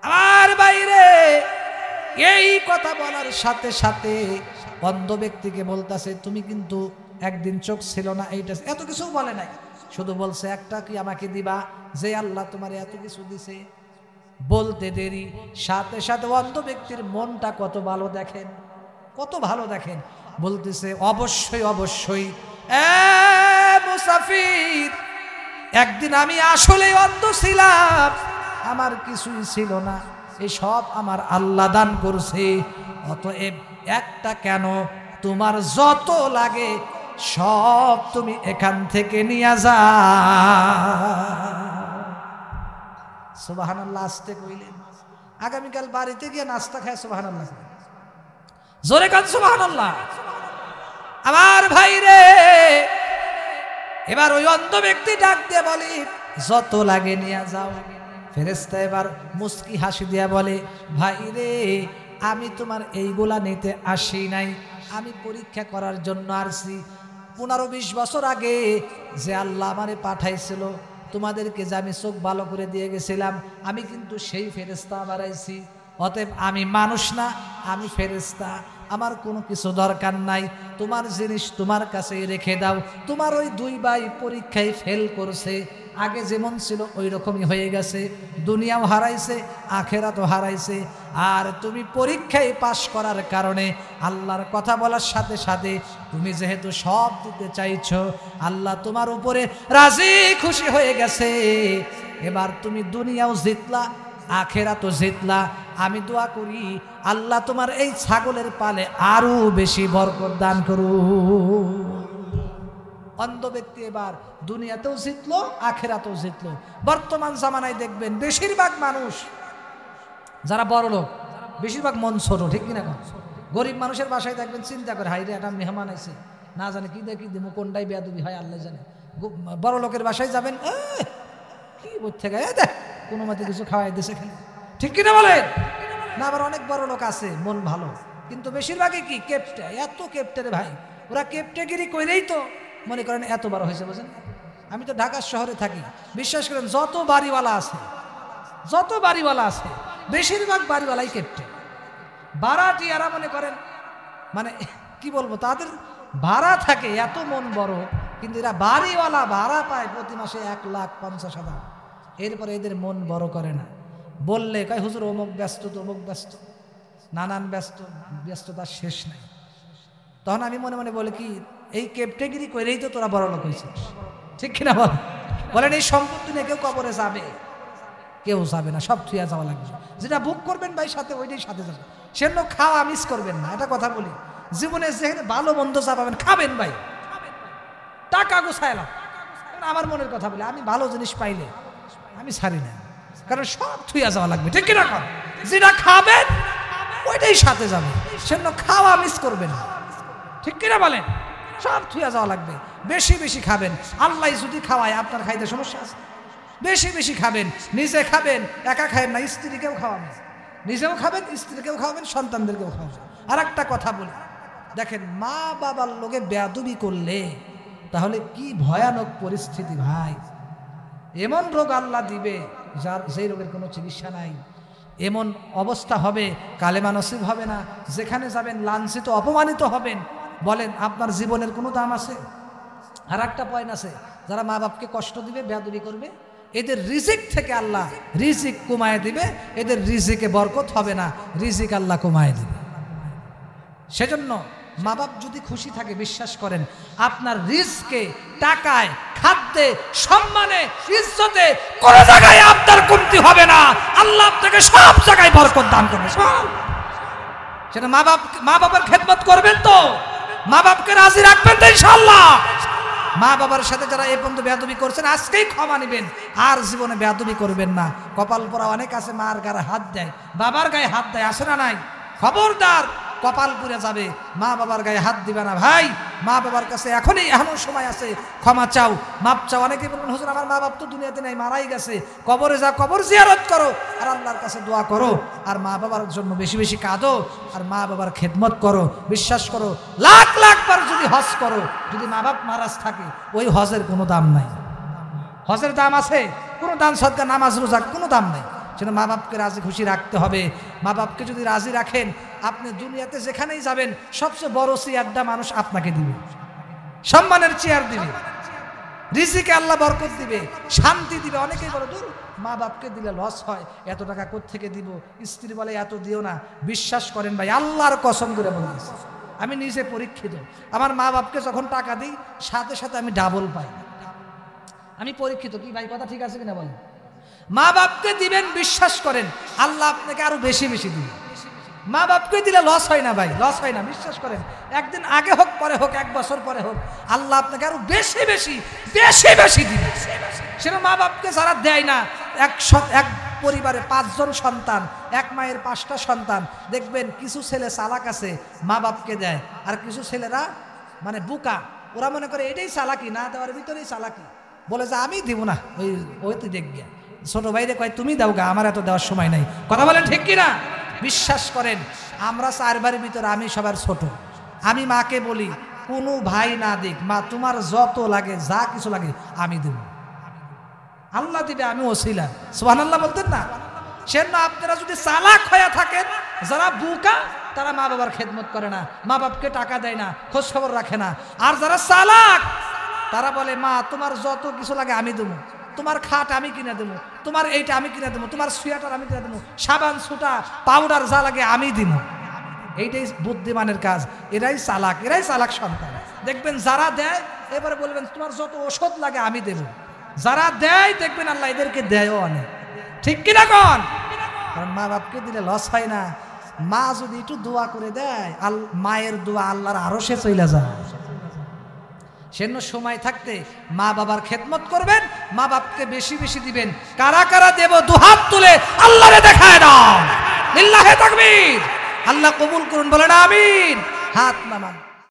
আমার বাইরে এই কথা বলার সাথে সাথে অন্ধ ব্যক্তিকে বলতেছে তুমি কিন্তু একদিন চোখ ছিল না, এইটা এত কিছু বলে নাই, শুধু বলছে একটা কি আমাকে দিবা, যে আল্লাহ তোমার এত কিছু দিছে। বলতে দেরি, সাথে সাথে অন্ধ ব্যক্তির মনটা কত ভালো দেখেন, কত ভালো দেখেন। বলতেছে অবশ্যই অবশ্যই মুসাফির, একদিন আমি আসলে অন্ধ ছিলাম, আমার কিছুই ছিল না, এই সব আমার আল্লাহ দান করছে। অতএব একটা কেন, তোমার যত লাগে সব তুমি এখান থেকে নিয়ে যা। সুবহানাল্লাহ আসতে কইলেন। আগামীকাল বাড়িতে গিয়ে নাস্তা খায় সুবহানাল্লাহ, জোরে কান সুবহানাল্লাহ। আমার ভাই রে, এবার ওই অন্ধ ব্যক্তি ডাক দিয়ে বলে যত লাগে নিয়ে যাও। ফেরেশতা এবার মুস্কি হাসি দিয়া বলে ভাই রে, আমি তোমার এইগুলা নিতে আসি নাই, আমি পরীক্ষা করার জন্য আসছি। 15-20 বছর আগে যে আল্লাহ আমারে পাঠাইছিল, তোমাদেরকে যে আমি চোখ ভালো করে দিয়ে গেছিলাম, আমি কিন্তু সেই ফেরেশতা বাড়াইছি। অতএব আমি মানুষ না, আমি ফেরেশতা, আমার কোনো কিছু দরকার নাই, তোমার জিনিস তোমার কাছেই রেখে দাও। তোমার ওই 2 ভাই পরীক্ষায় ফেল করছে, আগে যেমন ছিল ওই রকমই হয়ে গেছে, দুনিয়াও হারাইছে আখেরাতও হারাইছে। আর তুমি পরীক্ষায় পাশ করার কারণে আল্লাহর কথা বলার সাথে সাথে তুমি যেহেতু সব দিতে চাইছো, আল্লাহ তোমার উপরে রাজি খুশি হয়ে গেছে। এবার তুমি দুনিয়াও জিতলা, আখেরাতও জিতলা। আমি দোয়া করি আল্লাহ তোমার এই ছাগলের পালে আরো বেশি বরকত দান করুন। অন্ধ ব্যক্তি এবার দুনিয়াতেও জিতলো, আখেরাতেও জিতলো। বর্তমান জামানায় দেখবেন বেশিরভাগ মানুষ যারা বড় লোক, বেশিরভাগ মন ছোট, ঠিক কিনা? গরিব মানুষের বাসায় দেখবেন চিন্তা করে হাই রে একটা মেহমান আছে, না জানে কি দেখি দিমু, কোনটাই বেয়াদবি হয় আল্লাহ জানে। বড় লোকের বাসায় যাবেন, কি বলতে দেখ কোনো মতে কিছু খাওয়াই দিছে খালি, ঠিক কিনা বলেন না? আবার অনেক বড় লোক আছে মন ভালো, কিন্তু বেশিরভাগই কি কেপটে, এত কেপটে রে ভাই, ওরা কেপটেগিরি কইলেই তো মনে করেন এত বড় হয়েছে। বুঝেন, আমি তো ঢাকা শহরে থাকি, বিশ্বাস করেন যত বাড়িওয়ালা আছে বেশিরভাগ বাড়িওয়ালাই কেপটে। ভাড়াটিয়ারা মনে করেন মানে কি বলবো, তাদের ভাড়া থাকে এত মন বড়, কিন্তু এরা বাড়িওয়ালা ভাড়া পায় প্রতি মাসে 1,50,000। এরপরে এদের মন বড় করে না, বললে কয় হুজুর অমুক ব্যস্ত, তমুক ব্যস্ত, নানান ব্যস্ততার শেষ নাই। তখন আমি মনে মনে বলি কি, এই কেপটেগিরি করেই তো তোরা বড় লোক হয়েছিস, ঠিক কিনা বলেন? এই সম্পত্তি নিয়ে কেউ কবরে যাবে? কেউ যাবে না, সব থুয়া যাওয়া লাগবে। যেটা বুক করবেন ভাই সাথে, ওইটাই সাথে যাবে। সেজন্য খাওয়া মিস করবেন না, এটা কথা বলি। জীবনে যেখানে ভালো মন্দ চা পাবেন খাবেন ভাই, টাকা গোছাইলাম। আমার মনের কথা বলি, আমি ভালো জিনিস পাইলে আমি ছাড়ি না, কারণ সব থুয়া যাওয়া লাগবে, ঠিক কিনা? যেটা খাবেন ওইটাই সাথে যাবে, সেজন্য খাওয়া মিস করবেন না, ঠিক কিনা বলেন? সব থুয়া যাওয়া লাগবে। বেশি বেশি খাবেন, আল্লাহ যদি খাওয়ায় আপনার খাইতে সমস্যা আছে? বেশি বেশি খাবেন, নিজে খাবেন, একা খাবেন না, স্ত্রীকেও খাওয়াবেন, নিজেও খাবেন, স্ত্রীকেও খাওয়াবেন, সন্তানদেরকেও খাওয়াবেন। আর একটা কথা বলি, দেখেন মা বাবার লোকে বেয়াদবি করলে তাহলে কি ভয়ানক পরিস্থিতি ভাই। এমন রোগ আল্লাহ দিবে যেই রোগের কোনো চিকিৎসা নাই। এমন অবস্থা হবে, কালেমা নসিব হবে না, যেখানে যাবেন লাঞ্ছিত অপমানিত হবেন। বলেন আপনার জীবনের কোনো দাম আছে? আর একটা পয়েন্ট আছে, যারা মা বাপকে কষ্ট দিবে, বেয়াদবি করবে, এদের রিজিক থেকে আল্লাহ রিজিক কমায় দিবে, এদের রিজিকে বরকত হবে না, রিজিক আল্লাহ কমায় দিবে। সেজন্য মা বাপ যদি খুশি থাকে, বিশ্বাস করেন আপনার রিজকে, টাকায়, খাদ্যে, সম্মানে, ইজ্জতে কোন জায়গায় আপনার কমতি হবে না। আল্লাহ আপনাকে সব জায়গায় বরকত দান করবে। সেটা মা বাবার খেদমত করবেন তো, মা বাপকে রাজি রাখবেন তো ইনশাআল্লাহ। মা বাবার সাথে যারা এই পর্যন্ত বেয়াদবি করছেন আজকেই ক্ষমা নেবেন, আর জীবনে বেয়াদবি করবেন না। কপাল পোড়া অনেক আছে, মার গায়ে হাত দেয়, বাবার গায়ে হাত দেয়, আসে না নাই? খবরদার, কপাল পুড়ে যাবে, মা বাবার গায়ে হাত দিবে না ভাই। মা বাবার কাছে এখনো সময় আছে, ক্ষমা চাও, মাপ চাও। অনেকেই বলবেন হুজুর আমার মা বাপ তো দুনিয়াতে নাই, মারাই গেছে। কবরে যা, কবর জিয়ারত করো আর আল্লাহর কাছে দোয়া করো, আর মা বাবার জন্য বেশি বেশি কাঁদো, আর মা বাবার খেদমত করো। বিশ্বাস করো, লাখ লাখ বার যদি হজ করো, যদি মা বাপ মারাজ থাকে, ওই হজের কোনো দাম নাই। হজের দাম আছে? কোনো দান সদকা, নামাজ রোজা কোনো দাম নাই। সেটা মা বাপকে রাজি খুশি রাখতে হবে। মা বাপকে যদি রাজি রাখেন, আপনি দুনিয়াতে যেখানেই যাবেন সবচেয়ে বড় চেয়ারটা মানুষ আপনাকে দিবে, সম্মানের চেয়ার দিবে। রিজিকে আল্লাহ বরকত দিবে, শান্তি দিবে। অনেকেই বলে দূর মা বাপকে দিলে লস হয়, এত টাকা কোত্থেকে দিব, স্ত্রী বলে এত দিও না। বিশ্বাস করেন ভাই, আল্লাহর কসম করে বলতেছি, আমি নিজে পরীক্ষিত। আমার মা বাপকে যখন টাকা দিই সাথে সাথে আমি ডাবল পাই। আমি পরীক্ষিত। কি ভাই কথা ঠিক আছে কিনা বলেন? মা বাপকে দিবেন, বিশ্বাস করেন আল্লাহ আপনাকে আরো বেশি বেশি দিবে। মা বাপকে দিলে লস হয় না ভাই, লস হয় না, বিশ্বাস করেন। একদিন আগে হোক পরে হোক, এক বছর পরে হোক, আল্লাহ আপনাকে আরো বেশি বেশি বেশি বেশি দিবে। সেটা মা বাপকে যারা দেয় না, এক পরিবারে 5 জন সন্তান, এক মায়ের 5টা সন্তান, দেখবেন কিছু ছেলে চালাক আছে মা বাপকে দেয়, আর কিছু ছেলেরা মানে বুকা, ওরা মনে করে এটাই চালাকি, না দেওয়ার ভিতরেই চালাকি, বলে যে আমি দিব না, ওই তুই দেখ গিয়া। ছোট ভাইরে কয় তুমি দাও গা, আমার এত দেওয়ার সময় নাই। কথা বলেন ঠিক কিনা? বিশ্বাস করেন আমরা 4 বাড়ির ভিতরে আমি সবার ছোট। আমি মাকে বলি কোনো ভাই না দিক, মা তোমার যত লাগে যা কিছু লাগে আমি দেব, আল্লাহ দিবে, আমি ওসিলা। সুবহানাল্লাহ বলতেন না? সেজন্য আপনারা যদি চালাক হয়ে থাকেন, যারা বুকা তারা মা বাবার খেদমত করে না, মা বাপকে টাকা দেয় না, খোঁজ খবর রাখে না। আর যারা চালাক তারা বলে মা তোমার যত কিছু লাগে আমি দেবো, তোমার খাট আমি কিনে দেবো, তোমার এইটা আমি কিনে দেবো, তোমার সোয়েটার আমি কিনে দেবো, সাবান সুটা পাউডার যা লাগে আমি দিব। এইটাই বুদ্ধিমানের কাজ। এরাই চালাক সন্তান। দেখবেন যারা দেয় এবারে বলবেন তোমার যত ওষুধ লাগে আমি দেবো। যারা দেয় দেখবেন আল্লাহ এদেরকে দেয়ও অনেক। ঠিক কিনা কন? কারণ মা বাপকে দিলে লস হয় না। মা যদি একটু দোয়া করে দেয়, মায়ের দোয়া আল্লাহর আরশে চলে যায়। সেজন্য সময় থাকতে মা বাবার খেদমত করবেন, মা বাপকে বেশি বেশি দিবেন। কারা কারা দেব দুহাত তুলে আল্লাহরে দেখায় দাও। লিল্লাহি তাকবীর। আল্লাহ কবুল করুন, বলেন আমিন। হাত নামান।